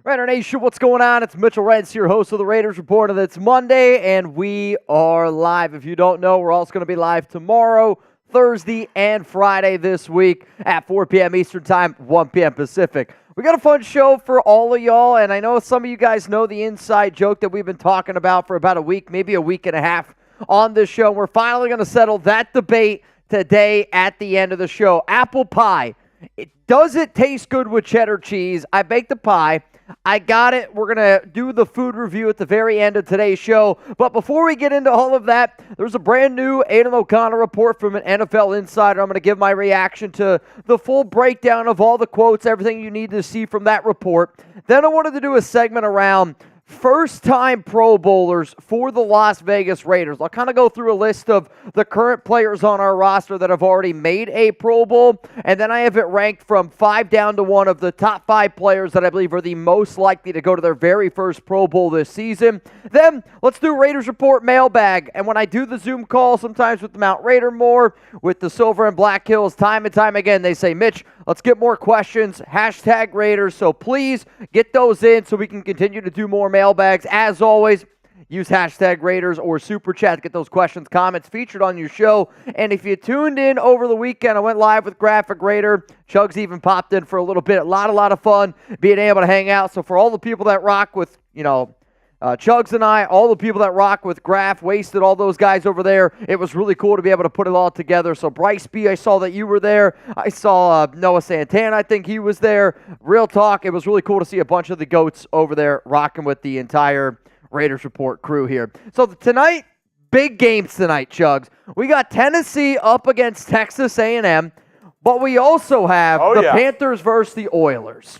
Raider Nation, what's going on? It's Mitchell Renz, your host of the Raiders Report, and it's Monday, and we are live. If you don't know, we're also going to be live tomorrow, Thursday, and Friday this week at 4 p.m. Eastern Time, 1 p.m. Pacific. We got a fun show for all of y'all, and I know some of you guys know the inside joke that we've been talking about for about a week, maybe a week and a half on this show. We're finally going to settle that debate today at the end of the show. Apple pie. Does it taste good with cheddar cheese? I baked the pie. I got it. We're going to do the food review at the very end of today's show. But before we get into all of that, there's a brand new Aidan O'Connell report from an NFL insider. I'm going to give my reaction to the full breakdown of all the quotes, everything you need to see from that report. Then I wanted to do a segment around first-time Pro Bowlers for the Las Vegas Raiders. I'll kind of go through a list of the current players on our roster that have already made a Pro Bowl, and then I have it ranked from 5 down to 1 of the top 5 players that I believe are the most likely to go to their very first Pro Bowl this season. Then, let's do Raiders Report mailbag, and when I do the Zoom call, sometimes with the Mount Raider more, with the Silver and Black Hills, time and time again, they say, Mitch, let's get more questions, hashtag Raiders, so please get those in so we can continue to do more mailbags. As always, use hashtag Raiders or Super Chat to get those questions, comments featured on your show. And if you tuned in over the weekend, I went live with Graphic Raider. Chuggs even popped in for a little bit. A lot of fun being able to hang out. So for all the people that rock with, Chuggs and I, all the people that rock with Graph, Wasted, all those guys over there, it was really cool to be able to put it all together. So Bryce B, I saw that you were there. I saw Noah Santana, I think he was there. Real talk, it was really cool to see a bunch of the GOATs over there rocking with the entire Raiders Report crew here. So tonight, big games tonight, Chuggs. We got Tennessee up against Texas A&M, but we also have Panthers versus the Oilers.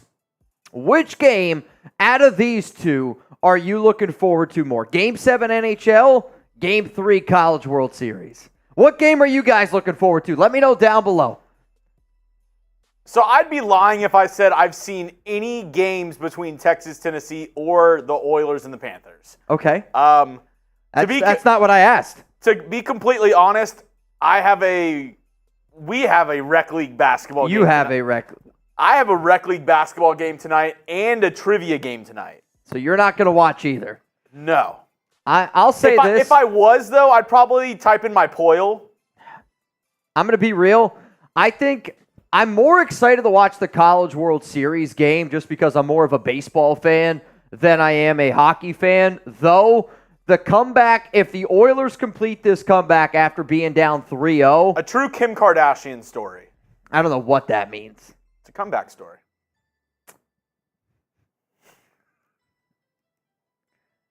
Which game out of these two are you looking forward to more? Game 7 NHL, Game 3 College World Series. What game are you guys looking forward to? Let me know down below. So I'd be lying if I said I've seen any games between Texas, Tennessee, or the Oilers and the Panthers. Okay. That's not what I asked. To be completely honest, we have a rec league basketball game. You have a rec. I have a rec league basketball game tonight and a trivia game tonight. So you're not going to watch either? No. I'll say this. If I was, though, I'd probably type in my POIL. I'm going to be real. I think I'm more excited to watch the College World Series game just because I'm more of a baseball fan than I am a hockey fan. Though, the comeback, if the Oilers complete this comeback after being down 3-0. A true Kim Kardashian story. I don't know what that means. It's a comeback story.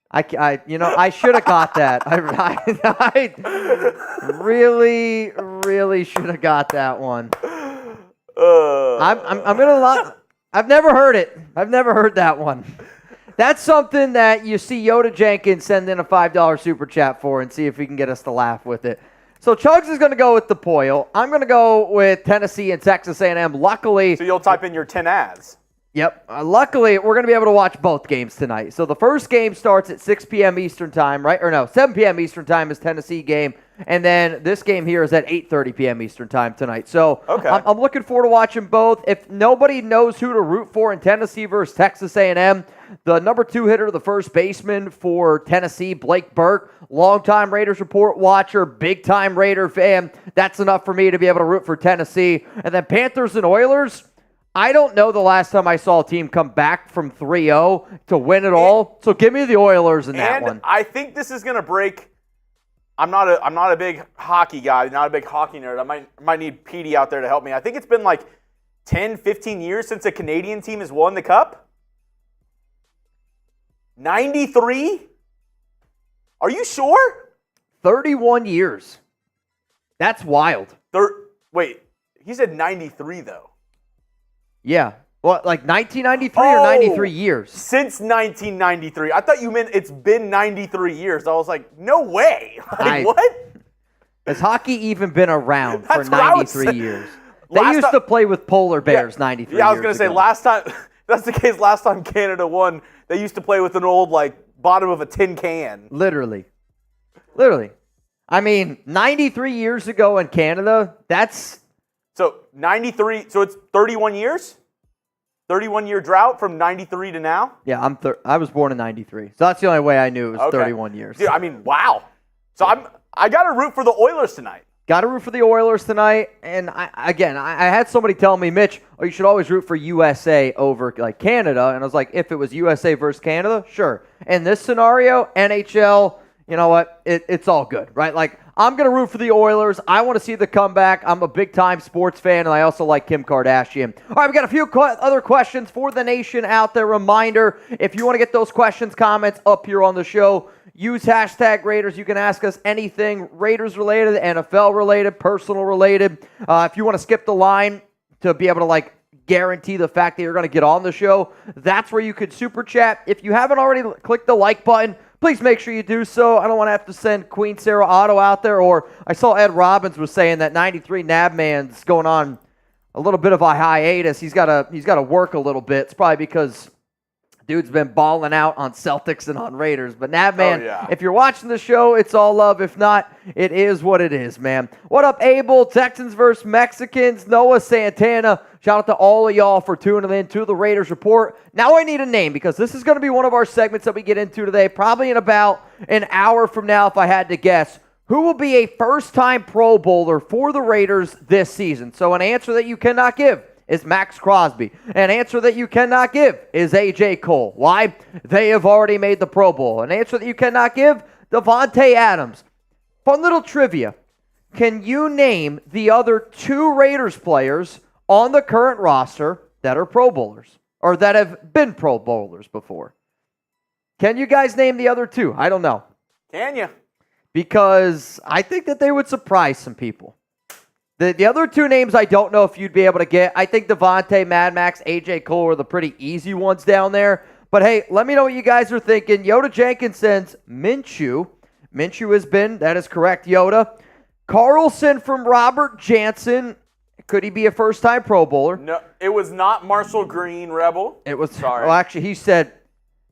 I should have got that. I really should have got that one. I'm gonna lie. I've never heard it. I've never heard that one. That's something that you see Yoda Jenkins send in a $5 super chat for and see if he can get us to laugh with it. So Chuggs is going to go with the POIL. I'm going to go with Tennessee and Texas A&M. Luckily, so you'll type in your 10 ads. Yep. Luckily, we're going to be able to watch both games tonight. So the first game starts at 6 p.m. Eastern Time, right? Or no, 7 p.m. Eastern Time is Tennessee game. And then this game here is at 8:30 p.m. Eastern Time tonight. So okay. I'm looking forward to watching both. If nobody knows who to root for in Tennessee versus Texas A&M, the number 2 hitter, the first baseman for Tennessee, Blake Burke, longtime Raiders Report watcher, big-time Raider fan. That's enough for me to be able to root for Tennessee. And then Panthers and Oilers, I don't know the last time I saw a team come back from 3-0 to win it all. So give me the Oilers in that one. I think this is going to break. I'm not a big hockey guy, not a big hockey nerd. I might need PD out there to help me. I think it's been like 10, 15 years since a Canadian team has won the Cup. 93? Are you sure? 31 years. That's wild. Wait, he said 93 though. Yeah. Well, like 1993 or 93 years? Since 1993. I thought you meant it's been 93 years. I was like, no way. What? Has hockey even been around for 93 years? They used to play with polar bears 93 years ago. Yeah, I was going to say, last time, that's the case, last time Canada won, they used to play with an old, bottom of a tin can. Literally. I mean, 93 years ago in Canada, that's... So, 93, so it's 31 years? 31-year drought from 93 to now? Yeah, I was born in 93. So that's the only way I knew it was Okay. 31 years. Dude, I mean, wow. So I got to root for the Oilers tonight. Got to root for the Oilers tonight. And I had somebody tell me, Mitch, you should always root for USA over like Canada. And I was like, if it was USA versus Canada, sure. In this scenario, NHL, you know what? It's all good, right? Like, I'm going to root for the Oilers. I want to see the comeback. I'm a big-time sports fan, and I also like Kim Kardashian. All right, we got a few other questions for the nation out there. Reminder, if you want to get those questions, comments up here on the show, use hashtag Raiders. You can ask us anything Raiders-related, NFL-related, personal-related. If you want to skip the line to be able to, like, guarantee the fact that you're going to get on the show, that's where you could super chat. If you haven't already clicked the like button, please make sure you do so. I don't want to have to send Queen Sarah Otto out there. Or I saw Ed Robbins was saying that 93 Nabman's going on a little bit of a hiatus. He's got to work a little bit. It's probably because dude's been balling out on Celtics and on Raiders. But Nabman, If you're watching the show, it's all love. If not, it is what it is, man. What up, Abel? Texans versus Mexicans. Noah Santana. Shout out to all of y'all for tuning in to the Raiders Report. Now I need a name because this is going to be one of our segments that we get into today, probably in about an hour from now if I had to guess. Who will be a first-time Pro Bowler for the Raiders this season? So an answer that you cannot give is Max Crosby. An answer that you cannot give is A.J. Cole. Why? They have already made the Pro Bowl. An answer that you cannot give, Devonte Adams. Fun little trivia. Can you name the other two Raiders players on the current roster that are Pro Bowlers or that have been Pro Bowlers before? Can you guys name the other two? I don't know. Can you? Because I think that they would surprise some people. The other two names I don't know if you'd be able to get. I think Devontae, Mad Max, AJ Cole are the pretty easy ones down there. But hey, let me know what you guys are thinking. Yoda Jenkins sends Minshew. Minshew has been, that is correct, Yoda. Carlson from Robert Jansen. Could he be a first-time Pro Bowler? No, it was not Marshall Green, Rebel. It was. Sorry. Well, actually, he said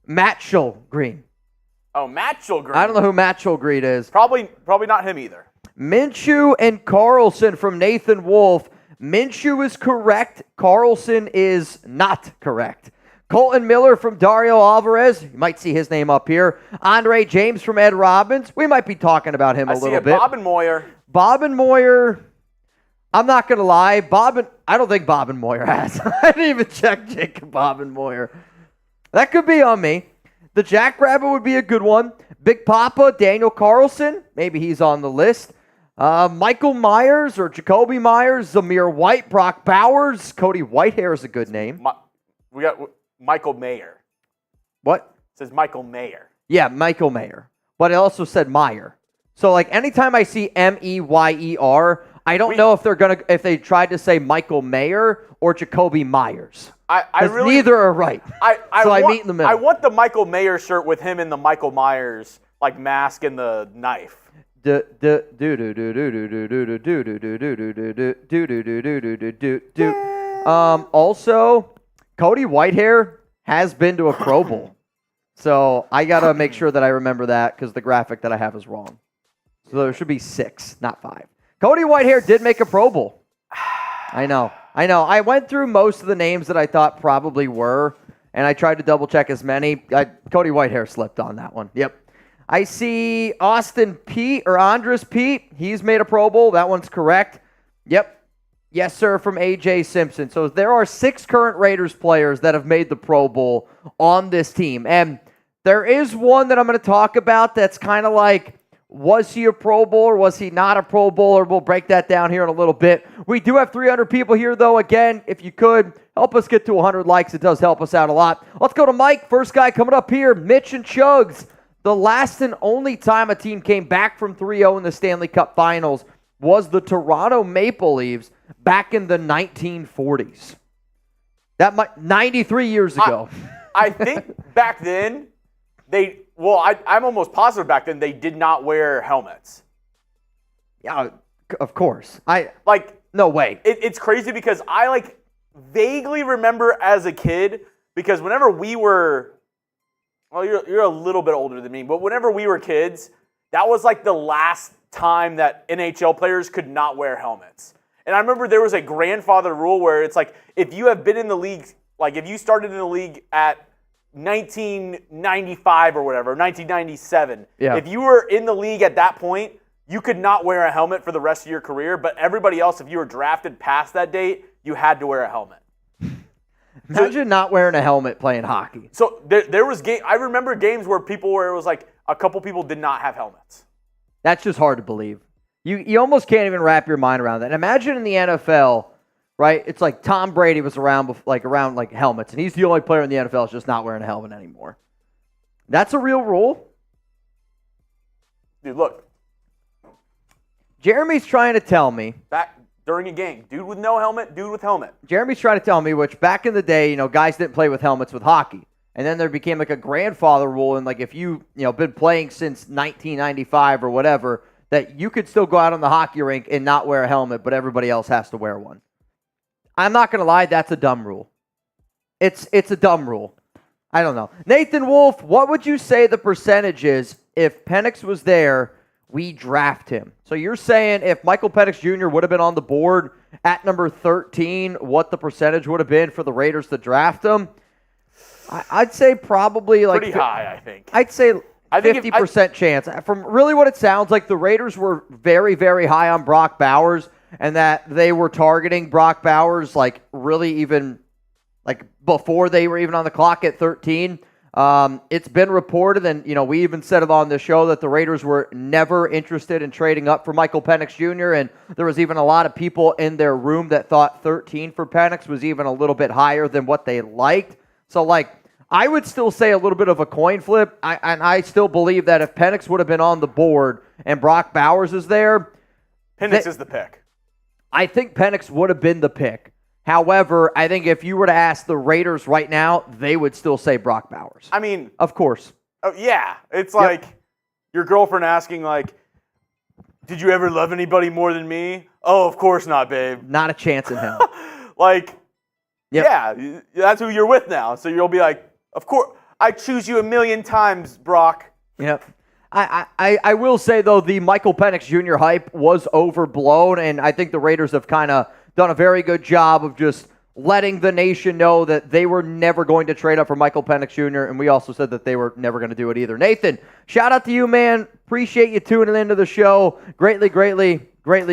Matchell Green. Oh, Matchell Green. I don't know who Matchell Green is. Probably not him either. Minshew and Carlson from Nathan Wolf. Minshew is correct. Carlson is not correct. Colton Miller from Dario Alvarez. You might see his name up here. Andre James from Ed Robbins. We might be talking about him a little bit. Bob and Moyer. Bob and Moyer. I'm not going to lie. I don't think Bob and Moyer has. I didn't even check Jacob Bob and Moyer. That could be on me. The Jackrabbit would be a good one. Big Papa, Daniel Carlson. Maybe he's on the list. Michael Myers or Jacoby Myers. Zamir White, Brock Bowers. Cody Whitehair is a good name. We got Michael Mayer. What? It says Michael Mayer. Yeah, Michael Mayer. But it also said Meyer. So like anytime I see Meyer, I don't know if they tried to say Michael Mayer or Jacoby Myers. Neither are right. I meet in the middle. I want the Michael Mayer shirt with him in the Michael Myers like mask and the knife. Also, Cody Whitehair has been to a Pro Bowl. So I got to make sure that I remember that because the graphic that I have is wrong. So there should be 6, not 5. Cody Whitehair did make a Pro Bowl. I know. I went through most of the names that I thought probably were, and I tried to double-check as many. Cody Whitehair slipped on that one. Yep. I see Austin Pete or Andres Pete. He's made a Pro Bowl. That one's correct. Yep. Yes, sir, from A.J. Simpson. So there are 6 current Raiders players that have made the Pro Bowl on this team. And there is one that I'm going to talk about that's kind of like, was he a Pro Bowler? Was he not a Pro Bowler? We'll break that down here in a little bit. We do have 300 people here, though. Again, if you could, help us get to 100 likes. It does help us out a lot. Let's go to Mike. First guy coming up here, Mitch and Chuggs. The last and only time a team came back from 3-0 in the Stanley Cup Finals was the Toronto Maple Leafs back in the 1940s. That might 93 years ago. I think back then, I'm almost positive back then they did not wear helmets. Yeah, of course. No way. It's crazy because I vaguely remember as a kid because whenever we were, well, you're a little bit older than me, but whenever we were kids, that was the last time that NHL players could not wear helmets. And I remember there was a grandfather rule where it's if you have been in the league like if you started in the league at 1995 or whatever, 1997, if you were in the league at that point, you could not wear a helmet for the rest of your career, but everybody else, if you were drafted past that date, you had to wear a helmet. Imagine not wearing a helmet playing hockey. So there was I remember games where it was like a couple people did not have helmets. That's just hard to believe. You almost can't even wrap your mind around that. Imagine in the NFL, right? It's like Tom Brady was around helmets, and he's the only player in the NFL that's just not wearing a helmet anymore. That's a real rule. Dude, look. Jeremy's trying to tell me. Back during a game, dude with no helmet, dude with helmet. Jeremy's trying to tell me, which back in the day, guys didn't play with helmets with hockey. And then there became like a grandfather rule, and like if you been playing since 1995 or whatever, that you could still go out on the hockey rink and not wear a helmet, but everybody else has to wear one. I'm not going to lie, that's a dumb rule. It's a dumb rule. I don't know. Nathan Wolf, what would you say the percentage is if Penix was there, we draft him? So you're saying if Michael Penix Jr. would have been on the board at number 13, what the percentage would have been for the Raiders to draft him? I'd say probably like... pretty high, I think. I'd say 50% chance. From really what it sounds like, the Raiders were very, very high on Brock Bowers, and that they were targeting Brock Bowers like really even like before they were even on the clock at 13. It's been reported, and we even said it on the show, that the Raiders were never interested in trading up for Michael Penix Jr., and there was even a lot of people in their room that thought 13 for Penix was even a little bit higher than what they liked. So, I would still say a little bit of a coin flip, and I still believe that if Penix would have been on the board and Brock Bowers is there... Penix is the pick. I think Penix would have been the pick. However, I think if you were to ask the Raiders right now, they would still say Brock Bowers. I mean... Of course. Oh, yeah. It's like your girlfriend asking, did you ever love anybody more than me? Oh, of course not, babe. Not a chance in hell. Yeah, that's who you're with now. So you'll be like, of course, I choose you 1,000,000 times, Brock. Yep. I will say, though, the Michael Penix Jr. hype was overblown, and I think the Raiders have kind of done a very good job of just letting the nation know that they were never going to trade up for Michael Penix Jr., and we also said that they were never going to do it either. Nathan, shout out to you, man. Appreciate you tuning into the show. Greatly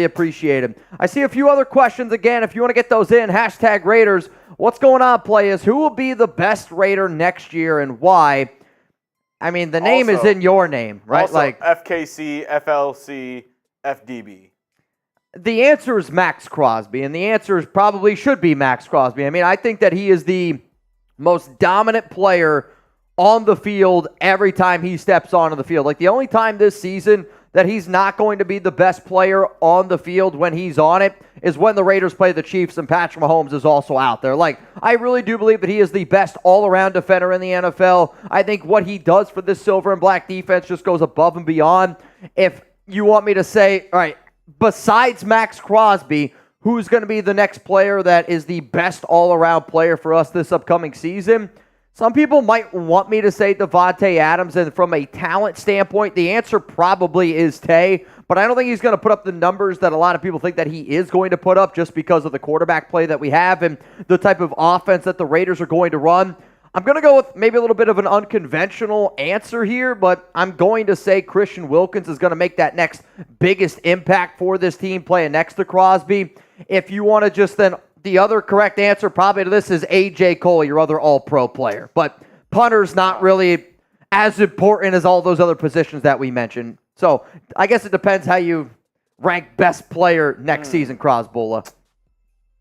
appreciate it. I see a few other questions. Again, if you want to get those in, hashtag Raiders. What's going on, players? Who will be the best Raider next year and why? I mean, the name is in your name, right? Also, FKC, FLC, FDB. The answer is Max Crosby, and the answer is probably should be Max Crosby. I mean, I think that he is the most dominant player on the field every time he steps onto the field. Like, the only time this season that he's not going to be the best player on the field when he's on it is when the Raiders play the Chiefs and Patrick Mahomes is also out there. I really do believe that he is the best all-around defender in the NFL. I think what he does for this silver and black defense just goes above and beyond. If you want me to say, all right, besides Max Crosby, who's going to be the next player that is the best all-around player for us this upcoming season? Some people might want me to say Devonte Adams, and from a talent standpoint, the answer probably is Tay, but I don't think he's going to put up the numbers that a lot of people think that he is going to put up just because of the quarterback play that we have and the type of offense that the Raiders are going to run. I'm going to go with maybe a little bit of an unconventional answer here, but I'm going to say Christian Wilkins is going to make that next biggest impact for this team playing next to Crosby. If you want to just then... The other correct answer probably to this is A.J. Cole, your other all-pro player. But punter's not really as important as all those other positions that we mentioned. So I guess it depends how you rank best player next season, Crosbola.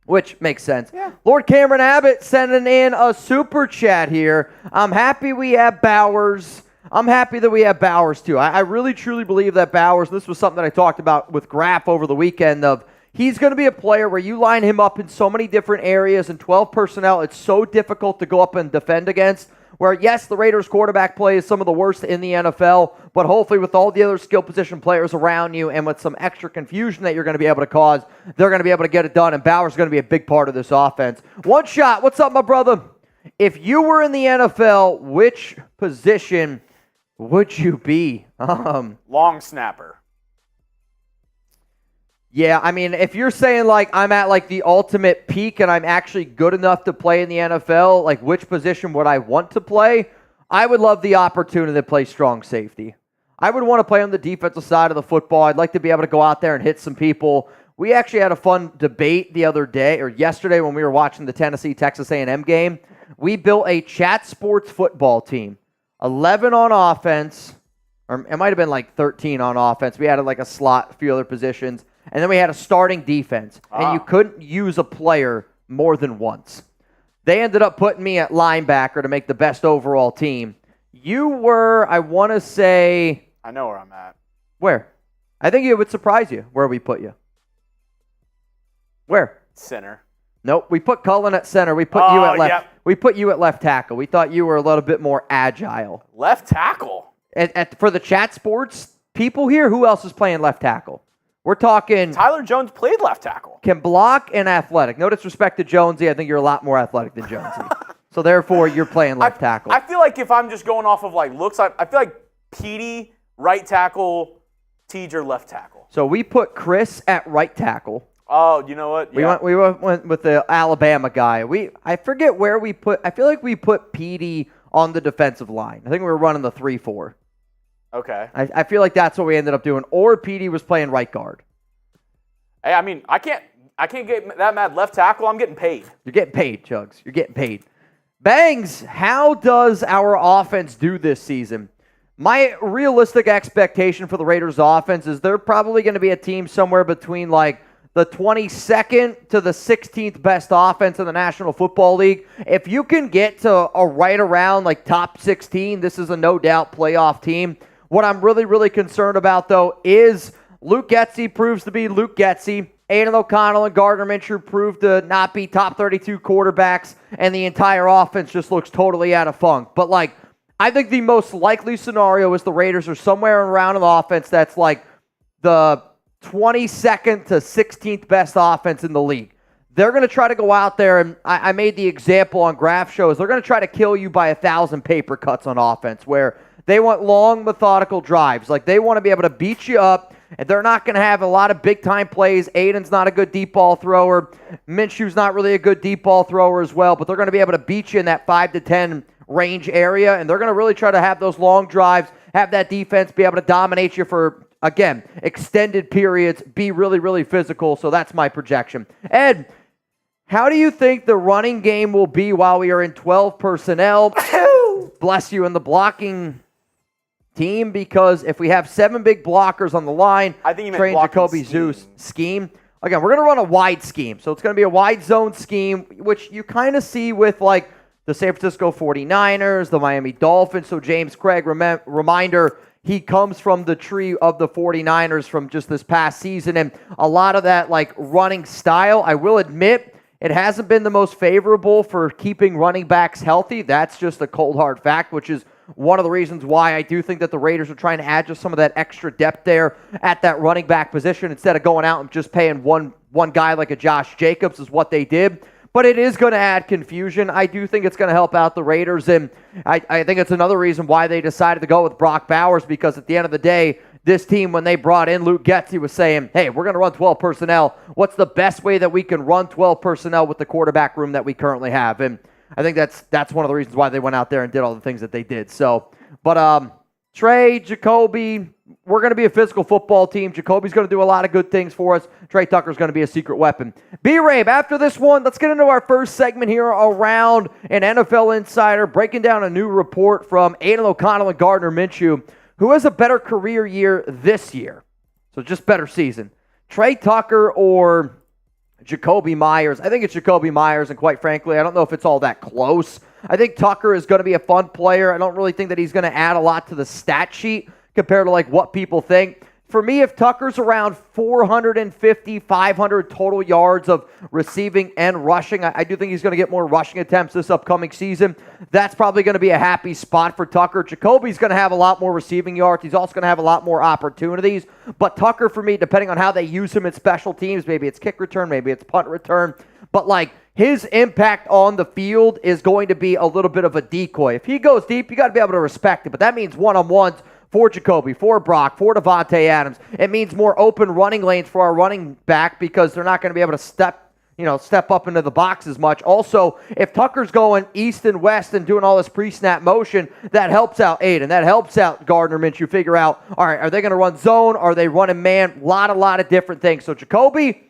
Which makes sense. Yeah. Lord Cameron Abbott sending in a super chat here. I'm happy we have Bowers. I'm happy that we have Bowers, too. I really, truly believe that Bowers, and this was something that I talked about with Graff over the weekend, of he's going to be a player where you line him up in so many different areas, and 12 personnel, it's so difficult to go up and defend against. Where, yes, the Raiders' quarterback play is some of the worst in the NFL, but hopefully with all the other skill position players around you and with some extra confusion that you're going to be able to cause, they're going to be able to get it done, and Bowers is going to be a big part of this offense. One shot, what's up, my brother? If you were in the NFL, which position would you be? Long snapper. Yeah, I mean, if you're saying like I'm at like the ultimate peak and I'm actually good enough to play in the NFL, like which position would I want to play? I would love the opportunity to play strong safety. I would want to play on the defensive side of the football. I'd like to be able to go out there and hit some people. We actually had a fun debate the other day, or yesterday when we were watching the Tennessee Texas A&M game. We built a chat sports football team. 11 on offense, or it might have been like 13 on offense. We had like a slot, a few other positions, and then we had a starting defense. And you couldn't use a player more than once. They ended up putting me at linebacker to make the best overall team. You were, I want to say... I know where I'm at. Where? I think it would surprise you where we put you. Where? Center. Nope. We put Cullen at center. We put you at left. Yep. We put you at left tackle. We thought you were a little bit more agile. Left tackle? For the chat sports people here, who else is playing left tackle? We're talking... Tyler Jones played left tackle. Can block and athletic. No disrespect to Jonesy. I think you're a lot more athletic than Jonesy. So therefore, you're playing left tackle. I feel like if I'm just going off of like looks, I feel like Petey, right tackle, Teager, left tackle. So we put Chris at right tackle. Oh, you know what? Yeah. We went with the Alabama guy. I forget where we put. I feel like we put Petey on the defensive line. I think we were running the 3-4. Okay. I feel like that's what we ended up doing. Or Petey was playing right guard. Hey, I mean, I can't get that mad left tackle. I'm getting paid. You're getting paid, Chuggs. You're getting paid. Bangs, how does our offense do this season? My realistic expectation for the Raiders offense is they're probably going to be a team somewhere between like the 22nd to the 16th best offense in the National Football League. If you can get to a right around like top 16, this is a no doubt playoff team. What I'm really, really concerned about, though, is Luke Getsy proves to be Luke Getsy. Aidan O'Connell and Gardner Minshew proved to not be top 32 quarterbacks, and the entire offense just looks totally out of funk. But, like, I think the most likely scenario is the Raiders are somewhere around an offense that's like the 22nd to 16th best offense in the league. They're going to try to go out there, and I made the example on graph shows. They're going to try to kill you by 1,000 paper cuts on offense, where they want long, methodical drives. Like, they want to be able to beat you up, and they're not going to have a lot of big-time plays. Aiden's not a good deep ball thrower. Minshew's not really a good deep ball thrower as well, but they're going to be able to beat you in that 5 to 10 range area, and they're going to really try to have those long drives, have that defense be able to dominate you for, again, extended periods, be really, really physical. So that's my projection. Ed, how do you think the running game will be while we are in 12 personnel? Bless you in the blocking team, because if we have 7 big blockers on the line, I think you meant train Jacoby Zeus scheme. Again, we're going to run a wide scheme. So it's going to be a wide zone scheme, which you kind of see with like the San Francisco 49ers, the Miami Dolphins. So James Craig, reminder, he comes from the tree of the 49ers from just this past season. And a lot of that like running style, I will admit, it hasn't been the most favorable for keeping running backs healthy. That's just a cold hard fact, which is one of the reasons why I do think that the Raiders are trying to add just some of that extra depth there at that running back position instead of going out and just paying one guy like a Josh Jacobs is what they did. But it is going to add confusion. I do think it's going to help out the Raiders, and I think it's another reason why they decided to go with Brock Bowers, because at the end of the day, this team, when they brought in Luke Getsy, was saying, hey, we're going to run 12 personnel. What's the best way that we can run 12 personnel with the quarterback room that we currently have? And I think that's one of the reasons why they went out there and did all the things that they did. So, but Trey, Jacoby, we're going to be a physical football team. Jacoby's going to do a lot of good things for us. Trey Tucker's going to be a secret weapon. B-Rabe, after this one, let's get into our first segment here around an NFL insider, breaking down a new report from Aidan O'Connell and Gardner Minshew, who has a better career year this year. So just better season. Trey Tucker or Jacoby Myers? I think it's Jacoby Myers, and quite frankly, I don't know if it's all that close. I think Tucker is going to be a fun player. I don't really think that he's going to add a lot to the stat sheet compared to like what people think. For me, if Tucker's around 450, 500 total yards of receiving and rushing, I do think he's going to get more rushing attempts this upcoming season. That's probably going to be a happy spot for Tucker. Jacoby's going to have a lot more receiving yards. He's also going to have a lot more opportunities. But Tucker, for me, depending on how they use him in special teams, maybe it's kick return, maybe it's punt return, but like his impact on the field is going to be a little bit of a decoy. If he goes deep, you got to be able to respect it. But that means one-on-ones, for Jacoby, for Brock, for Devonte Adams. It means more open running lanes for our running back because they're not going to be able to step up into the box as much. Also, if Tucker's going east and west and doing all this pre-snap motion, that helps out Aidan. That helps out Gardner Minshew figure out, all right, are they going to run zone? Are they running man? A lot of different things. So Jacoby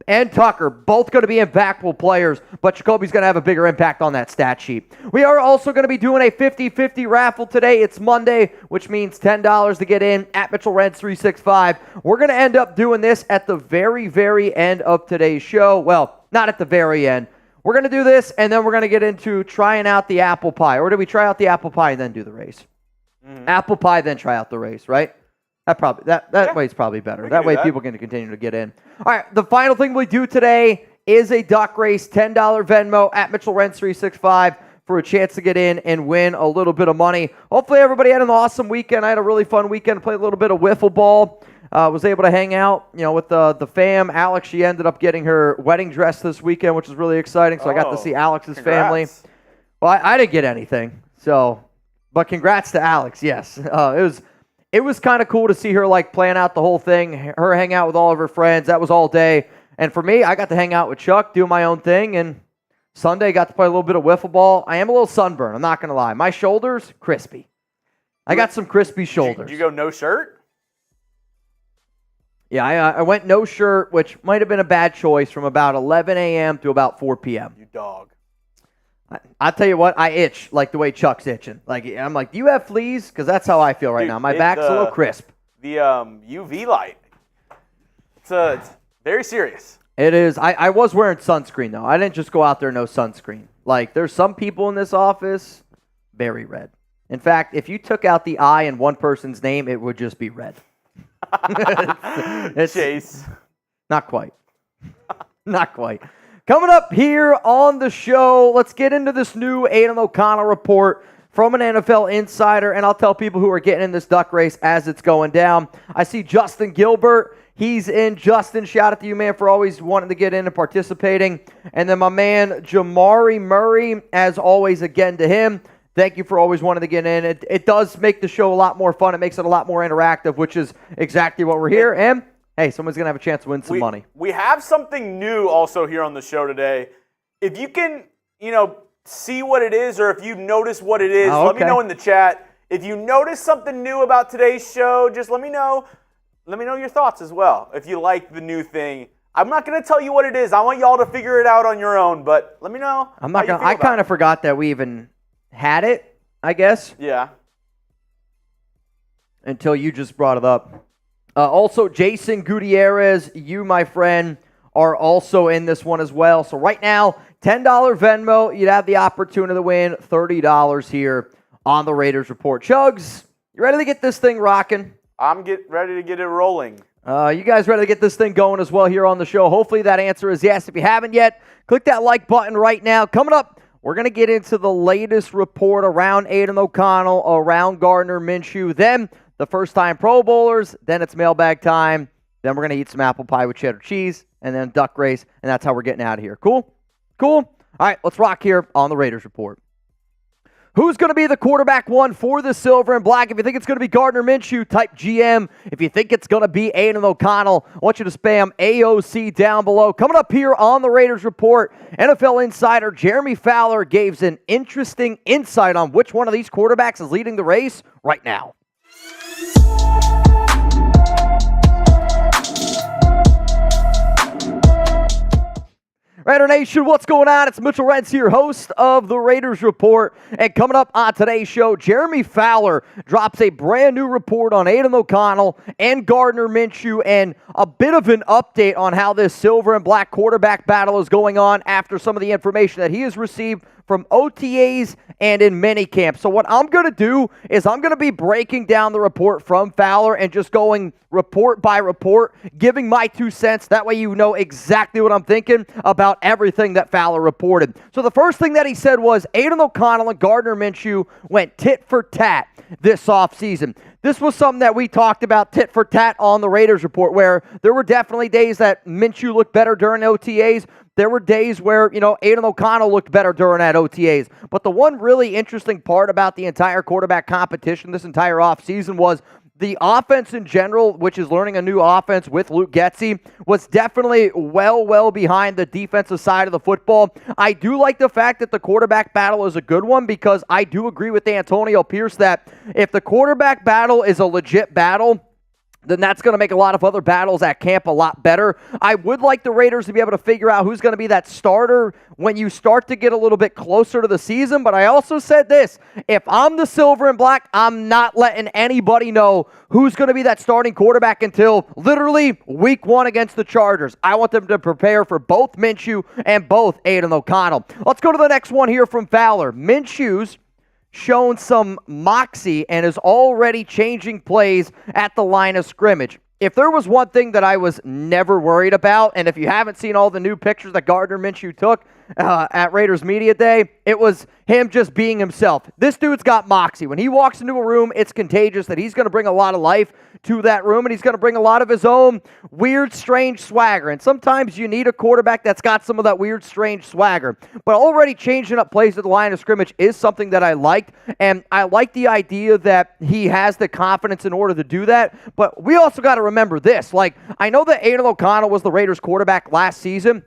and Tucker, both going to be impactful players, but Jacoby's going to have a bigger impact on that stat sheet. We are also going to be doing a 50-50 raffle today. It's Monday, which means $10 to get in at Mitchell Renz 365. We're going to end up doing this at the very, very end of today's show. Well, not at the very end. We're going to do this, and then we're going to get into trying out the apple pie. Or do we try out the apple pie and then do the race? Apple pie, then try out the race, right? That way is probably better. That way people can continue to get in. All right, the final thing we do today is a duck race, $10 Venmo at Mitchell Renz 365 for a chance to get in and win a little bit of money. Hopefully everybody had an awesome weekend. I had a really fun weekend, played a little bit of wiffle ball. Was able to hang out, with the fam. Alex, she ended up getting her wedding dress this weekend, which is really exciting. So I got to see Alex's family. Well, I didn't get anything, but congrats to Alex. Yes, it was kind of cool to see her plan out the whole thing. Her hang out with all of her friends. That was all day. And for me, I got to hang out with Chuck, do my own thing, and Sunday got to play a little bit of wiffle ball. I am a little sunburned. I'm not gonna lie. My shoulders crispy. I got some crispy shoulders. Did you go no shirt? Yeah, I went no shirt, which might have been a bad choice from about 11 a.m. to about 4 p.m. You dog. I'll tell you what, I itch like the way Chuck's itching. I'm like, do you have fleas? Because that's how I feel right now. My back's a little crisp. The UV light. It's very serious. It is. I was wearing sunscreen, though. I didn't just go out there no sunscreen. There's some people in this office, very red. In fact, if you took out the I in one person's name, it would just be red. It's Chase. Not quite. Not quite. Coming up here on the show, let's get into this new Aidan O'Connell report from an NFL insider, and I'll tell people who are getting in this duck race as it's going down. I see Justin Gilbert. He's in. Justin, shout out to you, man, for always wanting to get in and participating. And then my man, Jamari Murray, as always, again to him. Thank you for always wanting to get in. It does make the show a lot more fun. It makes it a lot more interactive, which is exactly what we're here. And, hey, someone's going to have a chance to win some money. We have something new also here on the show today. If you can, see what it is, or if you notice what it is, let me know in the chat. If you notice something new about today's show, just let me know. Let me know your thoughts as well. If you like the new thing, I'm not going to tell you what it is. I want y'all to figure it out on your own, but let me know. I kind of forgot that we even had it, I guess. Yeah. Until you just brought it up. Also, Jason Gutierrez, you, my friend, are also in this one as well. So right now, $10 Venmo, you'd have the opportunity to win $30 here on the Raiders Report. Chuggs, you ready to get this thing rocking? I'm ready to get it rolling. You guys ready to get this thing going as well here on the show? Hopefully that answer is yes. If you haven't yet, click that like button right now. Coming up, we're going to get into the latest report around Aidan O'Connell, around Gardner Minshew, then the first-time Pro Bowlers, then it's mailbag time, then we're going to eat some apple pie with cheddar cheese, and then duck race, and that's how we're getting out of here. Cool? Cool? All right, let's rock here on the Raiders Report. Who's going to be the quarterback one for the Silver and Black? If you think it's going to be Gardner Minshew, type GM. If you think it's going to be Aidan O'Connell, I want you to spam AOC down below. Coming up here on the Raiders Report, NFL insider Jeremy Fowler gave an interesting insight on which one of these quarterbacks is leading the race right now. Raider Nation, what's going on? It's Mitchell Renz here, host of the Raiders Report. And coming up on today's show, Jeremy Fowler drops a brand new report on Aidan O'Connell and Gardner Minshew and a bit of an update on how this silver and black quarterback battle is going on after some of the information that he has received from OTAs and in minicamp. So what I'm going to do is I'm going to be breaking down the report from Fowler and just going report by report, giving my 2 cents. That way you know exactly what I'm thinking about everything that Fowler reported. So the first thing that he said was Aidan O'Connell and Gardner Minshew went tit for tat this offseason. This was something that we talked about tit for tat on the Raiders Report, where there were definitely days that Minshew looked better during OTAs, there were days where, Aidan O'Connell looked better during that OTAs. But the one really interesting part about the entire quarterback competition this entire offseason was the offense in general, which is learning a new offense with Luke Getsy, was definitely well behind the defensive side of the football. I do like the fact that the quarterback battle is a good one because I do agree with Antonio Pierce that if the quarterback battle is a legit battle, then that's going to make a lot of other battles at camp a lot better. I would like the Raiders to be able to figure out who's going to be that starter when you start to get a little bit closer to the season. But I also said this, if I'm the silver and black, I'm not letting anybody know who's going to be that starting quarterback until literally week 1 against the Chargers. I want them to prepare for both Minshew and both Aidan O'Connell. Let's go to the next one here from Fowler. Minshew's shown some moxie and is already changing plays at the line of scrimmage. If there was one thing that I was never worried about, and if you haven't seen all the new pictures that Gardner Minshew took at Raiders Media Day, it was him just being himself. This dude's got moxie. When he walks into a room, it's contagious that he's going to bring a lot of life to that room, and he's going to bring a lot of his own weird, strange swagger. And sometimes you need a quarterback that's got some of that weird, strange swagger. But already changing up plays at the line of scrimmage is something that I liked, and I like the idea that he has the confidence in order to do that. But we also got to remember this. I know that Aidan O'Connell was the Raiders quarterback last season,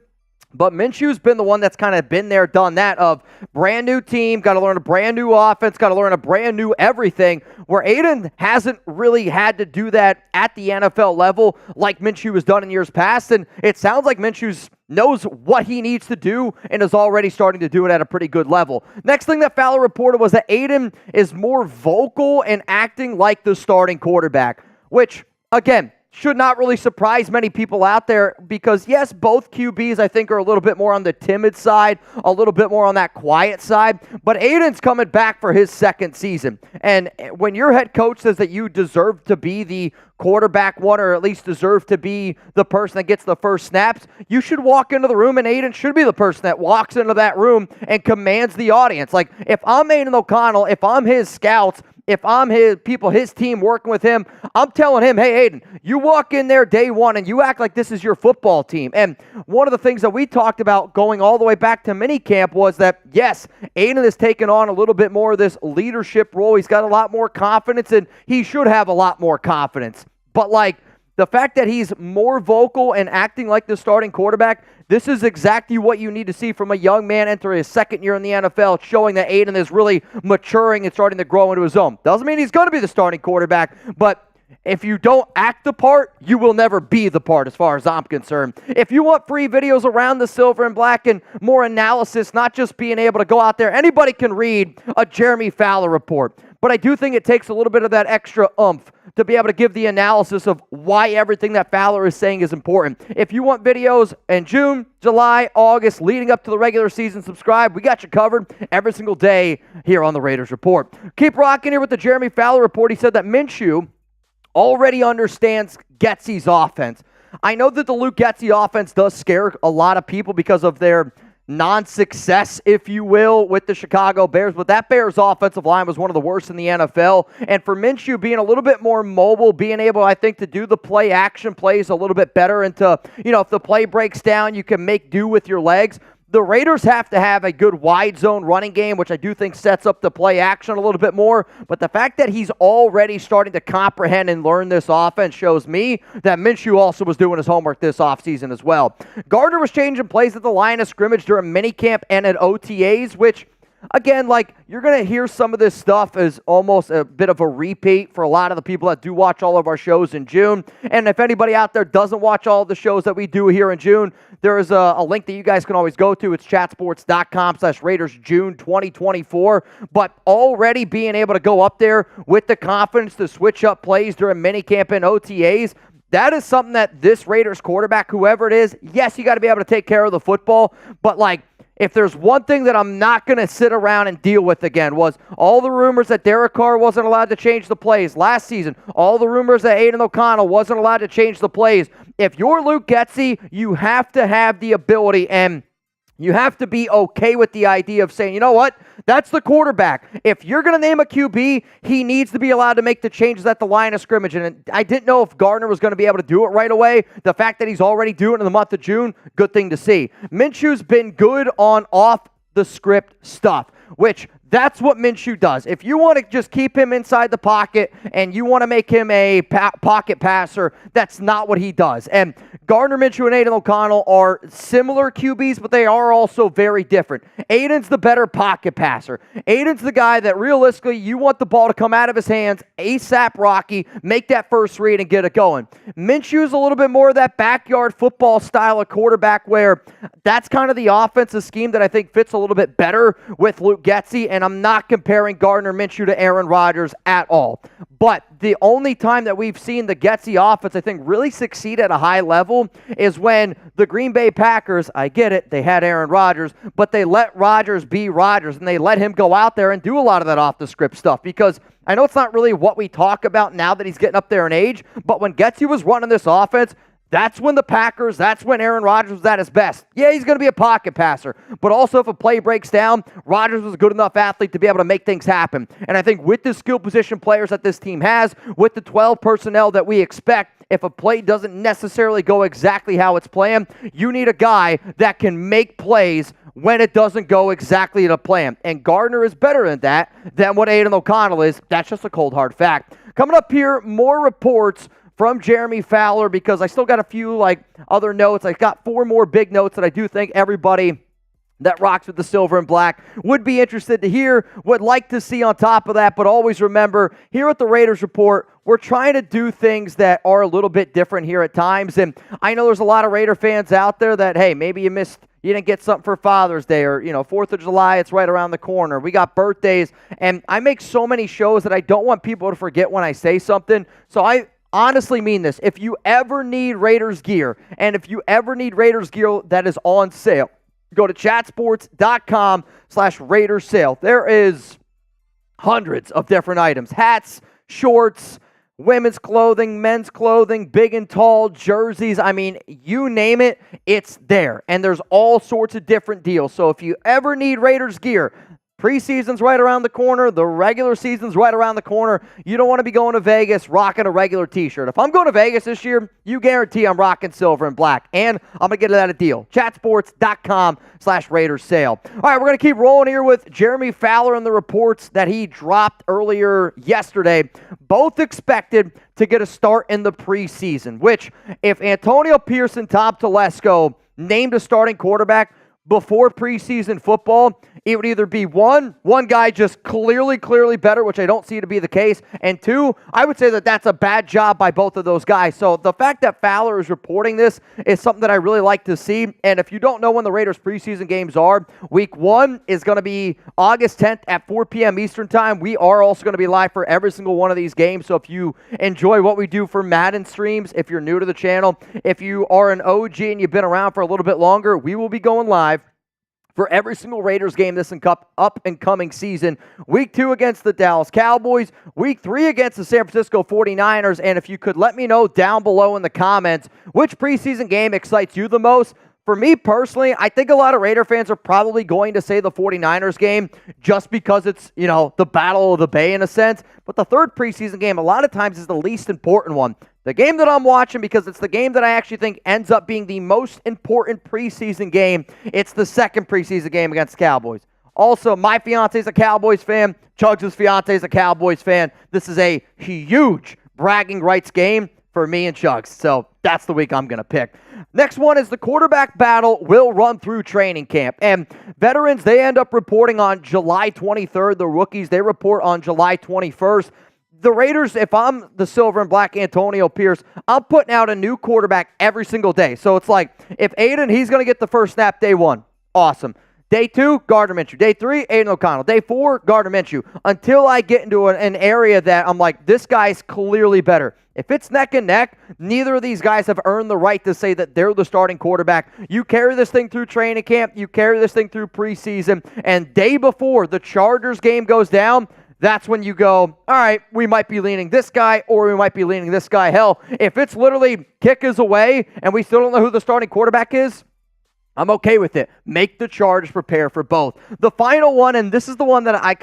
but Minshew's been the one that's kind of been there, done that, of brand new team, got to learn a brand new offense, got to learn a brand new everything, where Aidan hasn't really had to do that at the NFL level like Minshew has done in years past. And it sounds like Minshew knows what he needs to do and is already starting to do it at a pretty good level. Next thing that Fowler reported was that Aidan is more vocal and acting like the starting quarterback, which, again, should not really surprise many people out there because, yes, both QBs, I think, are a little bit more on the timid side, a little bit more on that quiet side, but Aidan's coming back for his second season. And when your head coach says that you deserve to be the quarterback one, or at least deserve to be the person that gets the first snaps, you should walk into the room, and Aidan should be the person that walks into that room and commands the audience. If I'm Aidan O'Connell, if I'm his scouts, if I'm his team working with him, I'm telling him, hey, Aidan, you walk in there day one and you act like this is your football team. And one of the things that we talked about going all the way back to minicamp was that, yes, Aidan has taken on a little bit more of this leadership role. He's got a lot more confidence, and he should have a lot more confidence. But the fact that he's more vocal and acting like the starting quarterback, this is exactly what you need to see from a young man entering his second year in the NFL, showing that Aidan is really maturing and starting to grow into his own. Doesn't mean he's going to be the starting quarterback, but if you don't act the part, you will never be the part as far as I'm concerned. If you want free videos around the silver and black and more analysis, not just being able to go out there, anybody can read a Jeremy Fowler report. But I do think it takes a little bit of that extra oomph to be able to give the analysis of why everything that Fowler is saying is important. If you want videos in June, July, August, leading up to the regular season, subscribe. We got you covered every single day here on the Raiders Report. Keep rocking here with the Jeremy Fowler report. He said that Minshew already understands Getsy's offense. I know that the Luke Getsy offense does scare a lot of people because of their non-success, if you will, with the Chicago Bears, but that Bears offensive line was one of the worst in the NFL, and for Minshew being a little bit more mobile, being able, I think, to do the play-action plays a little bit better, and to, if the play breaks down, you can make do with your legs. The Raiders have to have a good wide zone running game, which I do think sets up the play action a little bit more. But the fact that he's already starting to comprehend and learn this offense shows me that Minshew also was doing his homework this offseason as well. Gardner was changing plays at the line of scrimmage during minicamp and at OTAs, which, again, you're going to hear some of this stuff as almost a bit of a repeat for a lot of the people that do watch all of our shows in June. And if anybody out there doesn't watch all of the shows that we do here in June, there is a link that you guys can always go to. It's chatsports.com/Raiders June 2024. But already being able to go up there with the confidence to switch up plays during minicamp and OTAs, that is something that this Raiders quarterback, whoever it is, yes, you got to be able to take care of the football, but if there's one thing that I'm not going to sit around and deal with again was all the rumors that Derek Carr wasn't allowed to change the plays last season, all the rumors that Aidan O'Connell wasn't allowed to change the plays. If you're Luke Getsy, you have to have the ability, and You have to be okay with the idea of saying, you know what? That's the quarterback. If you're going to name a QB, he needs to be allowed to make the changes at the line of scrimmage. And I didn't know if Gardner was going to be able to do it right away. The fact that he's already doing it in the month of June, good thing to see. Minshew's been good on off the script stuff, which that's what Minshew does. If you want to just keep him inside the pocket and you want to make him a pocket passer, that's not what he does. And Gardner Minshew and Aidan O'Connell are similar QBs, but they are also very different. Aidan's the better pocket passer. Aidan's the guy that realistically you want the ball to come out of his hands ASAP Rocky, make that first read and get it going. Minshew's a little bit more of that backyard football style of quarterback where that's kind of the offensive scheme that I think fits a little bit better with Luke Getsy, and I'm not comparing Gardner Minshew to Aaron Rodgers at all. But the only time that we've seen the Getsy offense, I think, really succeed at a high level is when the Green Bay Packers, I get it, they had Aaron Rodgers, but they let Rodgers be Rodgers, and they let him go out there and do a lot of that off-the-script stuff, because I know it's not really what we talk about now that he's getting up there in age, but when Getsy was running this offense, that's when the Packers, that's when Aaron Rodgers was at his best. Yeah, he's going to be a pocket passer, but also if a play breaks down, Rodgers was a good enough athlete to be able to make things happen. And I think with the skill position players that this team has, with the 12 personnel that we expect, if a play doesn't necessarily go exactly how it's planned, you need a guy that can make plays when it doesn't go exactly to plan. And Gardner is better than that than what Aidan O'Connell is. That's just a cold, hard fact. Coming up here, more reports from Jeremy Fowler, because I still got a few other notes. I got 4 more big notes that I do think everybody that rocks with the silver and black would be interested to hear, would like to see on top of that. But always remember, here at the Raiders Report, we're trying to do things that are a little bit different here at times. And I know there's a lot of Raider fans out there that, hey, maybe you didn't get something for Father's Day, or 4th of July, it's right around the corner. We got birthdays, and I make so many shows that I don't want people to forget when I say something. So I honestly mean this. If you ever need Raiders gear, and if you ever need Raiders gear that is on sale, go to chatsports.com/Raiders sale. There is hundreds of different items. Hats, shorts, women's clothing, men's clothing, big and tall, jerseys. I mean, you name it, it's there. And there's all sorts of different deals. So if you ever need Raiders gear, preseason's right around the corner. The regular season's right around the corner. You don't want to be going to Vegas rocking a regular t-shirt. If I'm going to Vegas this year, you guarantee I'm rocking silver and black. And I'm going to get it at a deal. Chatsports.com/Raiders sale. All right, we're going to keep rolling here with Jeremy Fowler and the reports that he dropped earlier yesterday. Both expected to get a start in the preseason, which if Antonio Pierce and Tom Telesco named a starting quarterback before preseason football, it would either be one guy just clearly better, which I don't see to be the case, and 2, I would say that that's a bad job by both of those guys. So the fact that Fowler is reporting this is something that I really like to see. And if you don't know when the Raiders preseason games are, week 1 is going to be August 10th at 4 p.m. Eastern time. We are also going to be live for every single one of these games. So if you enjoy what we do for Madden streams, if you're new to the channel, if you are an OG and you've been around for a little bit longer, we will be going live for every single Raiders game this up-and-coming season. Week 2 against the Dallas Cowboys. Week 3 against the San Francisco 49ers. And if you could let me know down below in the comments which preseason game excites you the most. For me personally, I think a lot of Raider fans are probably going to say the 49ers game just because it's, the Battle of the Bay in a sense. But the third preseason game a lot of times is the least important one. The game that I'm watching, because it's the game that I actually think ends up being the most important preseason game, it's the second preseason game against the Cowboys. Also, my fiance is a Cowboys fan. Chuggs' fiance is a Cowboys fan. This is a huge bragging rights game for me and Chuggs. So that's the week I'm going to pick. Next one is the quarterback battle will run through training camp. And veterans, they end up reporting on July 23rd. The rookies, they report on July 21st. The Raiders, if I'm the silver and black Antonio Pierce, I'm putting out a new quarterback every single day. So it's like, if Aidan, he's going to get the first snap day 1. Awesome. Day 2, Gardner Minshew. Day 3, Aidan O'Connell. Day 4, Gardner Minshew. Until I get into an area that I'm like, this guy's clearly better. If it's neck and neck, neither of these guys have earned the right to say that they're the starting quarterback. You carry this thing through training camp. You carry this thing through preseason. And day before the Chargers game goes down, that's when you go, all right, we might be leaning this guy or we might be leaning this guy. Hell, if it's literally kick is away and we still don't know who the starting quarterback is, I'm okay with it. Make the Chargers prepare for both. The final one, and this is the one that I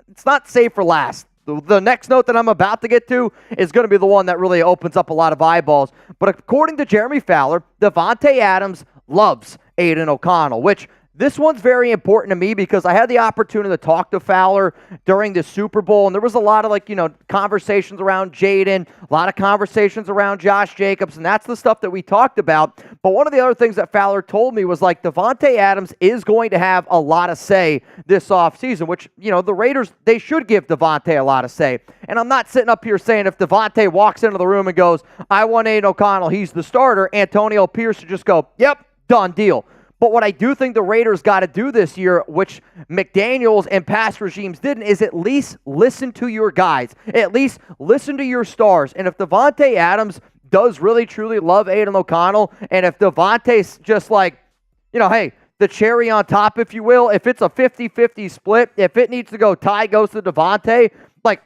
it's not saved for last. The next note that I'm about to get to is going to be the one that really opens up a lot of eyeballs. But according to Jeremy Fowler, Devonte Adams loves Aidan O'Connell, which this one's very important to me because I had the opportunity to talk to Fowler during the Super Bowl, and there was a lot of conversations around Jaden, a lot of conversations around Josh Jacobs, and that's the stuff that we talked about. But one of the other things that Fowler told me was Devonte Adams is going to have a lot of say this offseason, which, the Raiders, they should give Devonte a lot of say. And I'm not sitting up here saying if Devonte walks into the room and goes, I want Aidan O'Connell, he's the starter, Antonio Pierce should just go, yep, done deal. But what I do think the Raiders got to do this year, which McDaniels and past regimes didn't, is at least listen to your guys. At least listen to your stars. And if Devonte Adams does really, truly love Aidan O'Connell, and if Devontae's just hey, the cherry on top, if you will, if it's a 50-50 split, if it needs to go tie goes to Devonte,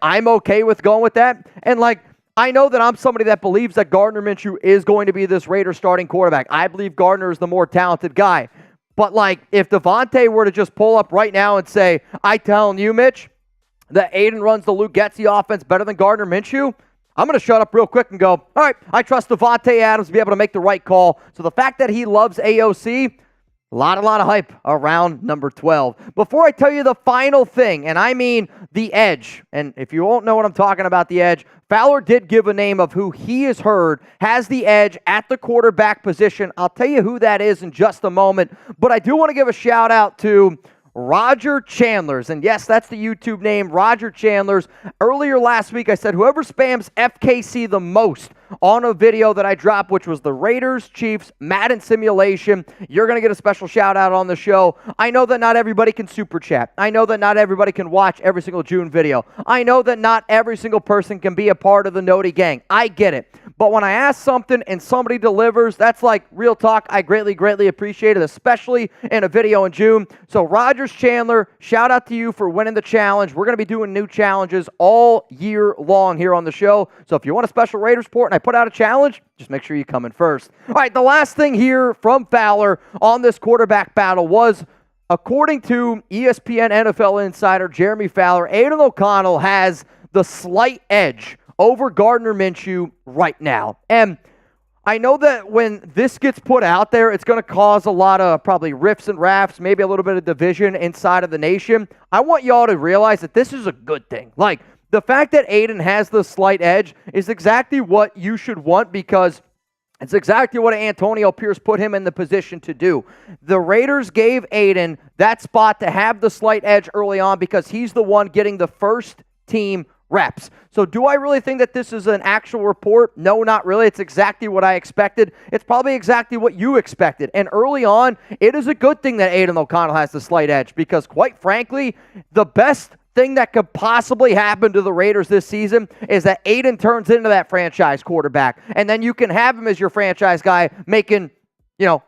I'm okay with going with that. And I know that I'm somebody that believes that Gardner Minshew is going to be this Raiders starting quarterback. I believe Gardner is the more talented guy. But if Devonte were to just pull up right now and say, I telling you, Mitch, that Aidan runs the Luke Getsy offense better than Gardner Minshew, I'm going to shut up real quick and go, all right, I trust Devonte Adams to be able to make the right call. So the fact that he loves AOC, a lot of hype around number 12. Before I tell you the final thing, and I mean the edge, and if you won't know what I'm talking about, the edge, Fowler did give a name of who he has heard has the edge at the quarterback position. I'll tell you who that is in just a moment, but I do want to give a shout out to Roger Chandler's. And yes, that's the YouTube name, Roger Chandler's. Earlier last week, I said whoever spams FKC the most on a video that I dropped, which was the Raiders-Chiefs Madden simulation, you're going to get a special shout-out on the show. I know that not everybody can super chat. I know that not everybody can watch every single June video. I know that not every single person can be a part of the Noti gang. I get it. But when I ask something and somebody delivers, that's real talk. I greatly appreciate it, especially in a video in June. So Rogers Chandler, shout out to you for winning the challenge. We're going to be doing new challenges all year long here on the show. So if you want a special Raiders report and I put out a challenge, just make sure you come in first. All right, the last thing here from Fowler on this quarterback battle was, according to ESPN NFL insider Jeremy Fowler, Aidan O'Connell has the slight edge over Gardner Minshew right now. And I know that when this gets put out there, it's going to cause a lot of probably riffs and rafts, maybe a little bit of division inside of the nation. I want y'all to realize that this is a good thing. The fact that Aidan has the slight edge is exactly what you should want, because it's exactly what Antonio Pierce put him in the position to do. The Raiders gave Aidan that spot to have the slight edge early on because he's the one getting the first team reps. So do I really think that this is an actual report? No, not really. It's exactly what I expected. It's probably exactly what you expected. And early on, it is a good thing that Aidan O'Connell has the slight edge because, quite frankly, the best thing that could possibly happen to the Raiders this season is that Aidan turns into that franchise quarterback. And then you can have him as your franchise guy making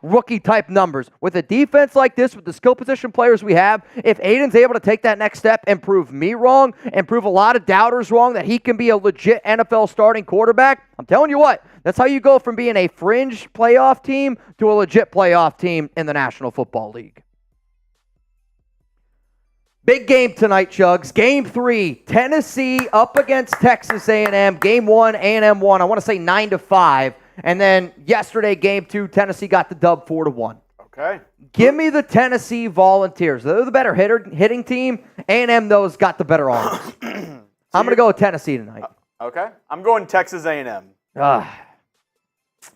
rookie-type numbers. With a defense like this, with the skill position players we have, if Aidan's able to take that next step and prove me wrong and prove a lot of doubters wrong that he can be a legit NFL starting quarterback, I'm telling you what, that's how you go from being a fringe playoff team to a legit playoff team in the National Football League. Big game tonight, Chuggs. Game 3, Tennessee up against Texas A&M. Game 1, A&M won, I want to say 9-5. And then yesterday, Game 2, Tennessee got the dub 4-1. Okay. Give me the Tennessee Volunteers. They're the better hitting team. A&M, those, got the better arms. I'm going to go with Tennessee tonight. Okay. I'm going Texas A&M.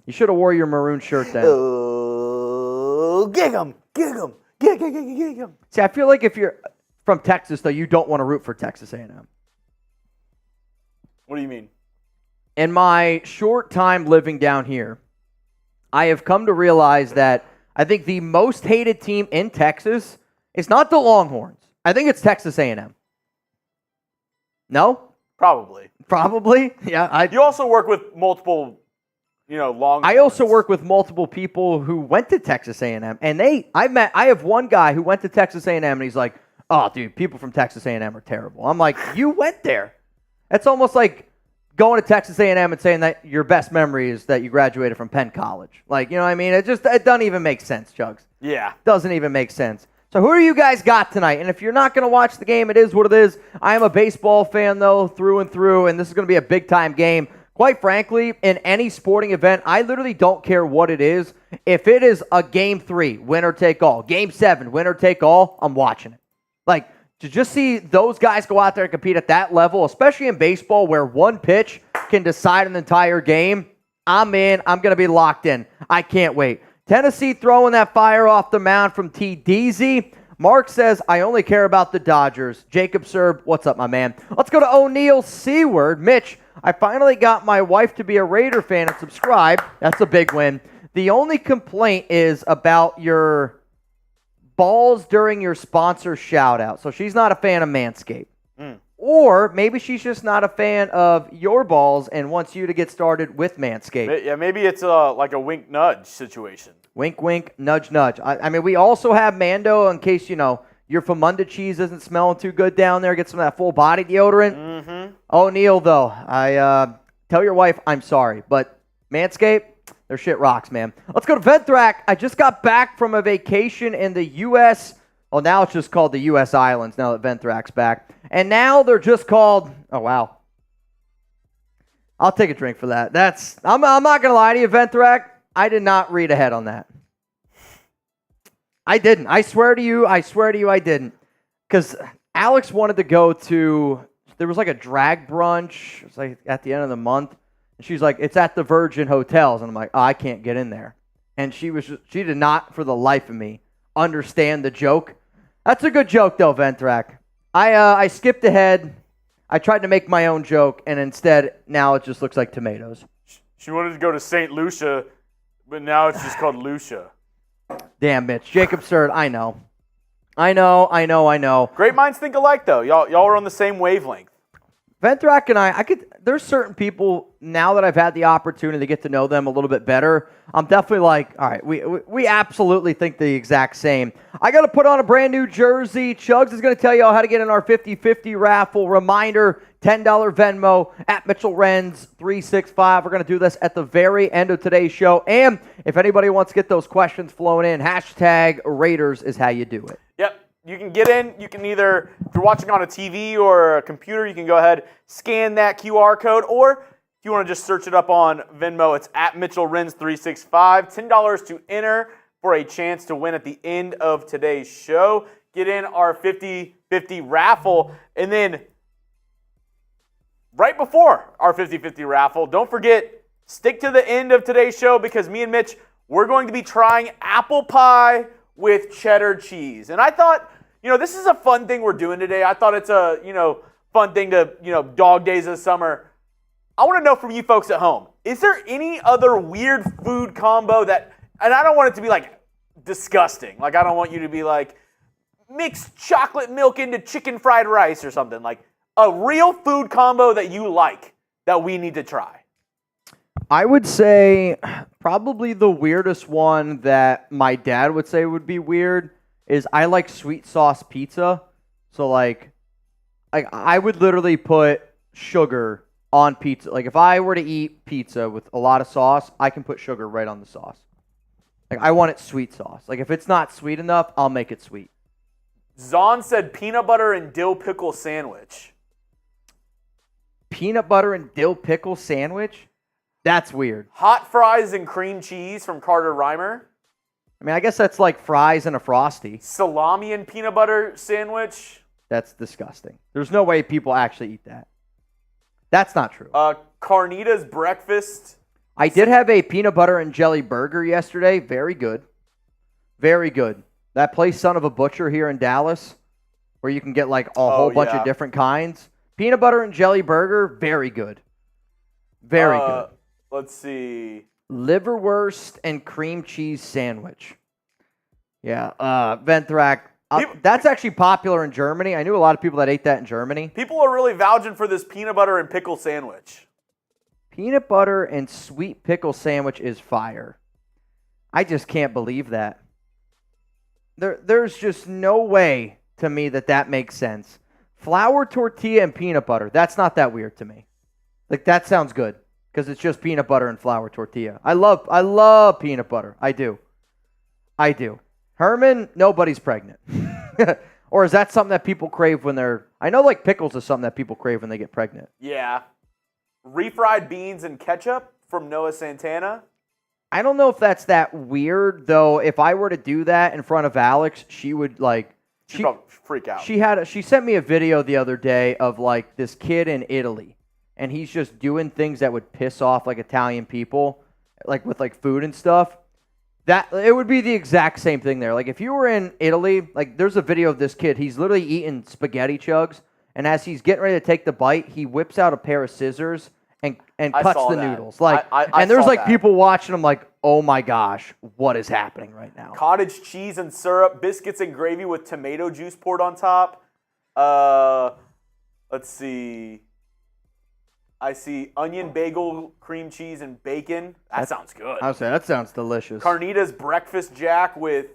You should have wore your maroon shirt then. Oh, gig 'em. Gig 'em. See, I feel like if you're from Texas, though, you don't want to root for Texas A&M. What do you mean? In my short time living down here, I have come to realize that I think the most hated team in Texas is not the Longhorns. I think it's Texas A&M. No? Probably. Yeah. You also work with multiple, Longhorns. I also work with multiple people who went to Texas A&M, and I have one guy who went to Texas A&M, and he's like, "Oh, dude, people from Texas A&M are terrible." I'm like, "You went there." It's almost like going to Texas A&M and saying that your best memory is that you graduated from Penn College. Like, you know what I mean? It doesn't even make sense, Chuggs. Yeah. Doesn't even make sense. So who do you guys got tonight? And if you're not going to watch the game, it is what it is. I am a baseball fan, though, through and through, and this is going to be a big-time game. Quite frankly, in any sporting event, I literally don't care what it is. If it is a Game 3, winner take all, Game 7, winner take all, I'm watching it. Like, to just see those guys go out there and compete at that level, especially in baseball where one pitch can decide an entire game, I'm in. I'm going to be locked in. I can't wait. Tennessee throwing that fire off the mound from T. Deasy. Mark says, I only care about the Dodgers. Jacob Serb, what's up, my man? Let's go to O'Neal Seward. Mitch, I finally got my wife to be a Raider fan and subscribe. That's a big win. The only complaint is about your balls during your sponsor shout-out. So she's not a fan of Manscaped. Or maybe she's just not a fan of your balls and wants you to get started with Manscaped. Yeah, maybe it's like a wink-nudge situation. Wink, wink, nudge, nudge. I mean, we also have Mando in case, your Famunda cheese isn't smelling too good down there. Get some of that full body deodorant. Mm-hmm. O'Neal, though, I tell your wife I'm sorry, but Manscaped, their shit rocks, man. Let's go to Ventrac. I just got back from a vacation in the U.S. Well, now it's just called the U.S. Islands now that Ventrac's back. And now they're just called, oh, wow. I'll take a drink for that. I'm not going to lie to you, Ventrac. I did not read ahead on that. I didn't. I swear to you, I didn't. Because Alex wanted to go to, there was like a drag brunch. It was like at the end of the month. And she's like, it's at the Virgin Hotels. And I'm like, oh, I can't get in there. And she did not, for the life of me, understand the joke. That's a good joke, though, Ventrac. I skipped ahead. I tried to make my own joke, and instead, now it just looks like tomatoes. She wanted to go to St. Lucia, but now it's just called Lucia. Damn, Mitch. Jacob Surd, I know. Great minds think alike, though. Y'all are on the same wavelength. Ventrac and there's certain people, now that I've had the opportunity to get to know them a little bit better, I'm definitely like, all right, we absolutely think the exact same. I got to put on a brand new jersey. Chuggs is going to tell you all how to get in our 50-50 raffle. Reminder, $10 Venmo at Mitchell Renz 365. We're going to do this at the very end of today's show. And if anybody wants to get those questions flowing in, hashtag Raiders is how you do it. Yep. You can get in. You can either, if you're watching on a TV or a computer, you can go ahead, scan that QR code, or if you want to just search it up on Venmo, it's at Mitchell Renz 365. $10 to enter for a chance to win at the end of today's show. Get in our 50-50 raffle. And then right before our 50-50 raffle, don't forget, stick to the end of today's show because me and Mitch, we're going to be trying apple pie with cheddar cheese. And I thought, this is a fun thing we're doing today. I thought it's a, fun thing to, dog days of summer. I want to know from you folks at home, is there any other weird food combo that, and I don't want it to be like disgusting. Like, I don't want you to be like, mix chocolate milk into chicken fried rice or something. Like, a real food combo that you like that we need to try. I would say probably the weirdest one that my dad would say would be weird is I like sweet sauce pizza. So like I would literally put sugar on pizza. Like if I were to eat pizza with a lot of sauce, I can put sugar right on the sauce. Like I want it sweet sauce. Like if it's not sweet enough, I'll make it sweet. Zahn said peanut butter and dill pickle sandwich. Peanut butter and dill pickle sandwich? That's weird. Hot fries and cream cheese from Carter Reimer. I mean, I guess that's like fries and a Frosty. Salami and peanut butter sandwich. That's disgusting. There's no way people actually eat that. That's not true. Carnitas breakfast. I did have a peanut butter and jelly burger yesterday. Very good. Very good. That place, Son of a Butcher here in Dallas, where you can get like a whole bunch of different kinds. Peanut butter and jelly burger, very good. Very good. Let's see. Liverwurst and cream cheese sandwich. Yeah, Ventrac. That's actually popular in Germany. I knew a lot of people that ate that in Germany. People are really vouching for this peanut butter and pickle sandwich. Peanut butter and sweet pickle sandwich is fire. I just can't believe that. There's just no way to me that makes sense. Flour tortilla and peanut butter. That's not that weird to me. Like, that sounds good because it's just peanut butter and flour tortilla. I love peanut butter. I do. Herman, nobody's pregnant. Or is that something that people crave when they're... I know, like, pickles is something that people crave when they get pregnant. Yeah. Refried beans and ketchup from Noah Santana. I don't know if that's that weird, though. If I were to do that in front of Alex, she would, like... She'd probably freak out. She sent me a video the other day of, like, this kid in Italy, and he's just doing things that would piss off, like, Italian people, like, with, like, food and stuff. That it would be the exact same thing there. Like, if you were in Italy, like, there's a video of this kid. He's literally eating spaghetti chugs, and as he's getting ready to take the bite, he whips out a pair of scissors and cuts the noodles. Like, and there's, like, people watching him like, oh, my gosh, what is happening right now? Cottage cheese and syrup, biscuits and gravy with tomato juice poured on top. Let's see. I see onion bagel, cream cheese, and bacon. That sounds good. I would say that sounds delicious. Carnitas breakfast jack with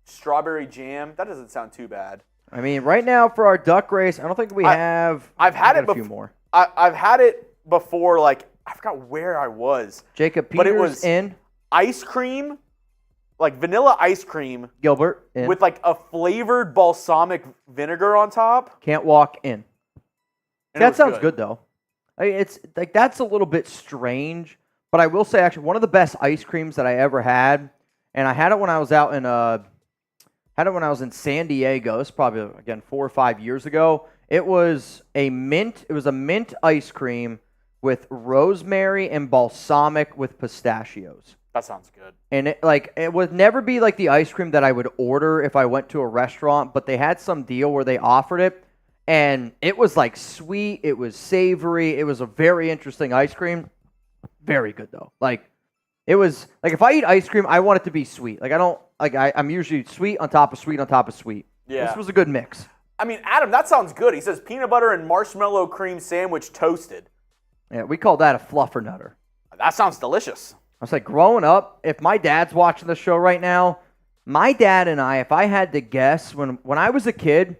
strawberry jam. That doesn't sound too bad. I mean, right now for our duck race, I don't think we have. I've had it a few more. I've had it before. Like, I forgot where I was. Jacob Peters, but it was in ice cream, like vanilla ice cream. Gilbert in. With like a flavored balsamic vinegar on top. Can't walk in. That sounds good though. I mean, it's like that's a little bit strange, but I will say actually one of the best ice creams that I ever had, and I had it when I was out in San Diego. This is probably again 4 or 5 years ago. It was a mint ice cream with rosemary and balsamic with pistachios. That sounds good. And it would never be like the ice cream that I would order if I went to a restaurant, but they had some deal where they offered it. And it was like sweet, it was savory, it was a very interesting ice cream. Very good though. Like it was like if I eat ice cream, I want it to be sweet. Like I'm usually sweet on top of sweet on top of sweet. Yeah. This was a good mix. I mean, Adam, that sounds good. He says peanut butter and marshmallow cream sandwich toasted. Yeah, we call that a fluffernutter. That sounds delicious. I was like, growing up, if my dad's watching the show right now, my dad and I, if I had to guess, when I was a kid,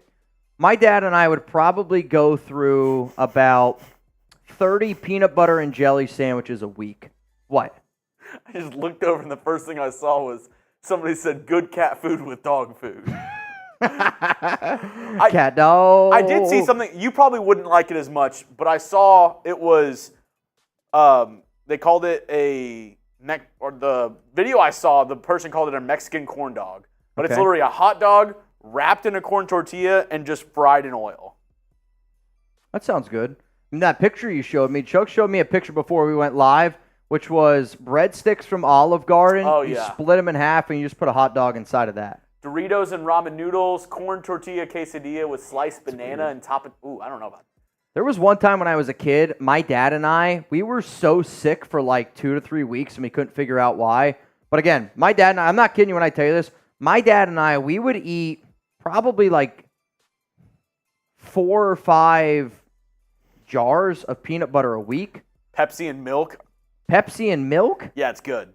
my dad and I would probably go through about 30 peanut butter and jelly sandwiches a week. What? I just looked over and the first thing I saw was somebody said good cat food with dog food. Cat dog. I did see something. You probably wouldn't like it as much, but I saw it was, they called it or the video I saw, the person called it a Mexican corn dog. But It's literally a hot dog wrapped in a corn tortilla and just fried in oil. That sounds good. And that picture you showed me, Chuck showed me a picture before we went live, which was breadsticks from Olive Garden. Oh, you yeah. split them in half and you just put a hot dog inside of that. Doritos and ramen noodles, corn tortilla quesadilla with sliced banana and top of... Ooh, I don't know about that. There was one time when I was a kid, my dad and I, we were so sick for like 2 to 3 weeks and we couldn't figure out why. But again, my dad and I, I'm not kidding you when I tell you this, my dad and I, we would eat probably like 4 or 5 jars of peanut butter a week. Pepsi and milk? Pepsi and milk? Yeah, it's good.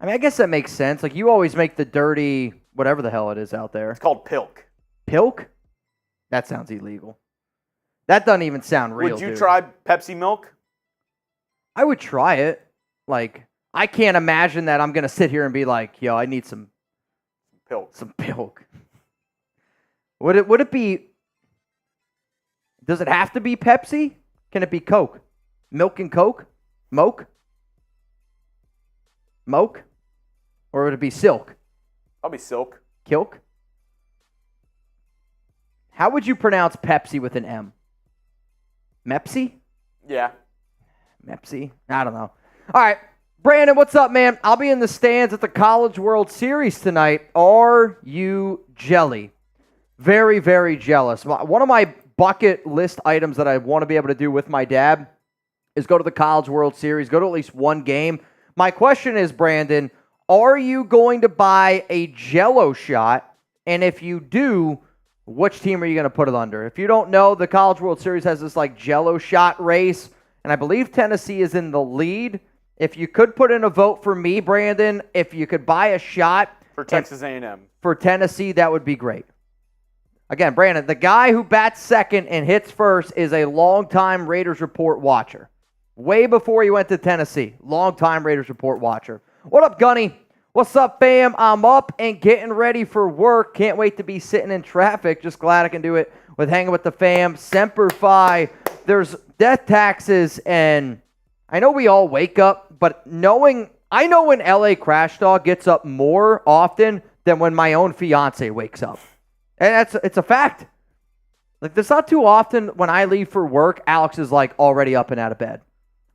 I mean, I guess that makes sense. Like, you always make the dirty, whatever the hell it is out there. It's called Pilk. Pilk? That sounds illegal. That doesn't even sound real, Would you dude. try Pepsi milk? I would try it. Like, I can't imagine that I'm going to sit here and be like, yo, I need some Pilk. Some Pilk. Would it be... Does it have to be Pepsi? Can it be Coke? Milk and Coke? Moke? Moke? Or would it be Silk? I'll be Silk. Kilk? How would you pronounce Pepsi with an M? Mepsi? Yeah. Mepsi? I don't know. All right. Brandon, what's up, man? I'll be in the stands at the College World Series tonight. Are you jelly? Very, very jealous. One of my bucket list items that I want to be able to do with my dad is go to the College World Series, go to at least one game. My question is, Brandon, are you going to buy a Jell-O shot? And if you do, which team are you going to put it under? If you don't know, the College World Series has this like Jell-O shot race, and I believe Tennessee is in the lead. If you could put in a vote for me, Brandon, if you could buy a shot for Texas A&M. For Tennessee, that would be great. Again, Brandon, the guy who bats second and hits first is a longtime Raiders Report watcher. way before he went to Tennessee. Longtime Raiders Report watcher. What up, Gunny? What's up, fam? I'm up and getting ready for work. Can't wait to be sitting in traffic. Just glad I can do it with hanging with the fam. Semper Fi. There's death taxes, and I know we all wake up, but I know when LA Crash Dog gets up more often than when my own fiance wakes up. And it's a fact. Like, there's not too often when I leave for work, Alex is like already up and out of bed.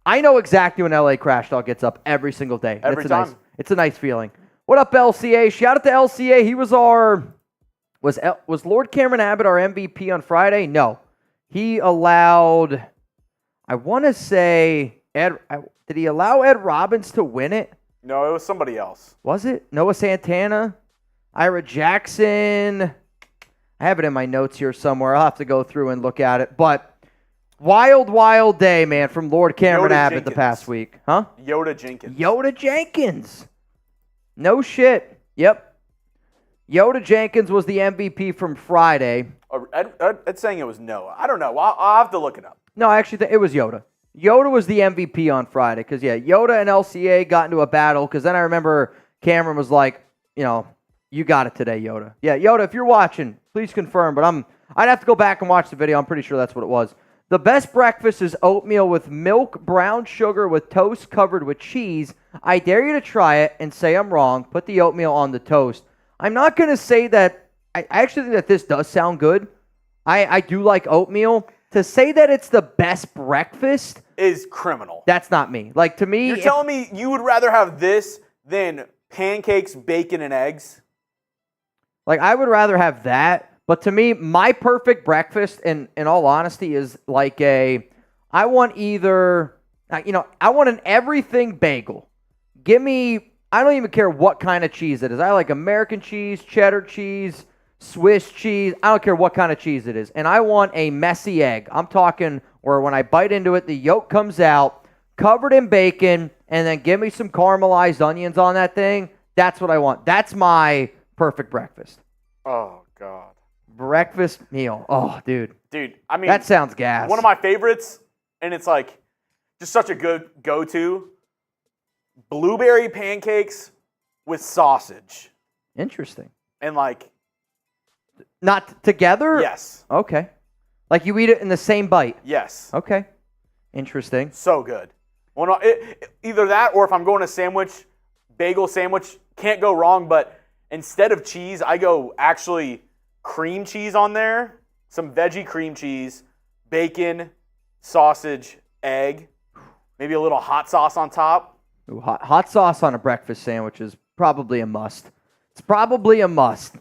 I know exactly when LA Crash Dog gets up every single day. Every time. It's a nice feeling. What up, LCA? Shout out to LCA. He was was Lord Cameron Abbott our MVP on Friday? No. He allowed, I want to say, did he allow Ed Robbins to win it? No, it was somebody else. Was it? Noah Santana? Ira Jackson? I have it in my notes here somewhere. I'll have to go through and look at it. But wild, wild day, man, from Lord Cameron Abbott the past week. Huh? Yoda Jenkins. No shit. Yep. Yoda Jenkins was the MVP from Friday. Ed's saying it was Noah. I don't know. I'll have to look it up. No, I actually think it was Yoda. Yoda was the MVP on Friday because, yeah, Yoda and LCA got into a battle because then I remember Cameron was like, you got it today, Yoda. Yeah, Yoda, if you're watching, please confirm. But I'd have to go back and watch the video. I'm pretty sure that's what it was. The best breakfast is oatmeal with milk, brown sugar with toast covered with cheese. I dare you to try it and say I'm wrong. Put the oatmeal on the toast. I'm not going to say that. I actually think that this does sound good. I do like oatmeal. To say that it's the best breakfast is criminal. That's not me. Like, to me, you're telling me you would rather have this than pancakes, bacon, and eggs? Like, I would rather have that. But to me, my perfect breakfast, in all honesty, is like I want either, I want an everything bagel. Give me, I don't even care what kind of cheese it is. I like American cheese, cheddar cheese, Swiss cheese. I don't care what kind of cheese it is. And I want a messy egg. I'm talking where when I bite into it, the yolk comes out, covered in bacon, and then give me some caramelized onions on that thing. That's what I want. That's my perfect breakfast. Oh, God. Breakfast meal. Oh, dude. Dude, I mean, that sounds gas. One of my favorites, and it's like just such a good go-to, blueberry pancakes with sausage. Interesting. And like, not together? Yes. Okay. Like you eat it in the same bite? Yes. Okay. Interesting. So good. Well, no, either that or if I'm going to bagel sandwich, can't go wrong, but instead of cheese, I go actually cream cheese on there, some veggie cream cheese, bacon, sausage, egg, maybe a little hot sauce on top. Ooh, hot sauce on a breakfast sandwich is probably a must. It's probably a must.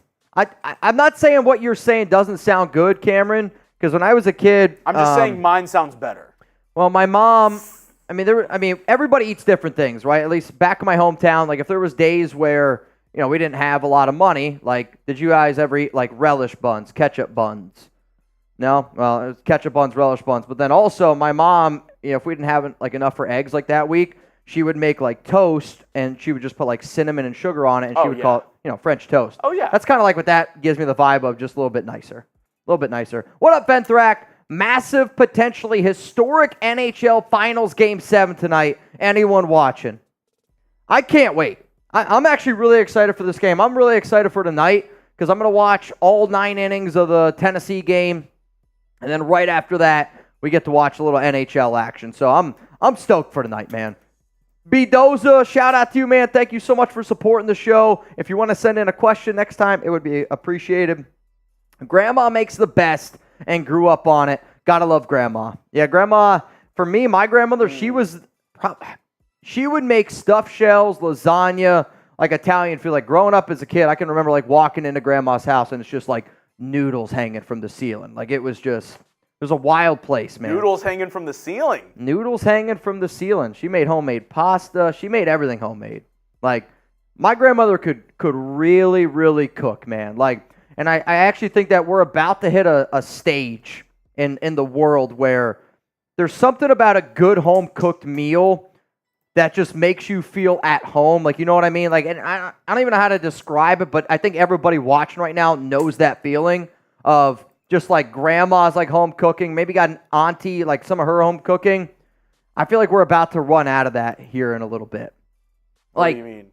I'm not saying what you're saying doesn't sound good, Cameron, because when I was a kid, I'm just saying mine sounds better. Well, my mom, everybody eats different things, right? At least back in my hometown, like if there was days where we didn't have a lot of money. Like, did you guys ever eat, like, relish buns, ketchup buns? No? Well, it was ketchup buns, relish buns. But then also, my mom, if we didn't have, like, enough for eggs like that week, she would make, like, toast, and she would just put, like, cinnamon and sugar on it, and she would call it, French toast. Oh, yeah. That's kind of like what that gives me the vibe of, just a little bit nicer. A little bit nicer. What up, Ben Thrack? Massive, potentially historic NHL Finals Game 7 tonight. Anyone watching? I can't wait. I'm actually really excited for this game. I'm really excited for tonight because I'm going to watch all 9 innings of the Tennessee game. And then right after that, we get to watch a little NHL action. So I'm stoked for tonight, man. B. Doza, shout out to you, man. Thank you so much for supporting the show. If you want to send in a question next time, it would be appreciated. Grandma makes the best and grew up on it. Gotta love Grandma. Yeah, Grandma, for me, my grandmother, she would make stuffed shells, lasagna, like Italian food. Like growing up as a kid, I can remember like walking into Grandma's house and it's just like noodles hanging from the ceiling. Like it was a wild place, man. Noodles hanging from the ceiling. Noodles hanging from the ceiling. She made homemade pasta. She made everything homemade. Like my grandmother could really, really cook, man. Like, and I actually think that we're about to hit a stage in the world where there's something about a good home cooked meal that just makes you feel at home. Like, you know what I mean? Like, and I don't even know how to describe it, but I think everybody watching right now knows that feeling of just like grandma's like home cooking. Maybe got an auntie, like some of her home cooking. I feel like we're about to run out of that here in a little bit. What do you mean?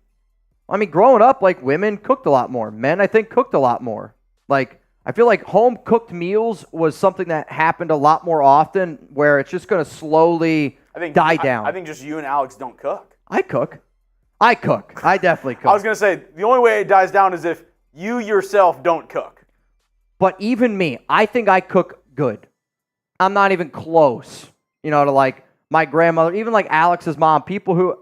I mean, growing up, like, women cooked a lot more. Men, I think, cooked a lot more. Like, I feel like home-cooked meals was something that happened a lot more often where it's just going to slowly die down. I think just you and Alex don't cook. I cook. I definitely cook. I was going to say, the only way it dies down is if you yourself don't cook. But even me, I think I cook good. I'm not even close, to like my grandmother, even like Alex's mom, people who...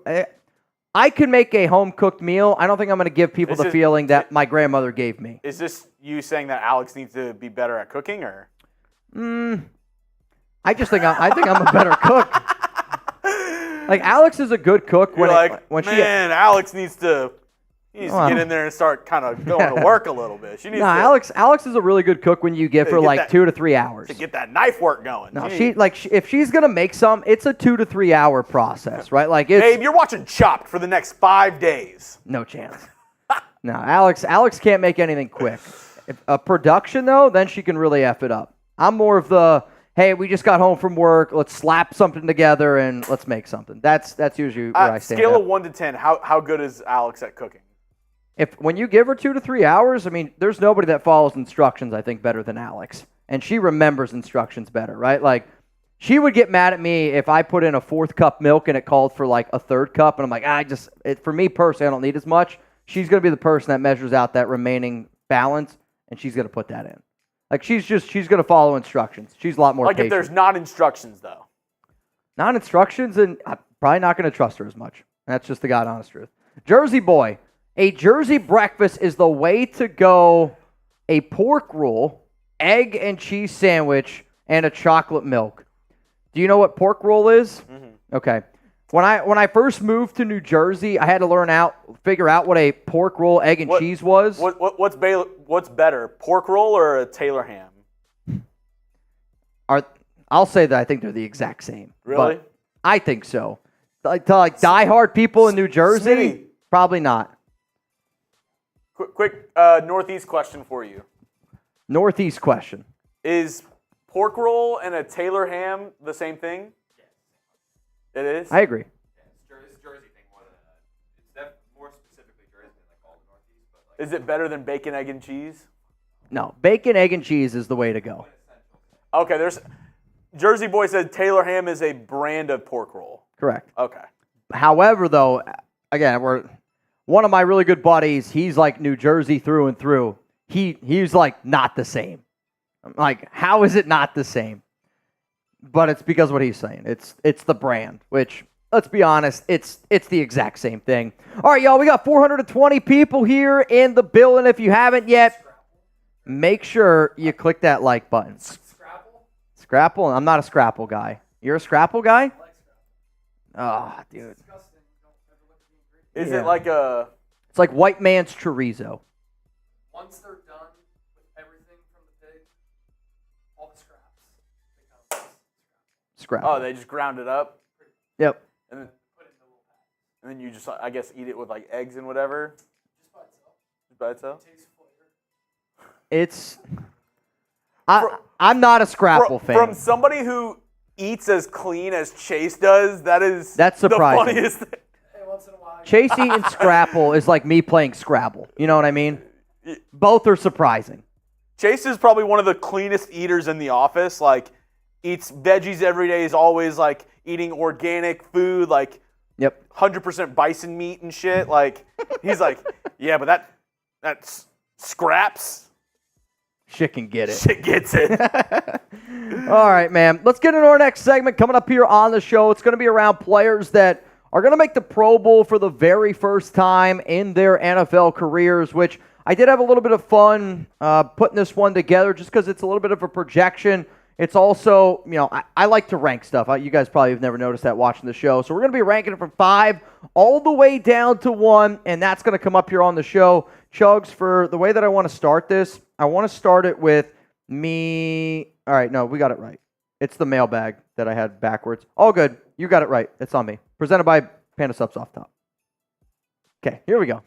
I can make a home-cooked meal. I don't think I'm going to give people the feeling that my grandmother gave me. Is this you saying that Alex needs to be better at cooking, or? I just think I think I'm a better cook. Like, Alex is a good cook. Alex needs to get in there and start kind of going to work a little bit. Alex is a really good cook when you give her like 2 to 3 hours to get that knife work going. No, if she's gonna make some, it's a 2 to 3 hour process, right? Like, Babe, you're watching Chopped for the next 5 days. No chance. No, Alex can't make anything quick. If a production though, then she can really F it up. I'm more of the, hey, we just got home from work. Let's slap something together and let's make something. That's usually where I stand. Scale of 1 to 10. How good is Alex at cooking? When you give her 2 to 3 hours, I mean, there's nobody that follows instructions, I think, better than Alex. And she remembers instructions better, right? Like, she would get mad at me if I put in a 4th cup milk and it called for like a 3rd cup. And I'm like, for me personally, I don't need as much. She's going to be the person that measures out that remaining balance, and she's going to put that in. Like, she's going to follow instructions. She's a lot more patient. Like, if there's not instructions, though. Not instructions, and I'm probably not going to trust her as much. That's just the God honest truth. Jersey boy. A Jersey breakfast is the way to go. A pork roll, egg and cheese sandwich, and a chocolate milk. Do you know what pork roll is? Mm-hmm. Okay. When I first moved to New Jersey, I had to figure out what a pork roll, egg, and cheese was. What's better, pork roll or a Taylor ham? I'll say that I think they're the exact same. Really? But I think so. To diehard people in New Jersey, Smitty. Probably not. Quick Northeast question for you. Northeast question. Is pork roll and a Taylor ham the same thing? Yes. It is? I agree. Yeah, it's a Jersey thing more than it's more specifically Jersey than like all the Northeast. But like, is it better than bacon, egg, and cheese? No. Bacon, egg, and cheese is the way to go. Okay, Jersey boy said Taylor ham is a brand of pork roll. Correct. Okay. However, though, again, one of my really good buddies, he's like New Jersey through and through. He's like not the same. I'm like, how is it not the same? But it's because of what he's saying. It's the brand, which, let's be honest, it's the exact same thing. All right, y'all, we got 420 people here in the building. If you haven't yet, make sure you click that like button. Scrapple? I'm not a Scrapple guy. You're a Scrapple guy? I like Scrapple. Oh, dude. It's disgusting. Don't ever look at the ingredients. Is it like a... It's like white man's chorizo. Once they're done with everything from the pig, all the scraps become Scrapple. Oh, they just ground it up? Yep. And then put it in a little bag. And then you just, I guess, eat it with like eggs and whatever? Just by itself. Just by itself? It tastes flavor. It's... I'm not a Scrapple fan. From somebody who eats as clean as Chase does, that's surprising. The funniest thing. Hey, once in a while. Chase eating Scrapple is like me playing Scrabble. You know what I mean? Both are surprising. Chase is probably one of the cleanest eaters in the office. Like, eats veggies every day. Is always like eating organic food, like 100% bison meat and shit. Like, he's like, yeah, but that's scraps. Shit can get it. Shit gets it. All right, man. Let's get into our next segment coming up here on the show. It's going to be around players that are going to make the Pro Bowl for the very first time in their NFL careers, which I did have a little bit of fun putting this one together just because it's a little bit of a projection. It's also, I like to rank stuff. You guys probably have never noticed that watching the show. So we're going to be ranking it from 5 all the way down to 1, and that's going to come up here on the show. Chuggs, for the way that I want to start this, I want to start it with me. All right, no, we got it right. It's the mailbag that I had backwards. All good. You got it right. It's on me. Presented by Panda Supps off top. Okay, here we go.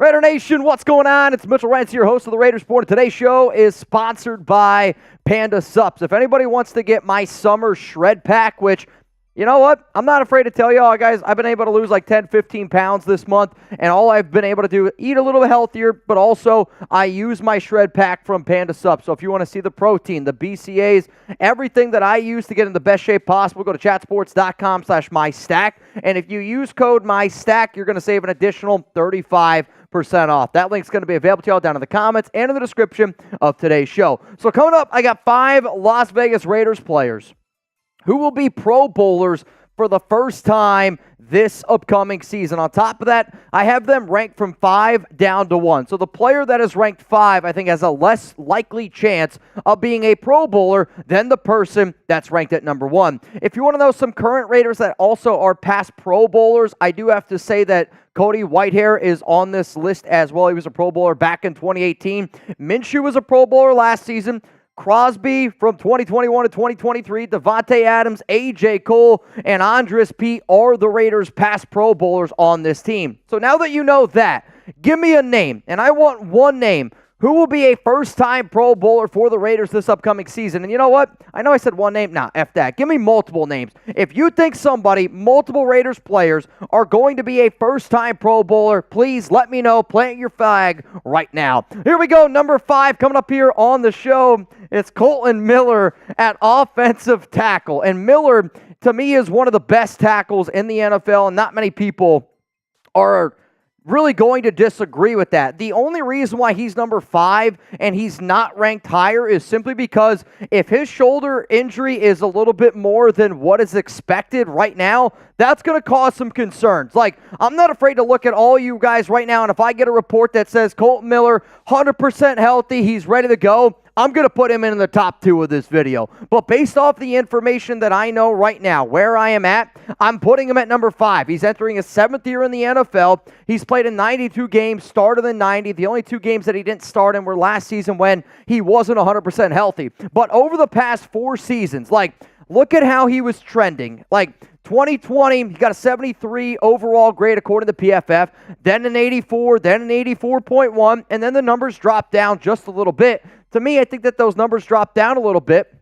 Raider Nation, what's going on? It's Mitchell Renz, your host of the Raiders Report. Today's show is sponsored by Panda Supps. If anybody wants to get my summer shred pack, which, you know what? I'm not afraid to tell y'all, guys, I've been able to lose like 10, 15 pounds this month, and all I've been able to do is eat a little healthier, but also I use my shred pack from Panda Supps. So if you want to see the protein, the BCAAs, everything that I use to get in the best shape possible, go to chatsports.com/mystack, and if you use code MYSTACK, you're going to save an additional 35% off. That link's going to be available to y'all down in the comments and in the description of today's show. So coming up, I got 5 Las Vegas Raiders players who will be Pro Bowlers for the first time this upcoming season. On top of that, I have them ranked from 5 down to 1. So the player that is ranked 5, I think, has a less likely chance of being a Pro Bowler than the person that's ranked at number 1. If you want to know some current Raiders that also are past Pro Bowlers, I do have to say that Cody Whitehair is on this list as well. He was a Pro Bowler back in 2018. Minshew was a Pro Bowler last season. Crosby from 2021 to 2023, Devonte Adams, A.J. Cole, and Andres Pete are the Raiders' past Pro Bowlers on this team. So now that you know that, give me a name, and I want one name. Who will be a first-time Pro Bowler for the Raiders this upcoming season? And you know what? I know I said one name. Nah, F that. Give me multiple names. If you think multiple Raiders players are going to be a first-time Pro Bowler, please let me know. Plant your flag right now. Here we go. Number 5 coming up here on the show. It's Colton Miller at offensive tackle. And Miller, to me, is one of the best tackles in the NFL, and not many people are really going to disagree with that. The only reason why he's number 5 and he's not ranked higher is simply because if his shoulder injury is a little bit more than what is expected right now, that's going to cause some concerns. Like, I'm not afraid to look at all you guys right now, and if I get a report that says Colton Miller, 100% healthy, he's ready to go, I'm going to put him in the top 2 of this video. But based off the information that I know right now, where I am at, I'm putting him at number 5. He's entering his 7th year in the NFL. He's played in 92 games, started in 90. The only 2 games that he didn't start in were last season when he wasn't 100% healthy. But over the past 4 seasons, look at how he was trending. 2020, he got a 73 overall grade according to PFF, then an 84, then an 84.1, and then the numbers dropped down just a little bit. To me, I think that those numbers dropped down a little bit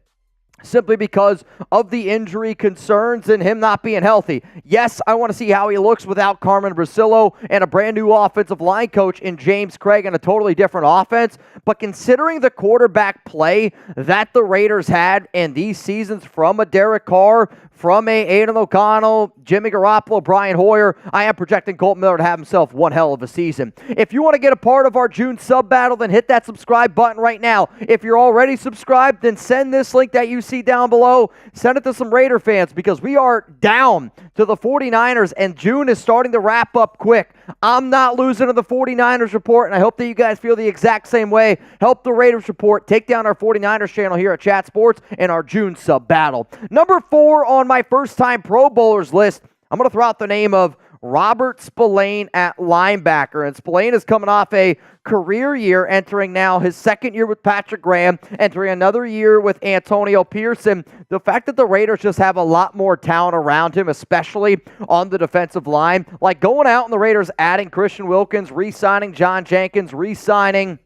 simply because of the injury concerns and him not being healthy. Yes, I want to see how he looks without Carmen Brasillo and a brand new offensive line coach in James Craig and a totally different offense. But considering the quarterback play that the Raiders had in these seasons from a Derek Carr, from a Aidan O'Connell, Jimmy Garoppolo, Brian Hoyer, I am projecting Colton Miller to have himself one hell of a season. If you want to get a part of our June sub battle, then hit that subscribe button right now. If you're already subscribed, then send this link that you see down below. Send it to some Raider fans because we are down to the 49ers and June is starting to wrap up quick. I'm not losing to the 49ers report, and I hope that you guys feel the exact same way. Help the Raiders report. Take down our 49ers channel here at Chat Sports and our June sub battle. Number 4 on my first-time Pro Bowlers list, I'm going to throw out the name of Robert Spillane at linebacker. And Spillane is coming off a career year, entering now his 2nd year with Patrick Graham, entering another year with Antonio Pearson. The fact that the Raiders just have a lot more talent around him, especially on the defensive line, like going out and the Raiders adding Christian Wilkins, re-signing John Jenkins, re-signing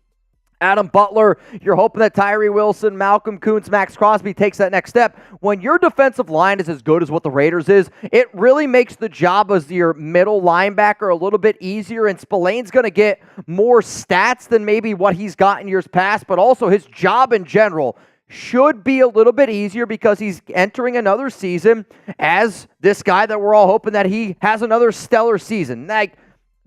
Adam Butler, you're hoping that Tyree Wilson, Malcolm Koonce, Max Crosby takes that next step. When your defensive line is as good as what the Raiders is, it really makes the job as your middle linebacker a little bit easier, and Spillane's going to get more stats than maybe what he's got in years past, but also his job in general should be a little bit easier because he's entering another season as this guy that we're all hoping that he has another stellar season.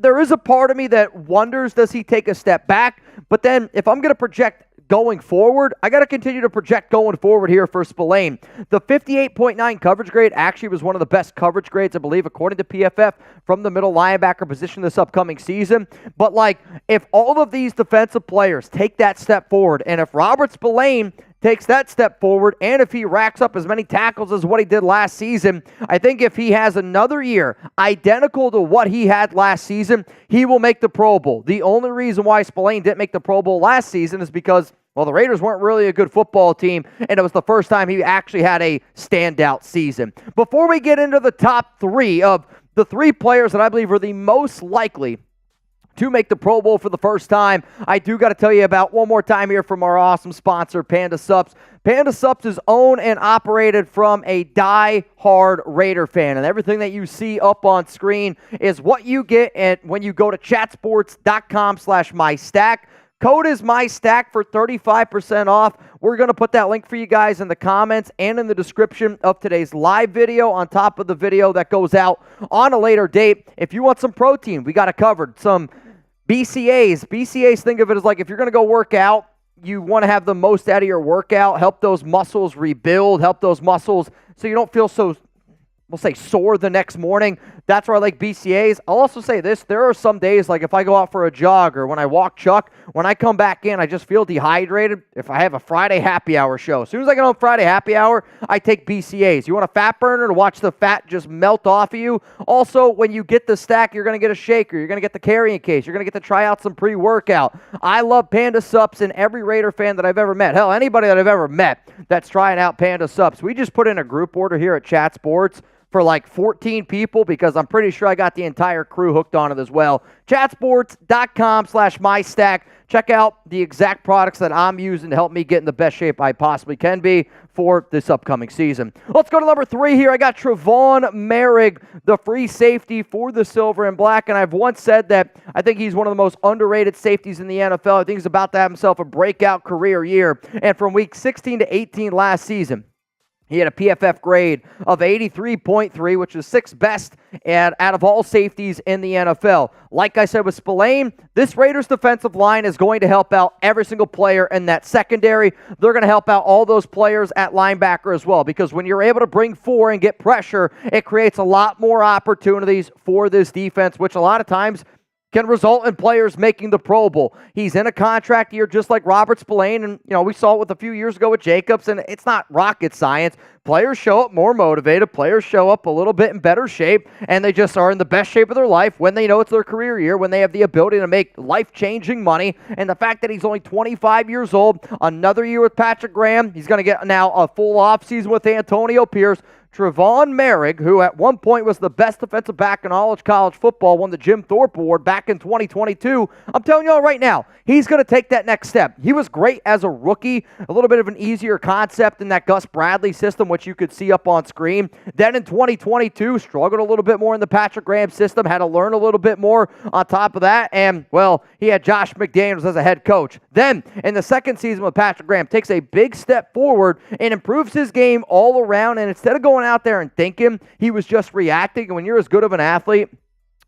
There is a part of me that wonders, does he take a step back? But then if I'm going to project going forward, I got to continue to project going forward here for Spillane. The 58.9 coverage grade actually was one of the best coverage grades, I believe, according to PFF, from the middle linebacker position this upcoming season. But if all of these defensive players take that step forward, and if Robert Spillane takes that step forward, and if he racks up as many tackles as what he did last season, I think if he has another year identical to what he had last season, he will make the Pro Bowl. The only reason why Spillane didn't make the Pro Bowl last season is because, well, the Raiders weren't really a good football team, and it was the first time he actually had a standout season. Before we get into the top 3 of the 3 players that I believe are the most likely to make the Pro Bowl for the first time. I do got to tell you about one more time here from our awesome sponsor, Panda Supps. Panda Supps is owned and operated from a die-hard Raider fan, and everything that you see up on screen is what you get when you go to chatsports.com/mystack. Code is MyStack for 35% off. We're going to put that link for you guys in the comments and in the description of today's live video on top of the video that goes out on a later date. If you want some protein, we got it covered. Some BCAAs. BCAAs, think of it as like if you're going to go work out, you want to have the most out of your workout, help those muscles rebuild, help those muscles so you don't feel so, we'll say, sore the next morning. That's where I like BCAAs. I'll also say this. There are some days, like if I go out for a jog or when I walk Chuck, when I come back in, I just feel dehydrated. If I have a Friday happy hour show, as soon as I get on Friday happy hour, I take BCAAs. You want a fat burner to watch the fat just melt off of you? Also, when you get the stack, you're going to get a shaker. You're going to get the carrying case. You're going to get to try out some pre-workout. I love Panda Supps, and every Raider fan that I've ever met, hell, anybody that I've ever met that's trying out Panda Supps, we just put in a group order here at Chat Sports for like 14 people because I'm pretty sure I got the entire crew hooked on it as well. Chatsports.com/mystack. Check out the exact products that I'm using to help me get in the best shape I possibly can be for this upcoming season. Let's go to number 3 here. I got Trevon Merrick, the free safety for the Silver and Black, and I've once said that I think he's one of the most underrated safeties in the NFL. I think he's about to have himself a breakout career year, and from week 16 to 18 last season, he had a PFF grade of 83.3, which is 6th best out of all safeties in the NFL. Like I said with Spillane, this Raiders defensive line is going to help out every single player in that secondary. They're going to help out all those players at linebacker as well, because when you're able to bring 4 and get pressure, it creates a lot more opportunities for this defense, which a lot of times can result in players making the Pro Bowl. He's in a contract year just like Robert Spillane, and we saw it with a few years ago with Jacobs, and it's not rocket science. Players show up more motivated, players show up a little bit in better shape, and they just are in the best shape of their life when they know it's their career year, when they have the ability to make life-changing money. And the fact that he's only 25 years old, another year with Patrick Graham, he's going to get now a full offseason with Antonio Pierce. Trevon Merrick, who at one point was the best defensive back in all of college football, won the Jim Thorpe Award back in 2022. I'm telling you all right now, he's going to take that next step. He was great as a rookie, a little bit of an easier concept in that Gus Bradley system, which you could see up on screen. Then in 2022, struggled a little bit more in the Patrick Graham system, had to learn a little bit more on top of that, and, well, he had Josh McDaniels as a head coach. Then, in the second season with Patrick Graham, takes a big step forward and improves his game all around, and instead of going out there and thinking he was just reacting, and when you're as good of an athlete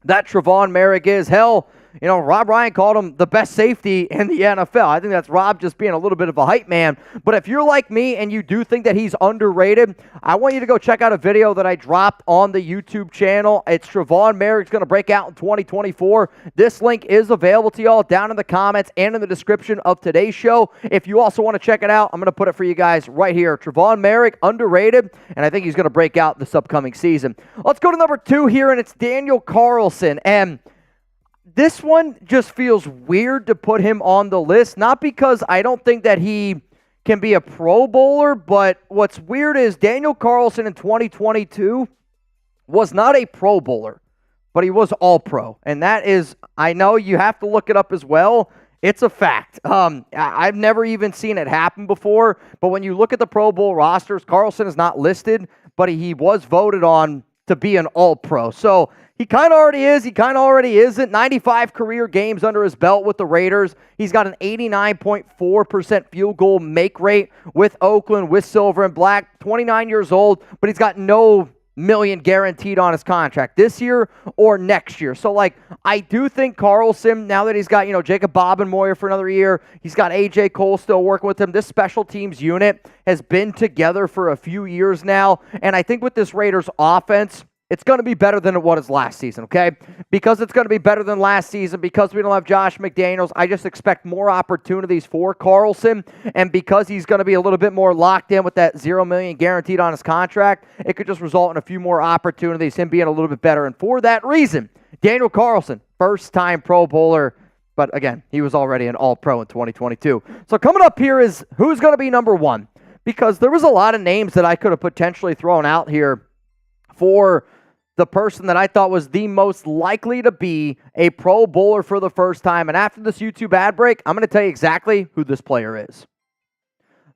that Trevon Merrick is, hell, Rob Ryan called him the best safety in the NFL. I think that's Rob just being a little bit of a hype man. But if you're like me and you do think that he's underrated, I want you to go check out a video that I dropped on the YouTube channel. It's Trevon Merrick's going to break out in 2024. This link is available to y'all down in the comments and in the description of today's show. If you also want to check it out, I'm going to put it for you guys right here. Trevon Merrick, underrated, and I think he's going to break out this upcoming season. Let's go to number 2 here, and it's Daniel Carlson. And this one just feels weird to put him on the list, not because I don't think that he can be a Pro Bowler, but what's weird is Daniel Carlson in 2022 was not a Pro Bowler, but he was All-Pro. And that is, I know you have to look it up as well. It's a fact. I've never even seen it happen before, but when you look at the Pro Bowl rosters, Carlson is not listed, but he was voted on to be an All-Pro. So he kind of already is. He kind of already isn't. 95 career games under his belt with the Raiders. He's got an 89.4% field goal make rate with Oakland, with Silver and Black. 29 years old, but he's got no million guaranteed on his contract this year or next year. So, I do think Carlson, now that he's got, Jacob Bobenmoyer for another year, he's got A.J. Cole still working with him. This special teams unit has been together for a few years now, and I think with this Raiders offense, it's going to be better than it was last season, okay? Because it's going to be better than last season, because we don't have Josh McDaniels, I just expect more opportunities for Carlson, and because he's going to be a little bit more locked in with that $0 million guaranteed on his contract, it could just result in a few more opportunities, him being a little bit better. And for that reason, Daniel Carlson, first-time Pro Bowler, but again, he was already an All-Pro in 2022. So coming up here is who's going to be number 1, because there was a lot of names that I could have potentially thrown out here for the person that I thought was the most likely to be a Pro Bowler for the first time. And after this YouTube ad break, I'm going to tell you exactly who this player is.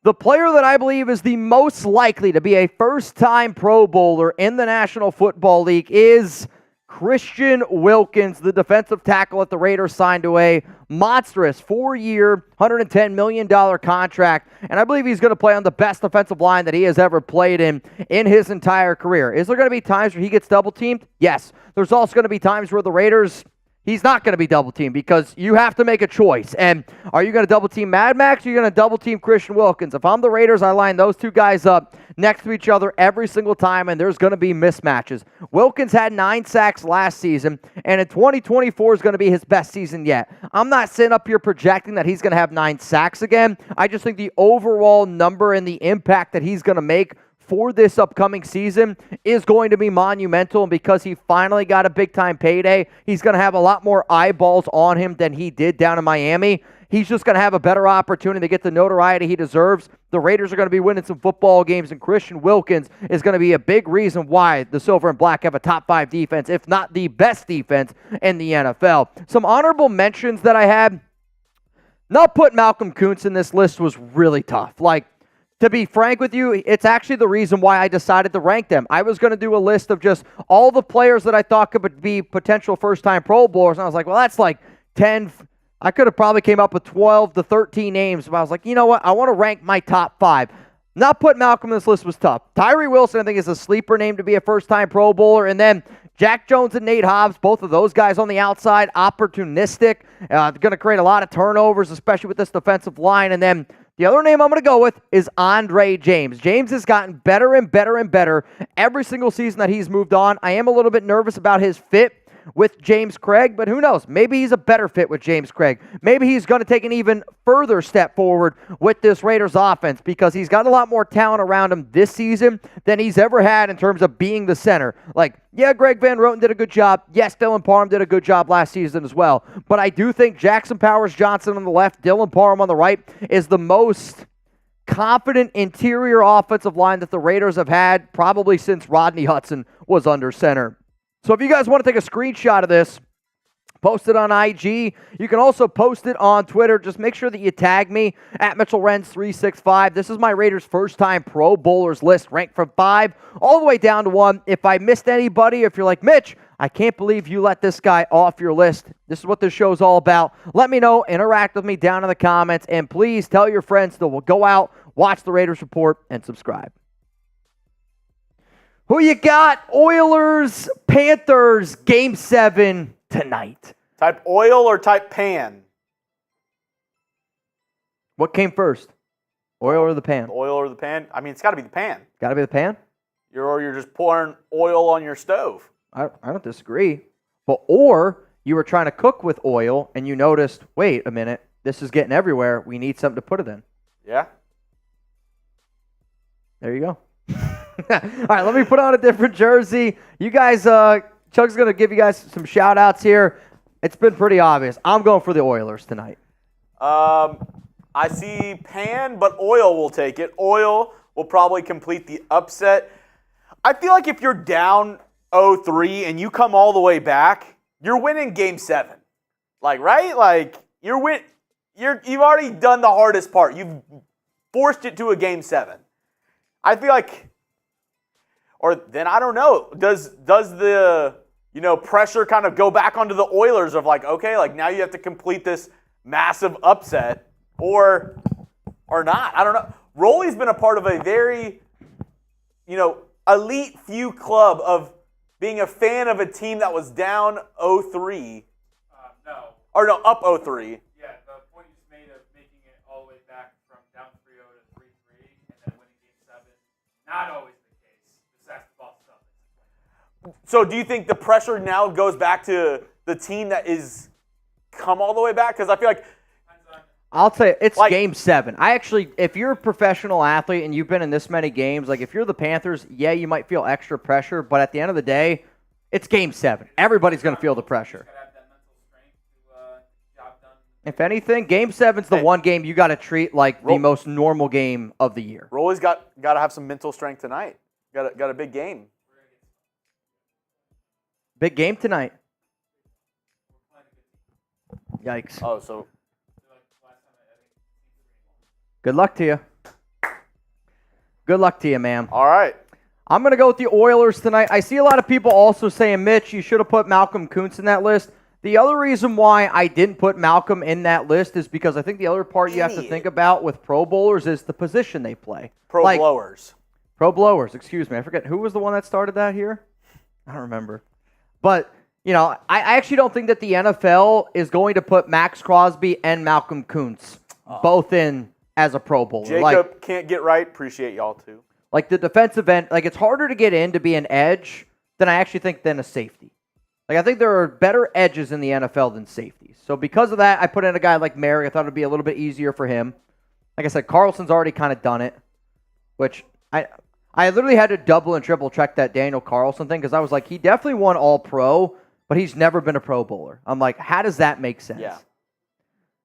The player that I believe is the most likely to be a first-time Pro Bowler in the National Football League is Christian Wilkins, the defensive tackle at the Raiders, signed to a monstrous 4-year, $110 million contract, and I believe he's going to play on the best defensive line that he has ever played in his entire career. Is there going to be times where he gets double-teamed? Yes. There's also going to be times where the Raiders, he's not going to be double-teamed because you have to make a choice. And are you going to double-team Mad Max or are you going to double-team Christian Wilkins? If I'm the Raiders, I line those two guys up next to each other every single time, and there's going to be mismatches. Wilkins had 9 sacks last season, and in 2024 is going to be his best season yet. I'm not sitting up here projecting that he's going to have 9 sacks again. I just think the overall number and the impact that he's going to make for this upcoming season is going to be monumental, and because he finally got a big-time payday, he's going to have a lot more eyeballs on him than he did down in Miami. He's just going to have a better opportunity to get the notoriety he deserves. The Raiders are going to be winning some football games, and Christian Wilkins is going to be a big reason why the Silver and Black have a top 5 defense, if not the best defense in the NFL. Some honorable mentions that I had. Not putting Malcolm Kuntz in this list was really tough. To be frank with you, it's actually the reason why I decided to rank them. I was going to do a list of just all the players that I thought could be potential first-time Pro Bowlers, and I was like, well, that's like 10. I could have probably came up with 12 to 13 names, but I was like, you know what? I want to rank my top 5. Not putting Malcolm in this list was tough. Tyree Wilson, I think, is a sleeper name to be a first-time Pro Bowler, and then Jack Jones and Nate Hobbs, both of those guys on the outside, opportunistic, going to create a lot of turnovers, especially with this defensive line, and then the other name I'm going to go with is Andre James. James has gotten better and better and better every single season that he's moved on. I am a little bit nervous about his fit with James Craig, but who knows? Maybe he's a better fit with James Craig. Maybe he's going to take an even further step forward with this Raiders offense because he's got a lot more talent around him this season than he's ever had in terms of being the center. Yeah, Greg Van Roten did a good job. Yes, Dylan Parham did a good job last season as well. But I do think Jackson Powers-Johnson on the left, Dylan Parham on the right is the most confident interior offensive line that the Raiders have had probably since Rodney Hudson was under center. So if you guys want to take a screenshot of this, post it on IG. You can also post it on Twitter. Just make sure that you tag me at Mitchell Renz 365. This is my Raiders' first-time Pro Bowlers list, ranked from 5 all the way down to 1. If I missed anybody, if you're like, Mitch, I can't believe you let this guy off your list. This is what this show's all about. Let me know. Interact with me down in the comments. And please tell your friends that will go out, watch the Raiders Report, and subscribe. Who you got? Oilers, Panthers, Game 7 tonight. Type oil or type pan? What came first? Oil or the pan? The oil or the pan? I mean, it's got to be the pan. Got to be the pan? You're just pouring oil on your stove. I don't disagree. Or you were trying to cook with oil and you noticed, wait a minute, this is getting everywhere. We need something to put it in. Yeah. There you go. All right, let me put on a different jersey. You guys, Chug's going to give you guys some shout-outs here. It's been pretty obvious. I'm going for the Oilers tonight. I see pan, but oil will take it. Oil will probably complete the upset. I feel like if you're down 0-3 and you come all the way back, you're winning Game 7. Right? You've already done the hardest part. You've forced it to a Game 7. I feel like, or then I don't know. Does the pressure kind of go back onto the Oilers of now you have to complete this massive upset or not? I don't know. Rolly's been a part of a very elite few club of being a fan of a team that was down 0-3. Up 0-3. Yeah, the point you just made of making it all the way back from down 3-0 to 3-3 and then winning Game 7, not always the case. That's the ball stuff. So do you think the pressure now goes back to the team that is come all the way back? Because I feel like I'll tell you, it's Game 7. If you're a professional athlete and you've been in this many games, if you're the Panthers, yeah, you might feel extra pressure, but at the end of the day, it's Game 7. Everybody's going to feel the pressure. If anything, Game 7's the one game you got to treat like the most normal game of the year. Rolly's got to have some mental strength tonight. Got a big game. Big game tonight. Yikes. Oh, so Good luck to you. Good luck to you, ma'am. all right. I'm going to go with the Oilers tonight. I see a lot of people also saying, Mitch, you should have put Malcolm Kuntz in that list. The other reason why I didn't put Malcolm in that list is because I think the other part you have to think about with Pro Bowlers is the position they play. Pro blowers. Pro blowers, excuse me. I forget. Who was the one that started that here? I don't remember. But, I actually don't think that the NFL is going to put Max Crosby and Malcolm Kuntz both in as a Pro Bowler. Jacob can't get right. Appreciate y'all, too. Like the defensive end, it's harder to get in to be an edge than I actually think than a safety. I think there are better edges in the NFL than safeties. So because of that, I put in a guy like Merrick. I thought it would be a little bit easier for him. Like I said, Carlson's already kind of done it, which I literally had to double and triple check that Daniel Carlson thing because I was like, he definitely won All-Pro, but he's never been a Pro Bowler. I'm like, how does that make sense? Yeah.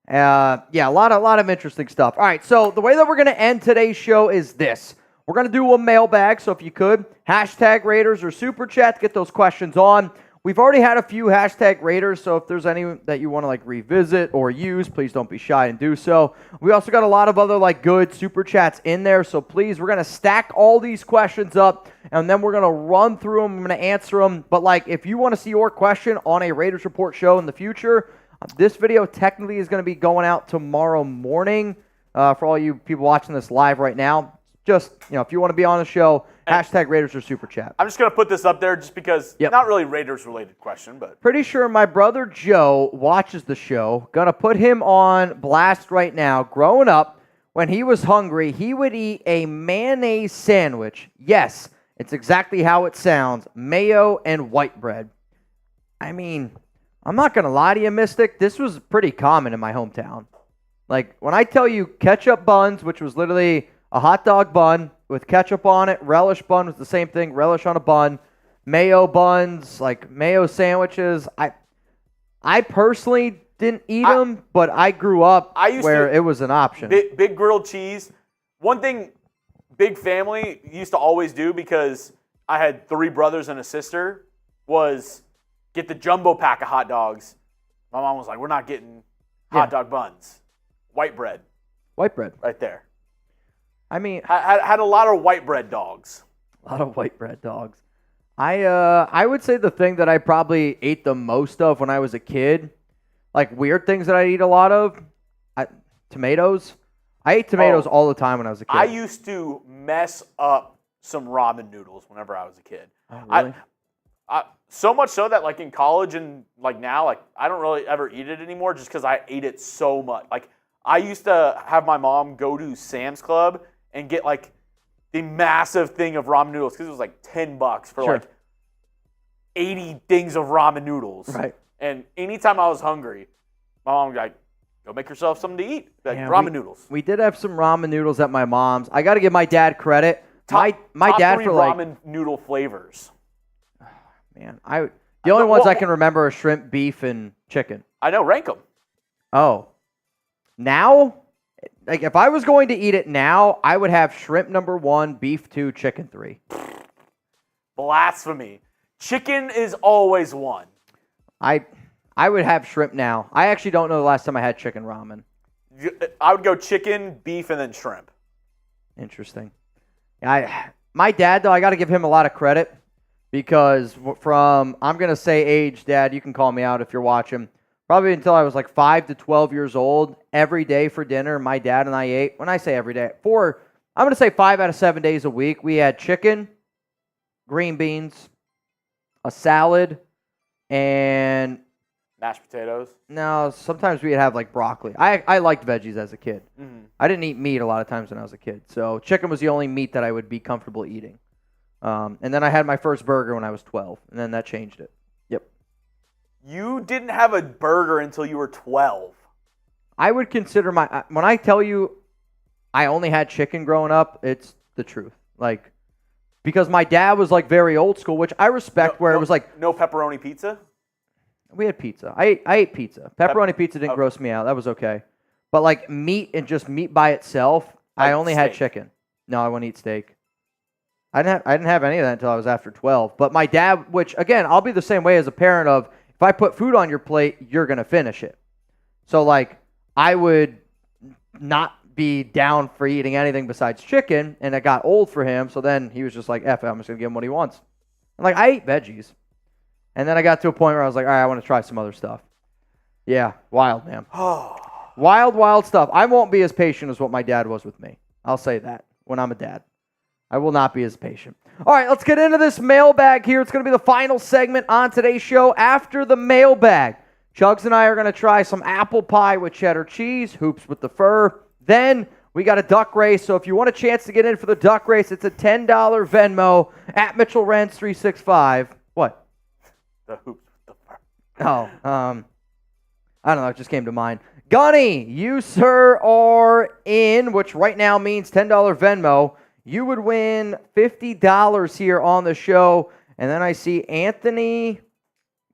A lot of interesting stuff. All right, so the way that we're going to end today's show is this. We're going to do a mailbag, so if you could, hashtag Raiders or Super Chat to get those questions on. We've already had a few hashtag Raiders, so if there's any that you want to revisit or use, please don't be shy and do so. We also got a lot of other good Super Chats in there, so please, we're going to stack all these questions up, and then we're going to run through them. I'm going to answer them, but if you want to see your question on a Raiders Report show in the future, this video technically is going to be going out tomorrow morning for all you people watching this live right now. Just, if you want to be on the show, hashtag Raiders or Super Chat. I'm just going to put this up there just because, not really Raiders-related question, but. Pretty sure my brother Joe watches the show. Going to put him on blast right now. Growing up, when he was hungry, he would eat a mayonnaise sandwich. Yes, it's exactly how it sounds. Mayo and white bread. I mean, I'm not going to lie to you, Mystic. This was pretty common in my hometown. When I tell you ketchup buns, which was literally a hot dog bun with ketchup on it. Relish bun was the same thing. Relish on a bun. Mayo buns, mayo sandwiches. I personally didn't eat them, but I grew up where it was an option. Big grilled cheese. One thing big family used to always do, because I had 3 brothers and a sister, was get the jumbo pack of hot dogs. My mom was like, we're not getting hot dog buns. White bread. White bread. Right there. I mean, had a lot of white bread dogs. A lot of white bread dogs. I would say the thing that I probably ate the most of when I was a kid, weird things that I eat a lot of, tomatoes. I ate tomatoes all the time when I was a kid. I used to mess up some ramen noodles whenever I was a kid. Oh, really? So much so that in college and now, I don't really ever eat it anymore just because I ate it so much. I used to have my mom go to Sam's Club and get the massive thing of ramen noodles because it was $10 for 80 things of ramen noodles. Right. And anytime I was hungry, my mom would be like, go make yourself something to eat. Ramen noodles. We did have some ramen noodles at my mom's. I got to give my dad credit. My top dad 3 for ramen noodle flavors. Man, the only ones I can remember are shrimp, beef, and chicken. I know, rank them. Oh. Now, if I was going to eat it now, I would have shrimp number 1, beef 2, chicken 3. Blasphemy. Chicken is always 1. I would have shrimp now. I actually don't know the last time I had chicken ramen. I would go chicken, beef, and then shrimp. Interesting. My dad, though, I got to give him a lot of credit because I'm going to say age, Dad, you can call me out if you're watching. Probably until I was 5 to 12 years old, every day for dinner, my dad and I ate. When I say every day, I'm going to say 5 out of 7 days a week. We had chicken, green beans, a salad, and mashed potatoes. No, sometimes we'd have broccoli. I liked veggies as a kid. Mm-hmm. I didn't eat meat a lot of times when I was a kid. So chicken was the only meat that I would be comfortable eating. And then I had my first burger when I was 12, and then that changed it. You didn't have a burger until you were 12. I would consider when I tell you I only had chicken growing up, it's the truth. Because my dad was very old school, which I respect, it was no pepperoni pizza? We had pizza. I ate pizza. Pepperoni pizza didn't gross me out. That was okay. But meat and just meat by itself, I only had chicken. No, I wouldn't eat steak. I didn't have any of that until I was after 12. But my dad, which again, I'll be the same way as a parent of, if I put food on your plate, you're going to finish it. So like I would not be down for eating anything besides chicken, and it got old for him. So then he was just like, F it, I'm just going to give him what he wants. And like I eat veggies. And then I got to a point where I was like, all right, I want to try some other stuff. Yeah, wild, man. Wild stuff. I won't be as patient as what my dad was with me. I'll say that when I'm a dad. I will not be as patient. All right, let's get into this mailbag here. It's going to be the final segment on today's show. After the mailbag, Chuggs and I are going to try some apple pie with cheddar cheese, hoops with the fur. Then we got a duck race. So if you want a chance to get in for the duck race, it's a $10 Venmo at Mitchell Renz 365. What? The hoops with the fur. Oh, I don't know. It just came to mind. Gunny, you, sir, are in, which right now means $10 Venmo. You would win $50 here on the show. And then I see Anthony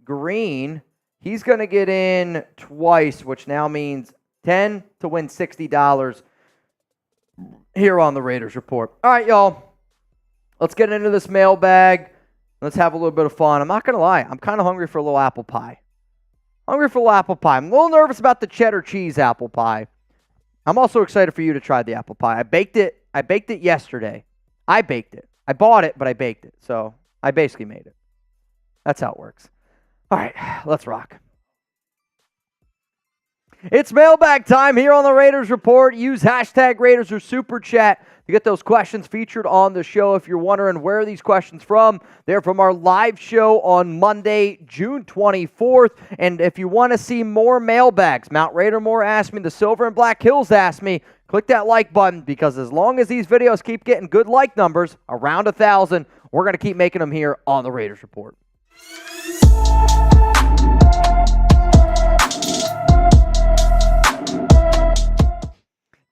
Green. He's going to get in twice, which now means 10 to win $60 here on the Raiders Report. All right, y'all. Let's get into this mailbag. Let's have a little bit of fun. I'm not going to lie. I'm kind of hungry for a little apple pie. I'm a little nervous about the cheddar cheese apple pie. I'm also excited for you to try the apple pie. I baked it yesterday. I baked it. I bought it, but I baked it. So I basically made it. That's how it works. All right, let's rock. It's mailbag time here on the Raiders Report. Use hashtag Raiders or Super Chat to get those questions featured on the show. If you're wondering where are these questions from, they're from our live show on Monday, June 24th. And if you want to see more mailbags, Mount Raidermore asked me, the Silver and Black Hills asked me, click that like button, because as long as these videos keep getting good like numbers, around 1,000, we're going to keep making them here on the Raiders Report.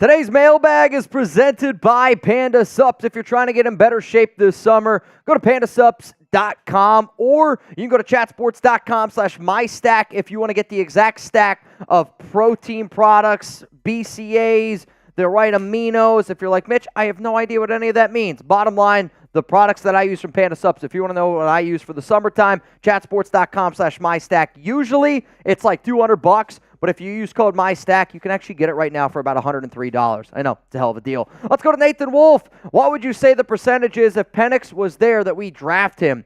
Today's mailbag is presented by Panda Supps. If you're trying to get in better shape this summer, go to pandasupps.com, or you can go to chatsports.com/mystack if you want to get the exact stack of protein products, BCAAs, the right aminos. If you're like, Mitch, I have no idea what any of that means. Bottom line, the products that I use from Panda Supps, if you want to know what I use for the summertime, chatsports.com/mystack. Usually it's like $200, but if you use code MyStack, you can actually get it right now for about $103. I know, it's a hell of a deal. Let's go to Nathan Wolf. What would you say the percentage is if Penix was there that we draft him?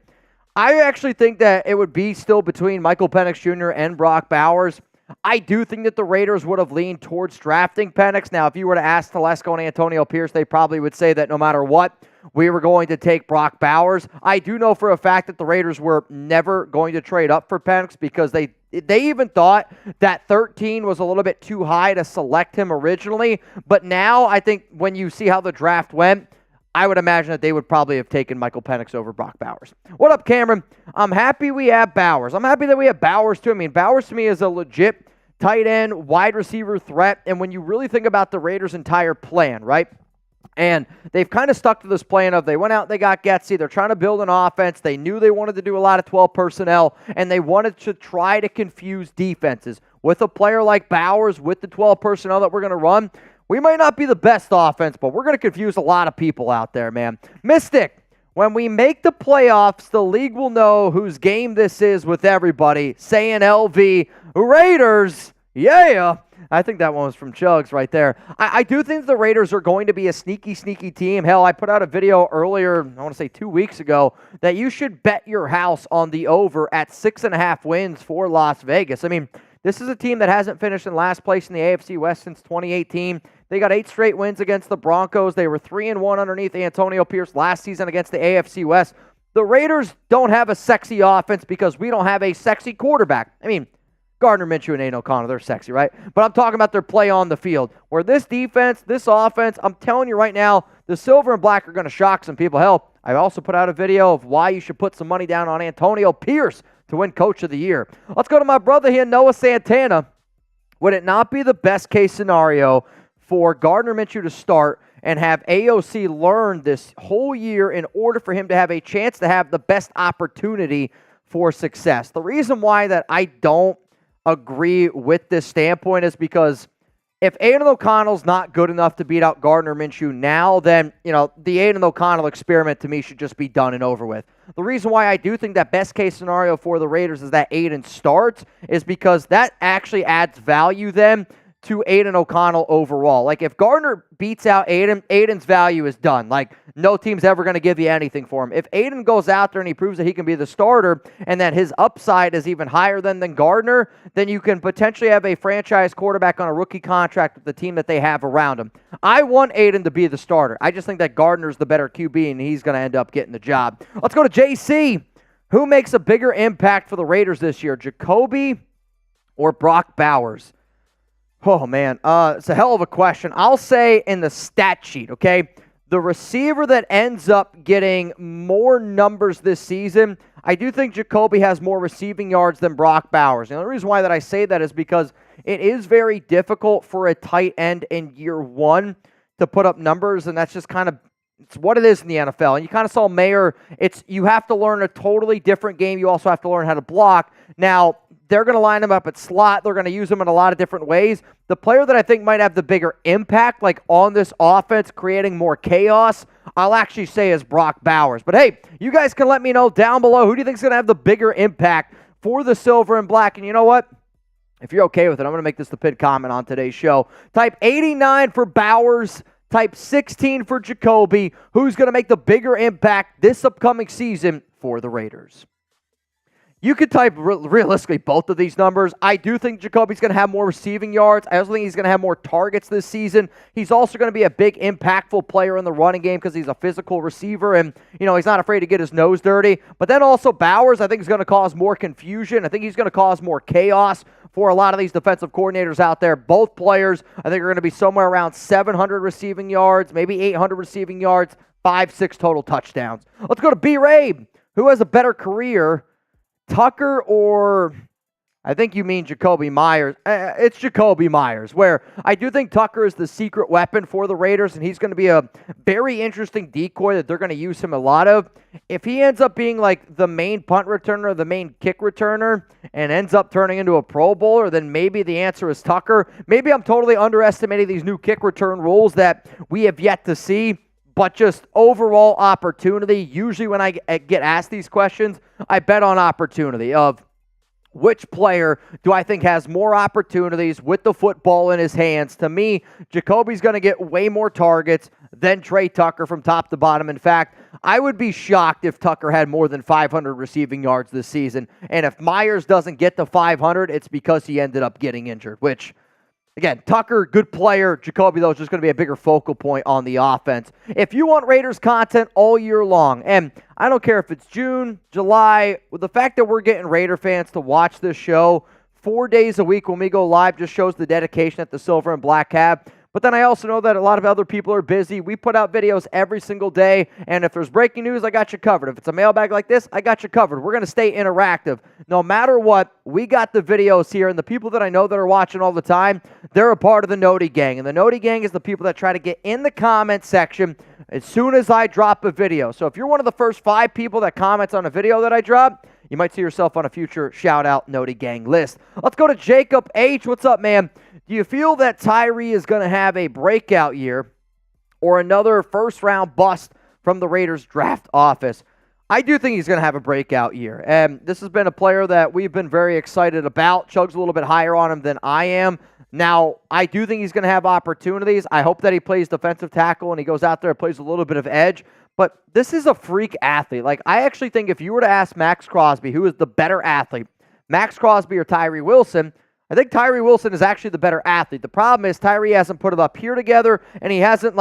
I actually think that it would be still between Michael Penix Jr. and Brock Bowers. I do think that the Raiders would have leaned towards drafting Penix. Now, if you were to ask Telesco and Antonio Pierce, they probably would say that no matter what, we were going to take Brock Bowers. I do know for a fact that the Raiders were never going to trade up for Penix because they even thought that 13 was a little bit too high to select him originally. But now I think when you see how the draft went, I would imagine that they would probably have taken Michael Penix over Brock Bowers. What up, Cameron? I'm happy we have Bowers. I'm happy that we have Bowers, too. I mean, Bowers to me is a legit tight end, wide receiver threat. And when you really think about the Raiders' entire plan, right? And they've kind of stuck to this plan of they went out, they got Getsy, they're trying to build an offense, they knew they wanted to do a lot of 12 personnel, and they wanted to try to confuse defenses. With a player like Bowers, with the 12 personnel that we're going to run, we might not be the best offense, but we're going to confuse a lot of people out there, man. Mystic, when we make the playoffs, the league will know whose game this is with everybody. Saying LV, Raiders, yeah. I think that one was from Chuggs right there. I do think the Raiders are going to be a sneaky team. Hell, I put out a video earlier, I want to say 2 weeks ago, that you should bet your house on the over at 6.5 wins for Las Vegas. I mean, this is a team that hasn't finished in last place in the AFC West since 2018. They got 8 straight wins against the Broncos. They were 3-1 underneath Antonio Pierce last season against the AFC West. The Raiders don't have a sexy offense because we don't have a sexy quarterback. I mean, Gardner Minshew and Aidan O'Connell, they're sexy, right? But I'm talking about their play on the field. Where this defense, this offense, I'm telling you right now, the Silver and Black are going to shock some people. Hell, I also put out a video of why you should put some money down on Antonio Pierce to win Coach of the Year. Let's go to my brother here, Noah Santana. Would it not be the best case scenario for Gardner Minshew to start and have AOC learn this whole year in order for him to have a chance to have the best opportunity for success? The reason why that I don't agree with this standpoint is because if Aidan O'Connell's not good enough to beat out Gardner Minshew now, then, the Aidan O'Connell experiment to me should just be done and over with. The reason why I do think that best case scenario for the Raiders is that Aidan starts is because that actually adds value then to Aidan O'Connell overall. Like, if Gardner beats out Aidan, Aidan's value is done. Like, no team's ever going to give you anything for him. If Aidan goes out there and he proves that he can be the starter and that his upside is even higher than Gardner, then you can potentially have a franchise quarterback on a rookie contract with the team that they have around him. I want Aidan to be the starter. I just think that Gardner's the better QB, and he's going to end up getting the job. Let's go to JC. Who makes a bigger impact for the Raiders this year, Jacoby or Brock Bowers? Oh, man, it's a hell of a question. I'll say in the stat sheet, okay, the receiver that ends up getting more numbers this season, I do think Jacoby has more receiving yards than Brock Bowers. And the reason why that I say that is because it is very difficult for a tight end in year one to put up numbers, and that's just kind of it's what it is in the NFL. And you kind of saw Mayer, you have to learn a totally different game. You also have to learn how to block. Now, they're going to line him up at slot. They're going to use him in a lot of different ways. The player that I think might have the bigger impact, like on this offense, creating more chaos, I'll actually say is Brock Bowers. But hey, you guys can let me know down below, who do you think is going to have the bigger impact for the silver and black? And you know what? If you're okay with it, I'm going to make this the pinned comment on today's show. Type 89 for Bowers. Type 16 for Jacoby. Who's going to make the bigger impact this upcoming season for the Raiders? You could type realistically both of these numbers. I do think Jacoby's going to have more receiving yards. I also think he's going to have more targets this season. He's also going to be a big, impactful player in the running game because he's a physical receiver and, he's not afraid to get his nose dirty. But then also Bowers, I think, is going to cause more confusion. I think he's going to cause more chaos for a lot of these defensive coordinators out there. Both players, I think, are going to be somewhere around 700 receiving yards, maybe 800 receiving yards, 5-6 total touchdowns. Let's go to B-Ray. Who has a better career? Tucker or I think you mean Jacoby Myers. It's Jacoby Myers, where I do think Tucker is the secret weapon for the Raiders, and he's going to be a very interesting decoy that they're going to use him a lot of. If he ends up being like the main punt returner, the main kick returner, and ends up turning into a Pro Bowler, then maybe the answer is Tucker. Maybe I'm totally underestimating these new kick return rules that we have yet to see. But just overall opportunity, usually when I get asked these questions, I bet on opportunity of which player do I think has more opportunities with the football in his hands. To me, Jacoby's going to get way more targets than Trey Tucker from top to bottom. In fact, I would be shocked if Tucker had more than 500 receiving yards this season. And if Myers doesn't get to 500, it's because he ended up getting injured, which... Again, Tucker, good player. Jacoby, though, is just going to be a bigger focal point on the offense. If you want Raiders content all year long, and I don't care if it's June, July, with the fact that we're getting Raider fans to watch this show 4 days a week when we go live just shows the dedication that the Silver and Black have. But then I also know that a lot of other people are busy. We put out videos every single day, and if there's breaking news, I got you covered. If it's a mailbag like this, I got you covered. We're going to stay interactive. No matter what, we got the videos here, and the people that I know that are watching all the time, they're a part of the Noti Gang. And the Noti Gang is the people that try to get in the comment section as soon as I drop a video. So if you're one of the first 5 people that comments on a video that I drop, you might see yourself on a future shout-out Noti Gang list. Let's go to Jacob H. What's up, man? Do you feel that Tyree is going to have a breakout year or another first-round bust from the Raiders draft office? I do think he's going to have a breakout year. And this has been a player that we've been very excited about. Chug's a little bit higher on him than I am. Now, I do think he's going to have opportunities. I hope that he plays defensive tackle and he goes out there and plays a little bit of edge. But this is a freak athlete. Like, I actually think if you were to ask Max Crosby who is the better athlete, Max Crosby or Tyree Wilson, I think Tyree Wilson is actually the better athlete. The problem is Tyree hasn't put it up here together, and he hasn't,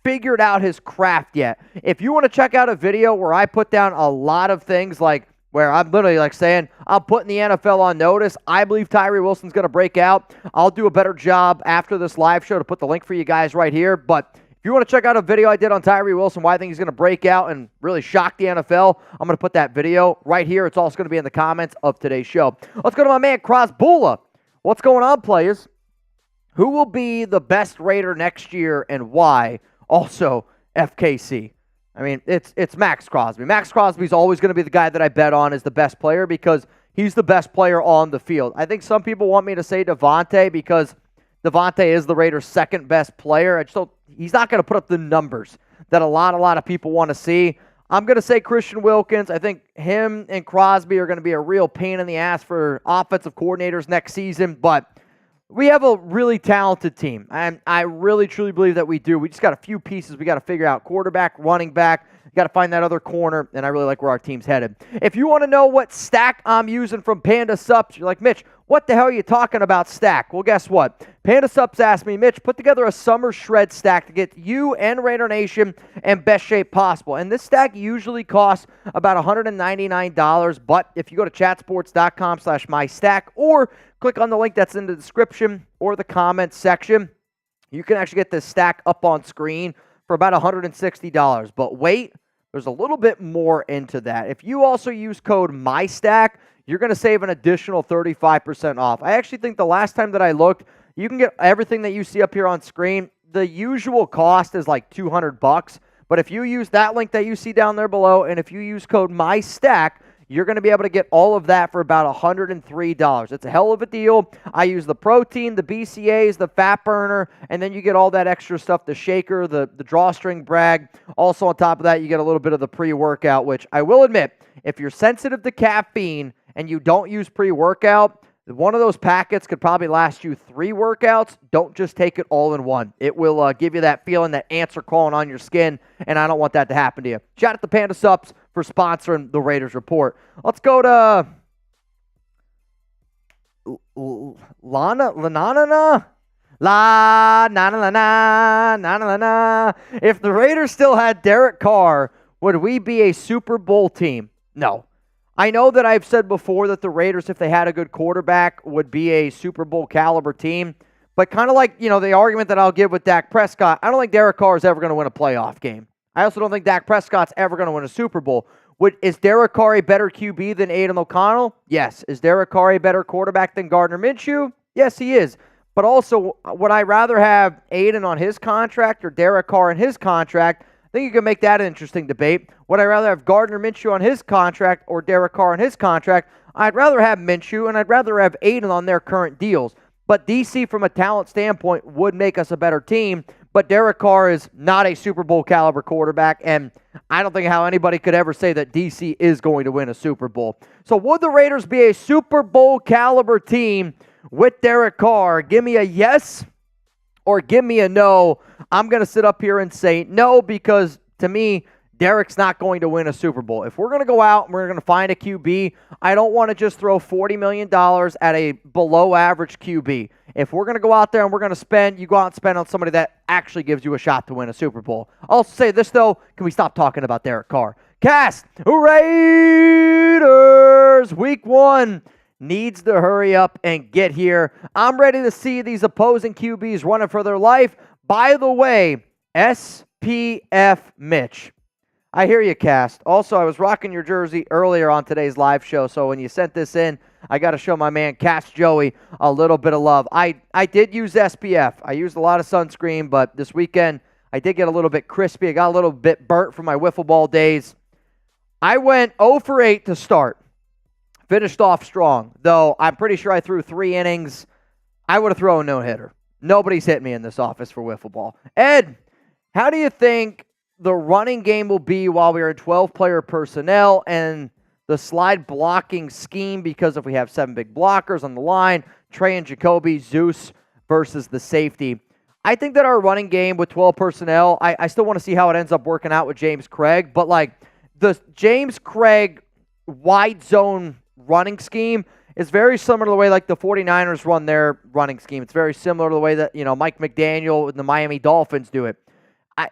figured out his craft yet. If you want to check out a video where I put down a lot of things, like where I'm literally saying, I'm putting the NFL on notice, I believe Tyree Wilson's going to break out. I'll do a better job after this live show to put the link for you guys right here. But if you want to check out a video I did on Tyree Wilson, why I think he's going to break out and really shock the NFL, I'm going to put that video right here. It's also going to be in the comments of today's show. Let's go to my man, Crosbula. What's going on, players? Who will be the best Raider next year and why? Also, FKC. I mean, it's Max Crosby. Max Crosby's always going to be the guy that I bet on as the best player because he's the best player on the field. I think some people want me to say Devonte because Devonte is the Raiders' second best player. He's not going to put up the numbers that a lot of people want to see. I'm going to say Christian Wilkins. I think him and Crosby are going to be a real pain in the ass for offensive coordinators next season, but we have a really talented team, and I really, truly believe that we do. We just got a few pieces we got to figure out. Quarterback, running back, got to find that other corner, and I really like where our team's headed. If you want to know what stack I'm using from Panda Supps, you're like, Mitch, what the hell are you talking about stack? Well, guess what? Panda Supps asked me, Mitch, put together a summer shred stack to get you and Raider Nation in best shape possible. And this stack usually costs about $199, but if you go to chatsports.com/mystack or click on the link that's in the description or the comments section, you can actually get this stack up on screen for about $160. But wait, there's a little bit more into that. If you also use code MYSTACK, you're going to save an additional 35% off. I actually think the last time that I looked, you can get everything that you see up here on screen. The usual cost is like $200, but if you use that link that you see down there below, and if you use code MYSTACK, you're going to be able to get all of that for about $103. It's a hell of a deal. I use the protein, the BCAAs, the fat burner, and then you get all that extra stuff, the shaker, the drawstring brag. Also on top of that, you get a little bit of the pre-workout, which I will admit, if you're sensitive to caffeine and you don't use pre-workout, one of those packets could probably last you 3 workouts. Don't just take it all in one. It will give you that feeling, that ants are crawling on your skin, and I don't want that to happen to you. Shout out to Panda Supps for sponsoring the Raiders Report. Let's go to La-na-na-na. If the Raiders still had Derek Carr, would we be a Super Bowl team? No. I know that I've said before that the Raiders, if they had a good quarterback, would be a Super Bowl caliber team. But kind of like, the argument that I'll give with Dak Prescott, I don't think Derek Carr is ever going to win a playoff game. I also don't think Dak Prescott's ever going to win a Super Bowl. Is Derek Carr a better QB than Aidan O'Connell? Yes. Is Derek Carr a better quarterback than Gardner Minshew? Yes, he is. But also, would I rather have Aidan on his contract or Derek Carr on his contract? I think you can make that an interesting debate. Would I rather have Gardner Minshew on his contract or Derek Carr on his contract? I'd rather have Minshew, and I'd rather have Aidan on their current deals. But DC, from a talent standpoint, would make us a better team. But Derek Carr is not a Super Bowl caliber quarterback, and I don't think how anybody could ever say that DC is going to win a Super Bowl. So would the Raiders be a Super Bowl caliber team with Derek Carr? Give me a yes or give me a no. I'm going to sit up here and say no, because to me, Derek's not going to win a Super Bowl. If we're going to go out and we're going to find a QB, I don't want to just throw $40 million at a below-average QB. If we're going to go out there and we're going to spend, you go out and spend on somebody that actually gives you a shot to win a Super Bowl. I'll say this, though. Can we stop talking about Derek Carr? Cast, Raiders, Week 1 needs to hurry up and get here. I'm ready to see these opposing QBs running for their life. By the way, SPF Mitch. I hear you, Cast. Also, I was rocking your jersey earlier on today's live show, so when you sent this in, I got to show my man Cast Joey a little bit of love. I did use SPF. I used a lot of sunscreen, but this weekend I did get a little bit crispy. I got a little bit burnt from my wiffle ball days. I went 0 for 8 to start. Finished off strong, though I'm pretty sure I threw 3 innings. I would have thrown a no-hitter. Nobody's hit me in this office for wiffle ball. Ed, how do you think the running game will be while we are in 12-player personnel and the slide blocking scheme, because if we have 7 big blockers on the line, Trey and Jacoby, Zeus versus the safety? I think that our running game with 12 personnel, I still want to see how it ends up working out with James Craig, but like the James Craig wide zone running scheme is very similar to the way like the 49ers run their running scheme. It's very similar to the way that, Mike McDaniel and the Miami Dolphins do it.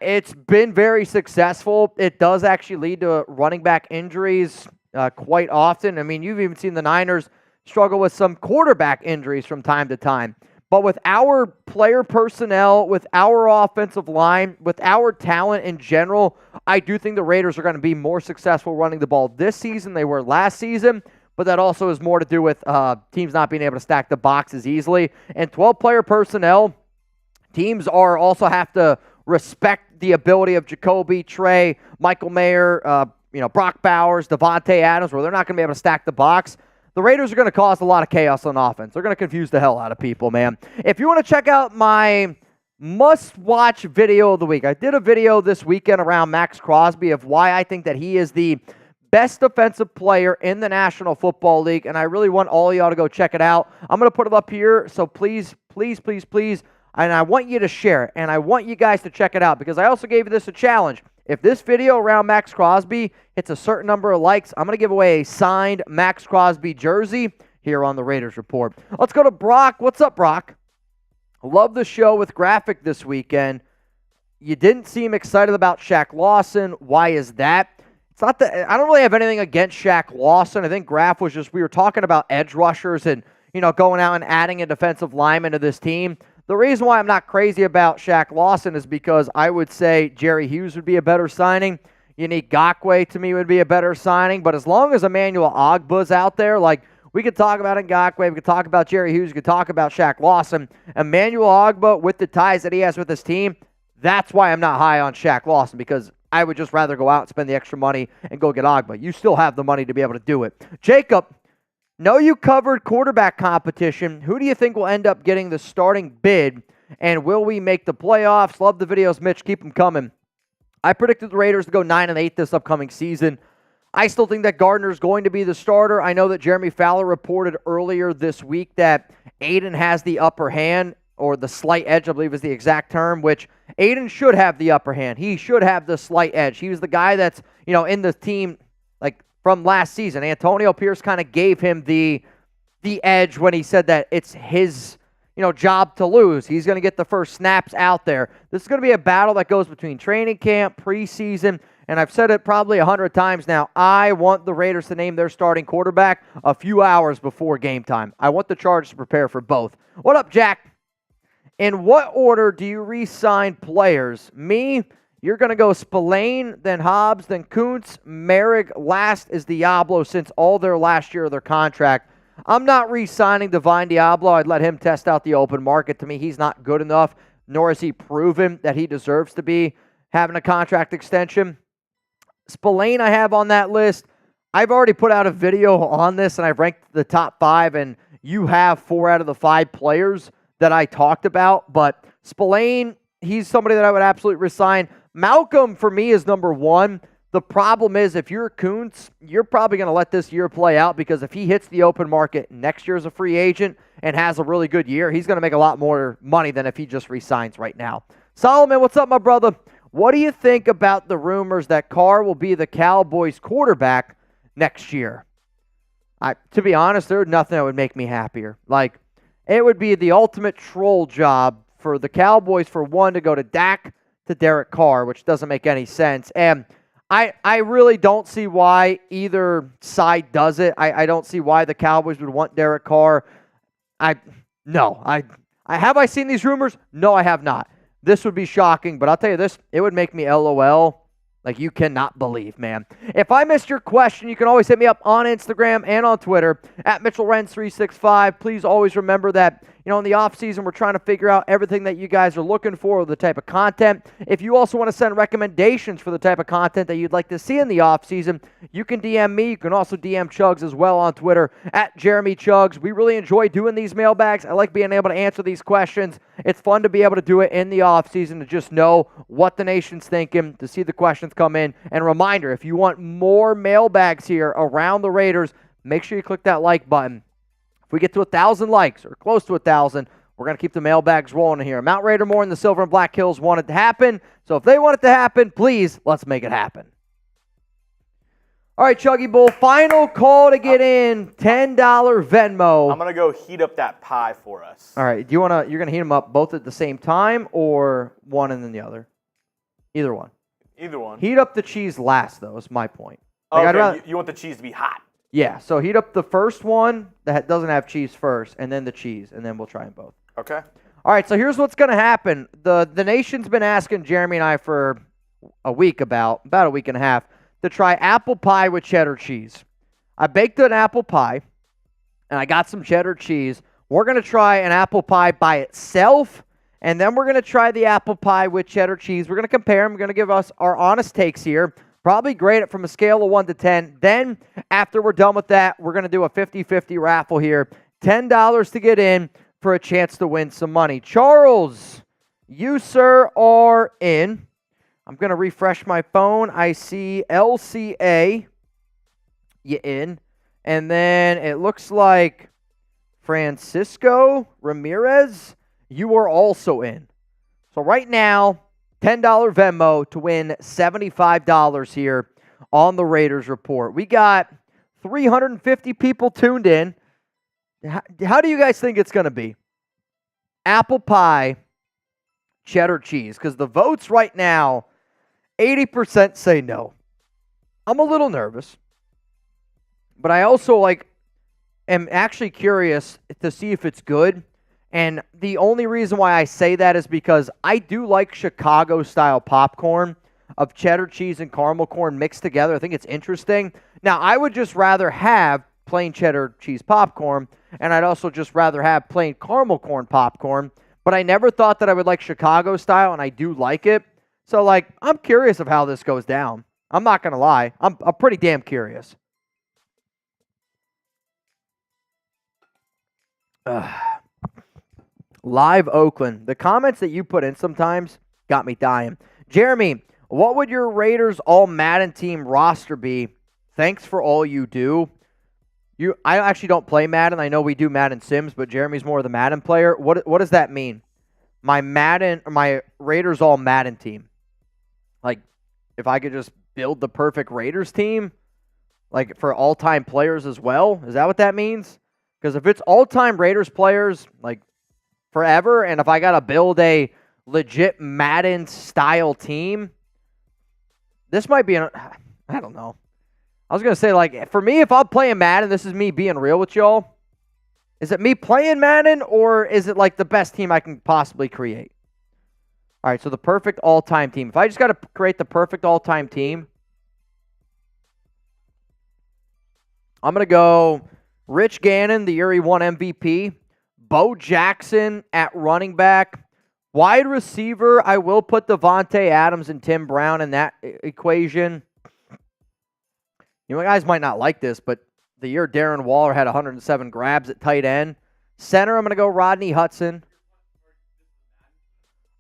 It's been very successful. It does actually lead to running back injuries quite often. I mean, you've even seen the Niners struggle with some quarterback injuries from time to time. But with our player personnel, with our offensive line, with our talent in general, I do think the Raiders are going to be more successful running the ball this season than they were last season. But that also has more to do with teams not being able to stack the boxes easily. And 12-player personnel, teams are also have to respect the ability of Jacoby, Trey, Michael Mayer, Brock Bowers, Devonte Adams, where they're not going to be able to stack the box. the Raiders are going to cause a lot of chaos on offense. They're going to confuse the hell out of people, man. If you want to check out my must-watch video of the week, I did a video this weekend around Max Crosby of why I think that he is the best defensive player in the National Football League, and I really want all of y'all to go check it out. I'm going to put it up here, so please, please, please, please, and I want you to share it, and I want you guys to check it out, because I also gave you this a challenge. If this video around Max Crosby hits a certain number of likes, I'm going to give away a signed Max Crosby jersey here on the Raiders Report. Let's go to Brock. What's up, Brock? Love the show with Graphic this weekend. You didn't seem excited about Shaq Lawson. Why is that? It's not that I don't really have anything against Shaq Lawson. I think Graf was just, we were talking about edge rushers and, going out and adding a defensive lineman to this team. The reason why I'm not crazy about Shaq Lawson is because I would say Jerry Hughes would be a better signing. Unique Ngakoue to me would be a better signing. But as long as Emmanuel Ogbah's out there, like we could talk about Ngakoue, we could talk about Jerry Hughes, we could talk about Shaq Lawson. Emmanuel Ogbah, with the ties that he has with his team, that's why I'm not high on Shaq Lawson, because I would just rather go out and spend the extra money and go get Ogbah. You still have the money to be able to do it. Jacob, know you covered quarterback competition. Who do you think will end up getting the starting bid, and will we make the playoffs? Love the videos, Mitch. Keep them coming. I predicted the Raiders to go 9-8 this upcoming season. I still think that Gardner's going to be the starter. I know that Jeremy Fowler reported earlier this week that Aidan has the upper hand, or the slight edge, I believe is the exact term, which Aidan should have the upper hand. He should have the slight edge. He was the guy that's, in the team, like, from last season. Antonio Pierce kind of gave him the edge when he said that it's his, job to lose. He's going to get the first snaps out there. This is going to be a battle that goes between training camp, preseason, and I've said it probably 100 times now. I want the Raiders to name their starting quarterback a few hours before game time. I want the Chargers to prepare for both. What up, Jack? In what order do you re-sign players? Me, you're going to go Spillane, then Hobbs, then Kuntz, Merrick, last is Diablo, since all their last year of their contract. I'm not re-signing Divine Diablo. I'd let him test out the open market. To me, he's not good enough, nor has he proven that he deserves to be having a contract extension. Spillane I have on that list. I've already put out a video on this, and I've ranked the top 5, and you have 4 out of the 5 players that I talked about, but Spillane, he's somebody that I would absolutely resign. Malcolm, for me, is number 1. The problem is, if you're Kuntz, you're probably going to let this year play out, because if he hits the open market next year as a free agent and has a really good year, he's going to make a lot more money than if he just resigns right now. Solomon, what's up, my brother? What do you think about the rumors that Carr will be the Cowboys quarterback next year? To be honest, there's nothing that would make me happier. Like, it would be the ultimate troll job for the Cowboys, for one, to go to Dak to Derek Carr, which doesn't make any sense. And I really don't see why either side does it. I don't see why the Cowboys would want Derek Carr. Have I seen these rumors? No, I have not. This would be shocking, but I'll tell you this, it would make me LOL like you cannot believe, man. If I missed your question, you can always hit me up on Instagram and on Twitter at Mitchell Renz 365. Please always remember that, in the offseason, we're trying to figure out everything that you guys are looking for, the type of content. If you also want to send recommendations for the type of content that you'd like to see in the offseason, you can DM me. You can also DM Chuggs as well on Twitter at Jeremy Chuggs. We really enjoy doing these mailbags. I like being able to answer these questions. It's fun to be able to do it in the offseason, to just know what the nation's thinking, to see the questions come in. And a reminder, if you want more mailbags here around the Raiders, make sure you click that like button. If we get to 1,000 likes, or close to 1,000, we're going to keep the mailbags rolling here. Mount Raider Moore and the Silver and Black Hills want it to happen. So if they want it to happen, please, let's make it happen. All right, Chuggy Bull, final call to get in, $10 Venmo. I'm going to go heat up that pie for us. All right, you're going to heat them up both at the same time, or one and then the other? Either one. Either one. Heat up the cheese last, though, is my point. Okay, you want the cheese to be hot. Yeah, so heat up the first one that doesn't have cheese first, and then the cheese, and then we'll try them both. Okay. All right, so here's what's going to happen. The nation's been asking Jeremy and I for a week, about a week and a half, to try apple pie with cheddar cheese. I baked an apple pie, and I got some cheddar cheese. We're going to try an apple pie by itself, and then we're going to try the apple pie with cheddar cheese. We're going to compare them. We're going to give us our honest takes here. Probably grade it from a scale of 1 to 10. Then, after we're done with that, we're going to do a 50-50 raffle here. $10 to get in for a chance to win some money. Charles, you, sir, are in. I'm going to refresh my phone. I see LCA, you in. And then it looks like Francisco Ramirez, you are also in. So right now, $10 Venmo to win $75 here on the Raiders Report. We got 350 people tuned in. How do you guys think it's going to be? Apple pie, cheddar cheese? Because the votes right now, 80% say no. I'm a little nervous. But I also am actually curious to see if it's good. And the only reason why I say that is because I do like Chicago-style popcorn of cheddar cheese and caramel corn mixed together. I think it's interesting. Now, I would just rather have plain cheddar cheese popcorn, and I'd also just rather have plain caramel corn popcorn. But I never thought that I would like Chicago-style, and I do like it. So, I'm curious of how this goes down. I'm not going to lie. I'm pretty damn curious. Live Oakland. The comments that you put in sometimes got me dying. Jeremy, what would your Raiders all-Madden team roster be? Thanks for all you do. I actually don't play Madden. I know we do Madden Sims, but Jeremy's more of the Madden player. What does that mean? My Raiders all-Madden team. If I could just build the perfect Raiders team, for all-time players as well? Is that what that means? Because if it's all-time Raiders players, forever, and if I got to build a legit Madden-style team, this might be I don't know. I was going to say, for me, if I'm playing Madden, this is me being real with y'all. Is it me playing Madden, or is it, the best team I can possibly create? All right, so the perfect all-time team. If I just got to create the perfect all-time team, I'm going to go Rich Gannon, the year he won MVP. Bo Jackson at running back. Wide receiver, I will put Devonte Adams and Tim Brown in that equation. You guys might not like this, but the year Darren Waller had 107 grabs at tight end. Center, I'm going to go Rodney Hudson.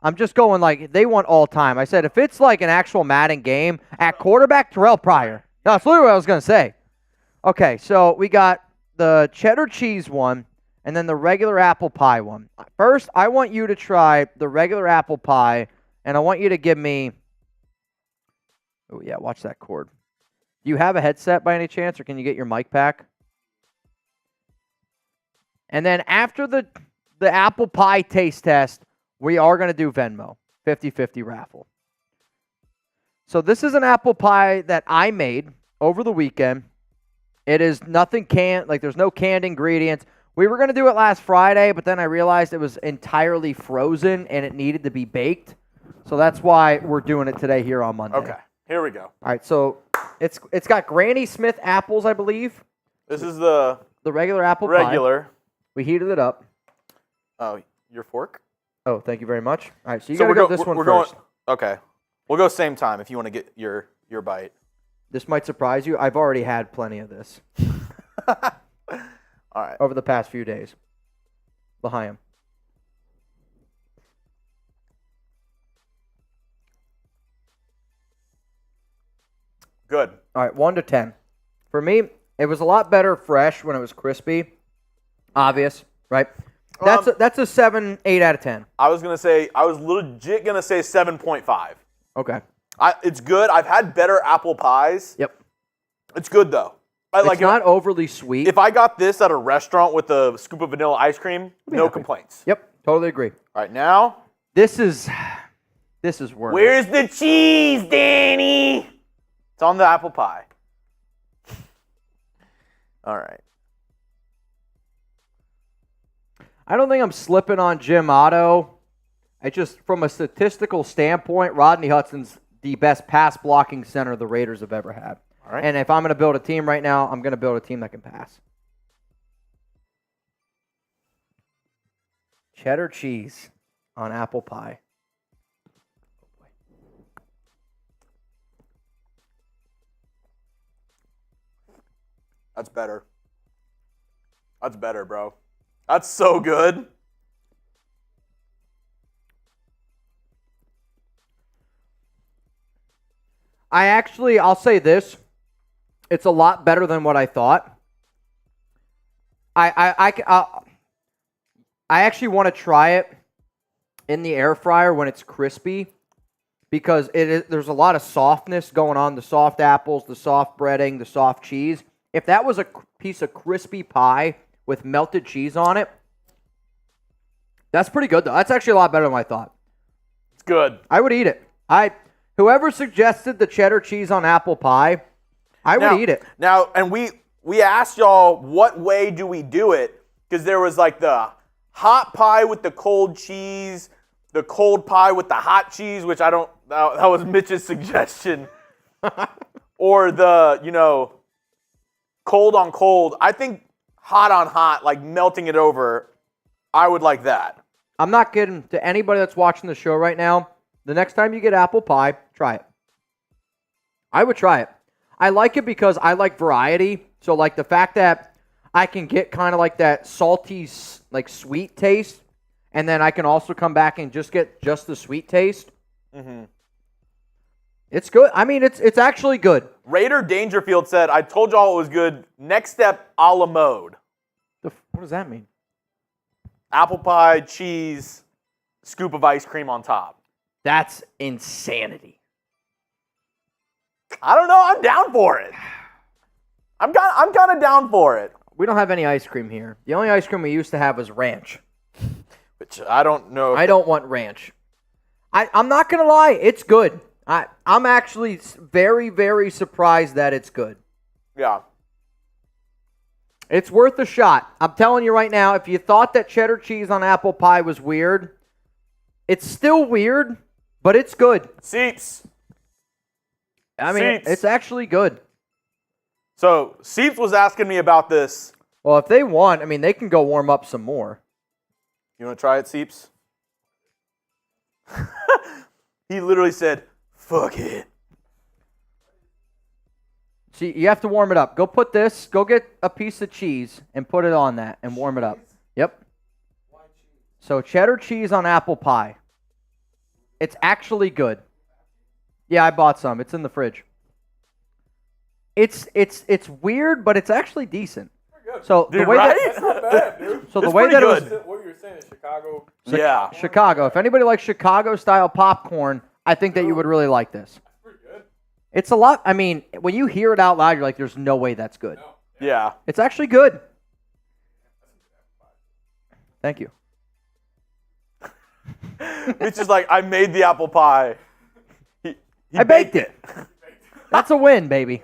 I'm just going they want all time. I said if it's an actual Madden game, at quarterback, Terrell Pryor. No, that's literally what I was going to say. Okay, so we got the cheddar cheese one, and then the regular apple pie one. First, I want you to try the regular apple pie, and I want you to give me... Oh, yeah, watch that cord. Do you have a headset by any chance, or can you get your mic back? And then after the apple pie taste test, we are going to do Venmo, 50-50 raffle. So this is an apple pie that I made over the weekend. It is nothing canned, there's no canned ingredients. We were going to do it last Friday, but then I realized it was entirely frozen and it needed to be baked. So that's why we're doing it today here on Monday. Okay, here we go. All right, so it's got Granny Smith apples, I believe. This is the regular apple pie. regular. We heated it up. Oh, your fork? Oh, thank you very much. All right, so you got to go this one first. Okay. We'll go same time if you want to get your bite. This might surprise you. I've already had plenty of this. All right. Over the past few days. Behind him. Good. All right, 1 to 10. For me, it was a lot better fresh when it was crispy. Obvious, right? That's a 7, 8 out of 10. I was legit gonna say 7.5. Okay. It's good. I've had better apple pies. Yep. It's good though. It's not overly sweet. If I got this at a restaurant with a scoop of vanilla ice cream, no complaints. Yep, totally agree. All right, now this is worse. Where's the cheese, Danny? It's on the apple pie. All right. I don't think I'm slipping on Jim Otto. From a statistical standpoint, Rodney Hudson's the best pass blocking center the Raiders have ever had. All right. And if I'm going to build a team right now, I'm going to build a team that can pass. Cheddar cheese on apple pie. That's better. That's better, bro. That's so good. I'll say this. It's a lot better than what I thought. I actually want to try it in the air fryer when it's crispy because there's a lot of softness going on, the soft apples, the soft breading, the soft cheese. If that was a piece of crispy pie with melted cheese on it, that's pretty good, though. That's actually a lot better than I thought. It's good. I would eat it. Whoever suggested the cheddar cheese on apple pie, I would eat it. Now, and we asked y'all what way do we do it, because there was like the hot pie with the cold cheese, the cold pie with the hot cheese, which that was Mitch's suggestion, or the, cold on cold. I think hot on hot, like melting it over, I would like that. I'm not kidding to anybody that's watching the show right now. The next time you get apple pie, try it. I would try it. I like it because I like variety. So, like, the fact that I can get kind of like that salty, like, sweet taste, and then I can also come back and just get just the sweet taste. Mm-hmm. It's good. I mean, it's actually good. Raider Dangerfield said, I told y'all it was good. Next step, a la mode. What does that mean? Apple pie, cheese, scoop of ice cream on top. That's insanity. I don't know. I'm down for it. I'm kind of down for it. We don't have any ice cream here. The only ice cream we used to have was ranch. Which I don't know. I don't want ranch. I'm not going to lie. It's good. I'm actually very, very surprised that it's good. Yeah. It's worth a shot. I'm telling you right now, if you thought that cheddar cheese on apple pie was weird, it's still weird, but it's good. Seeps. I mean, Seeps. It's actually good. So, Seeps was asking me about this. Well, if they want, I mean, they can go warm up some more. You want to try it, Seeps? He literally said, fuck it. See, you have to warm it up. Go get a piece of cheese and put it on that and warm it up. Yep. So cheddar cheese on apple pie. It's actually good. Yeah, I bought some. It's in the fridge. It's weird, but it's actually decent. So Dude, the way right? It's not bad, dude. so the It's way pretty that it was good. What you were saying is Chicago. Yeah. Chicago. If anybody likes Chicago style popcorn, I think that you would really like this. Pretty good. It's a lot. I mean, when you hear it out loud, you're like, "There's no way that's good." No. Yeah. It's actually good. Thank you. It's just like, I made the apple pie. He I baked it. That's a win, baby.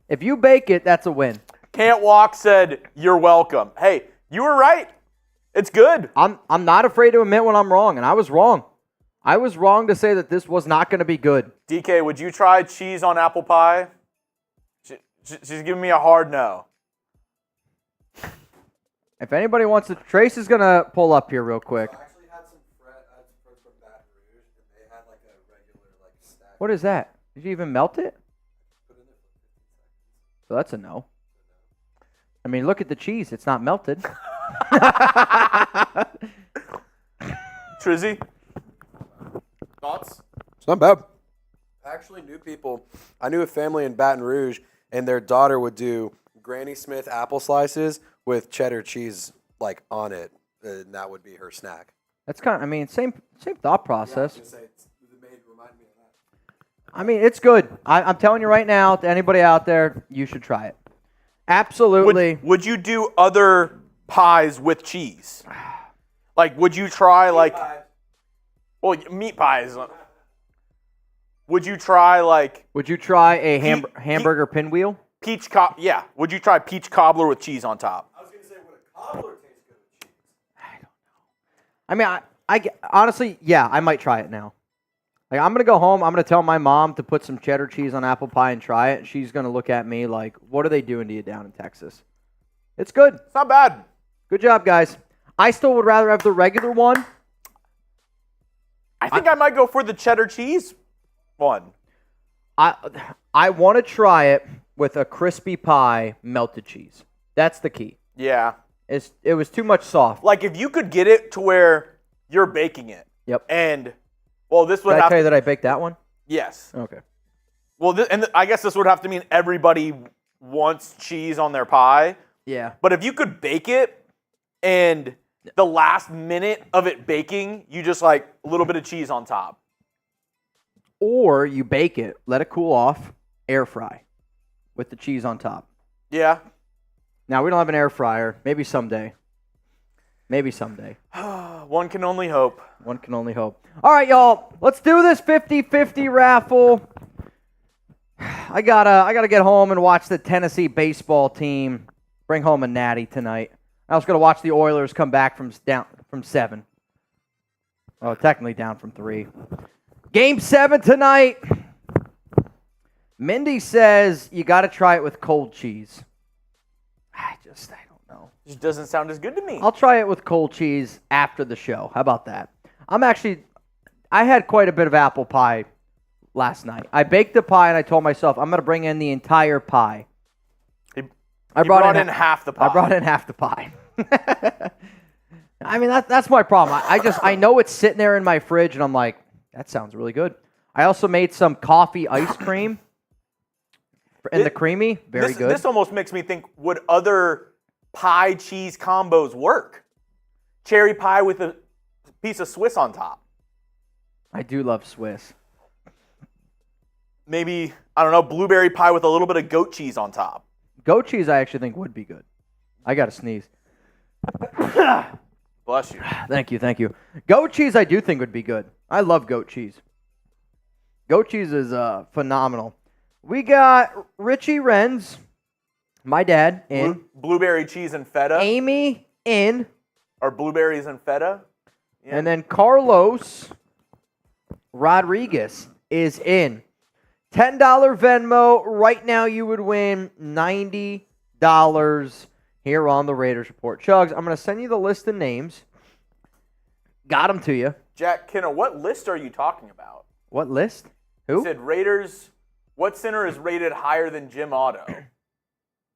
If you bake it, that's a win. Can't Walk said, you're welcome. Hey, you were right. It's good. I'm not afraid to admit when I'm wrong, and I was wrong. I was wrong to say that this was not going to be good. DK, would you try cheese on apple pie? She's giving me a hard no. If anybody wants to, Trace is going to pull up here real quick. I actually had some friends from Baton Rouge, and they had like a regular stack. What is that? Did you even melt it? Put in there for 15 seconds. So that's a no. I mean, look at the cheese. It's not melted. Trizzy? Thoughts? It's not bad. I actually knew people. I knew a family in Baton Rouge, and their daughter would do Granny Smith apple slices with cheddar cheese on it, and that would be her snack. That's kind of, same thought process. Yeah, the maid reminded me of that. I mean, it's good. I'm telling you right now, to anybody out there, you should try it. Absolutely. Would you do other pies with cheese? Like, would you try, meat pies. Would you try, Would you try a hamburger pinwheel? yeah. Would you try peach cobbler with cheese on top? I was going to say, would a cobbler taste good with cheese? I don't know. I mean, I honestly, yeah, I might try it now. I'm going to go home. I'm going to tell my mom to put some cheddar cheese on apple pie and try it. She's going to look at me like, what are they doing to you down in Texas? It's good. It's not bad. Good job, guys. I still would rather have the regular one. I think I might go for the cheddar cheese one. I want to try it with a crispy pie, melted cheese. That's the key. Yeah. It was too much soft. Like if you could get it to where you're baking it. Yep. And well, this would Did I have tell you to, that I baked that one? yes. Okay. Well, I guess this would have to mean everybody wants cheese on their pie. Yeah. But if you could bake it and the last minute of it baking, you just like a little bit of cheese on top. Or you bake it, let it cool off, air fry with the cheese on top. Yeah. Now, we don't have an air fryer. Maybe someday. Maybe someday. One can only hope. One can only hope. All right, y'all. Let's do this 50-50 raffle. I gotta get home and watch the Tennessee baseball team bring home a natty tonight. I was gonna watch the Oilers come back from 7. Oh, technically down from 3. Game 7 tonight. Mindy says you got to try it with cold cheese. I don't know. Just doesn't sound as good to me. I'll try it with cold cheese after the show. How about that? I had quite a bit of apple pie last night. I baked the pie and I told myself I'm going to bring in the entire pie. I brought in half the pie. I brought in half the pie. I mean, that's my problem. I know it's sitting there in my fridge and I'm like, that sounds really good. I also made some coffee ice cream and the creamy, very good. This almost makes me think, would other pie cheese combos work? Cherry pie with a piece of Swiss on top. I do love Swiss. Maybe, I don't know, blueberry pie with a little bit of goat cheese on top. Goat cheese I actually think would be good. I got to sneeze. Bless you. Thank you. Goat cheese I do think would be good. I love goat cheese. Goat cheese is phenomenal. We got Richie Renz, my dad, in. Blueberry cheese and feta. Amy, in. Or blueberries and feta. Yeah. And then Carlos Rodriguez is in. $10 Venmo. Right now you would win $90 here on the Raiders Report. Chuggs, I'm going to send you the list of names. Got them to you. Jack Kinna, what list are you talking about? What list? You Who? said Raiders. What center is rated higher than Jim Otto?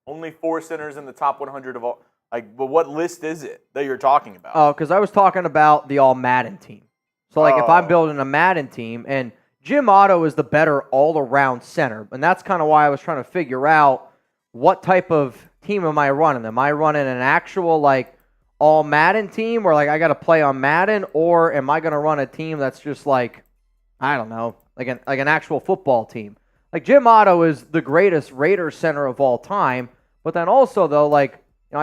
Only 4 centers in the top 100 of all. But what list is it that you're talking about? Oh, because I was talking about the all-Madden team. So, if I'm building a Madden team, and Jim Otto is the better all-around center, and that's kind of why I was trying to figure out what type of team am I running? Am I running an actual, all-Madden team where, I got to play on Madden, or am I going to run a team that's just, I don't know, like an actual football team? Jim Otto is the greatest Raiders center of all time, but then also, though, I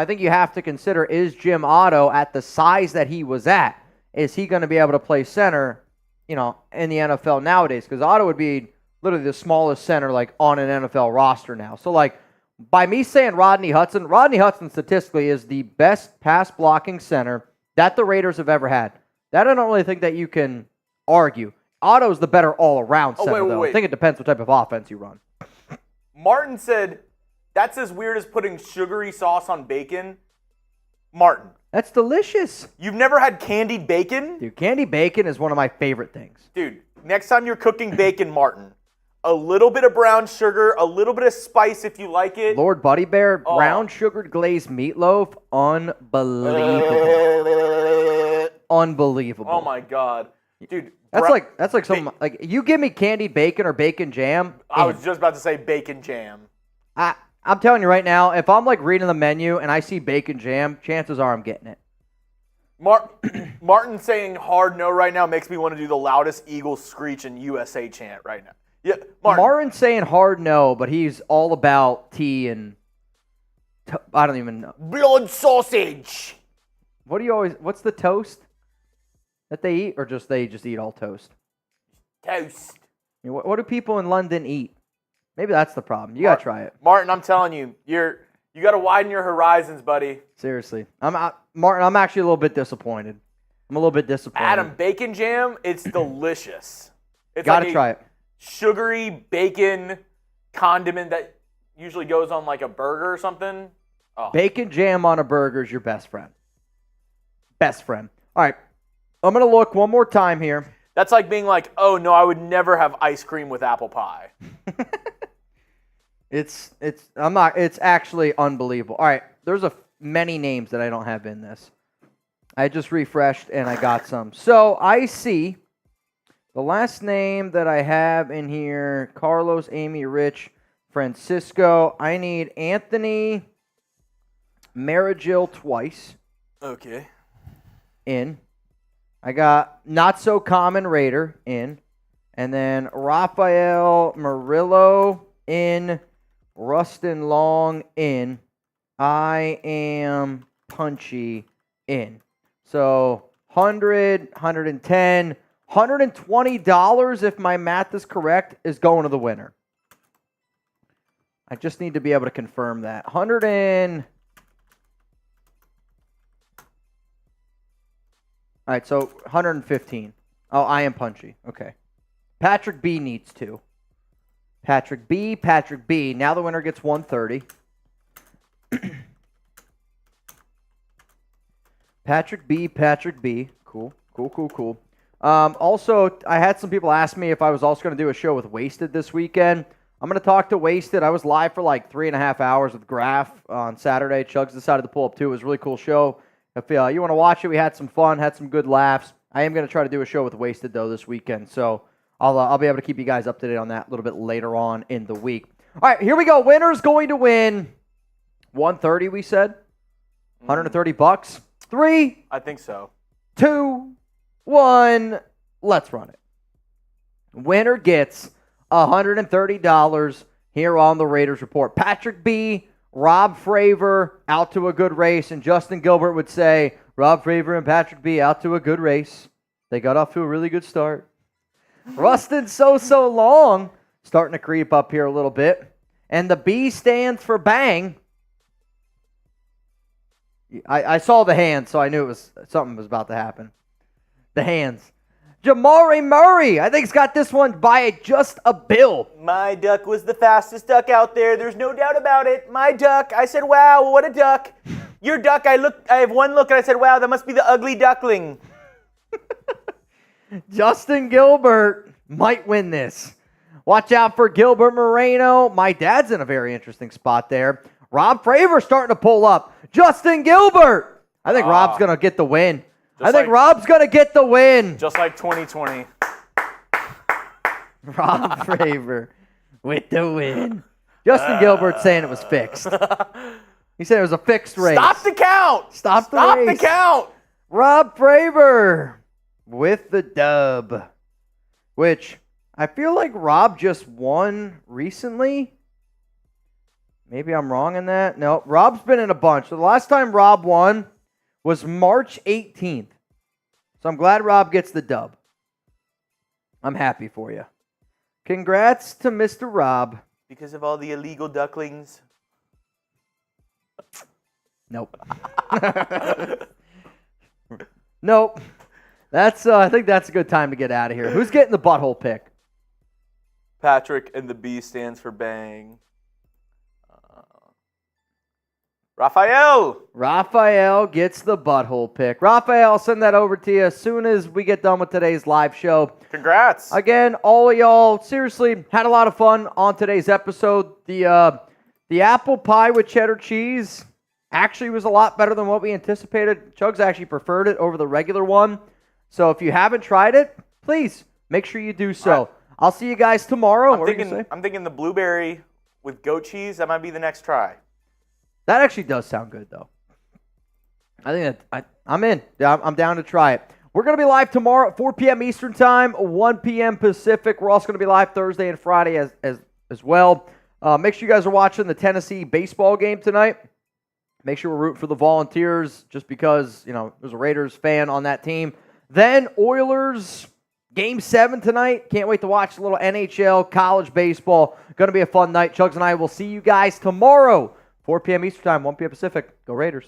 think you have to consider, is Jim Otto at the size that he was at? Is he going to be able to play center, in the NFL nowadays? Because Otto would be literally the smallest center, on an NFL roster now. So, by me saying Rodney Hudson statistically is the best pass-blocking center that the Raiders have ever had. That I don't really think that you can argue. Otto's the better all-around center, though. I think it depends what type of offense you run. Martin said, that's as weird as putting sugary sauce on bacon. Martin. That's delicious. You've never had candied bacon? Dude, candied bacon is one of my favorite things. Dude, next time you're cooking bacon, Martin, a little bit of brown sugar, a little bit of spice if you like it. Lord Buddy Bear, brown sugared glazed meatloaf, unbelievable. Unbelievable. Oh, my God. Dude. That's like some you give me candied bacon or bacon jam. I was just about to say bacon jam. I'm telling you right now, if I'm reading the menu and I see bacon jam, chances are I'm getting it. Martin saying hard no right now makes me want to do the loudest Eagles screech in USA chant right now. Yeah, Martin saying hard no, but he's all about tea and I don't even know. Blood sausage. What's the toast that they eat, or they just eat all toast? Toast. What do people in London eat? Maybe that's the problem. You gotta try it, Martin. I'm telling you, you gotta widen your horizons, buddy. Seriously, Martin. I'm actually a little bit disappointed. I'm a little bit disappointed. Adam, bacon jam, it's delicious. It's gotta try it. Sugary bacon condiment that usually goes on a burger or something. Oh. Bacon jam on a burger is your best friend. Best friend. All right, I'm gonna look one more time here. That's like being oh no, I would never have ice cream with apple pie. It's actually unbelievable. All right, there's many names that I don't have in this. I just refreshed and I got some. So I see the last name that I have in here, Carlos, Amy, Rich, Francisco. I need Anthony Marigil twice Okay. in. I got Not So Common Raider in. And then Rafael Murillo in. Rustin Long in. I am Punchy in. So 100, 110, $120, if my math is correct, is going to the winner. I just need to be able to confirm that. 100 and... All right, so 115. Oh, I am Punchy. Okay. Patrick B needs 2. Patrick B. Now the winner gets 130. Patrick B. Cool. Also, I had some people ask me if I was also going to do a show with Wasted this weekend. I'm going to talk to Wasted. I was live for like 3.5 hours with Graf on Saturday. Chuggs decided to pull up too. It was a really cool show. If you want to watch it, we had some fun, had some good laughs. I am going to try to do a show with Wasted, though, this weekend. So I'll be able to keep you guys up to date on that a little bit later on in the week. All right, here we go. Winner's going to win 130, we said. $130. 3, I think so. 2, 1. Let's run it. Winner gets $130 here on the Raiders Report. Patrick B., Rob Fravor out to a good race, and Justin Gilbert would say, Rob Fravor and Patrick B. out to a good race. They got off to a really good start. Rustin So Long starting to creep up here a little bit. And the B stands for bang. I saw the hands, so I knew something was about to happen. The hands. Jamari Murray, I think he's got this one by just a bill. My duck was the fastest duck out there. There's no doubt about it. My duck. I said, wow, what a duck. Your duck, I have one look and I said, wow, that must be the ugly duckling. Justin Gilbert might win this. Watch out for Gilbert Moreno. My dad's in a very interesting spot there. Rob Fravor starting to pull up. Justin Gilbert. I think Rob's going to get the win. Rob's going to get the win. Just like 2020. Rob Fravor with the win. Justin Gilbert saying it was fixed. He said it was a fixed race. Stop the count. Stop the count. Rob Fravor with the dub, which I feel like Rob just won recently. Maybe I'm wrong in that. No, Rob's been in a bunch. So the last time Rob won was March 18th. So I'm glad Rob gets the dub. I'm happy for you. Congrats to Mr. Rob. Because of all the illegal ducklings. Nope. Nope. I think that's a good time to get out of here. Who's getting the butthole pick? Patrick, and the B stands for bang. Raphael gets the butthole pick. Raphael, I'll send that over to you as soon as we get done with today's live show. Congrats. Again, all of y'all, seriously, had a lot of fun on today's episode. The apple pie with cheddar cheese actually was a lot better than what we anticipated. Chuggs actually preferred it over the regular one. So if you haven't tried it, please make sure you do so. I'll see you guys tomorrow. I'm thinking the blueberry with goat cheese. That might be the next try. That actually does sound good, though. I think I'm in. I'm down to try it. We're going to be live tomorrow at 4 p.m. Eastern Time, 1 p.m. Pacific. We're also going to be live Thursday and Friday as well. Make sure you guys are watching the Tennessee baseball game tonight. Make sure we're rooting for the Volunteers just because, there's a Raiders fan on that team. Then Oilers, Game 7 tonight. Can't wait to watch a little NHL, college baseball. Going to be a fun night. Chuggs and I will see you guys tomorrow. 4 p.m. Eastern Time, 1 p.m. Pacific. Go Raiders.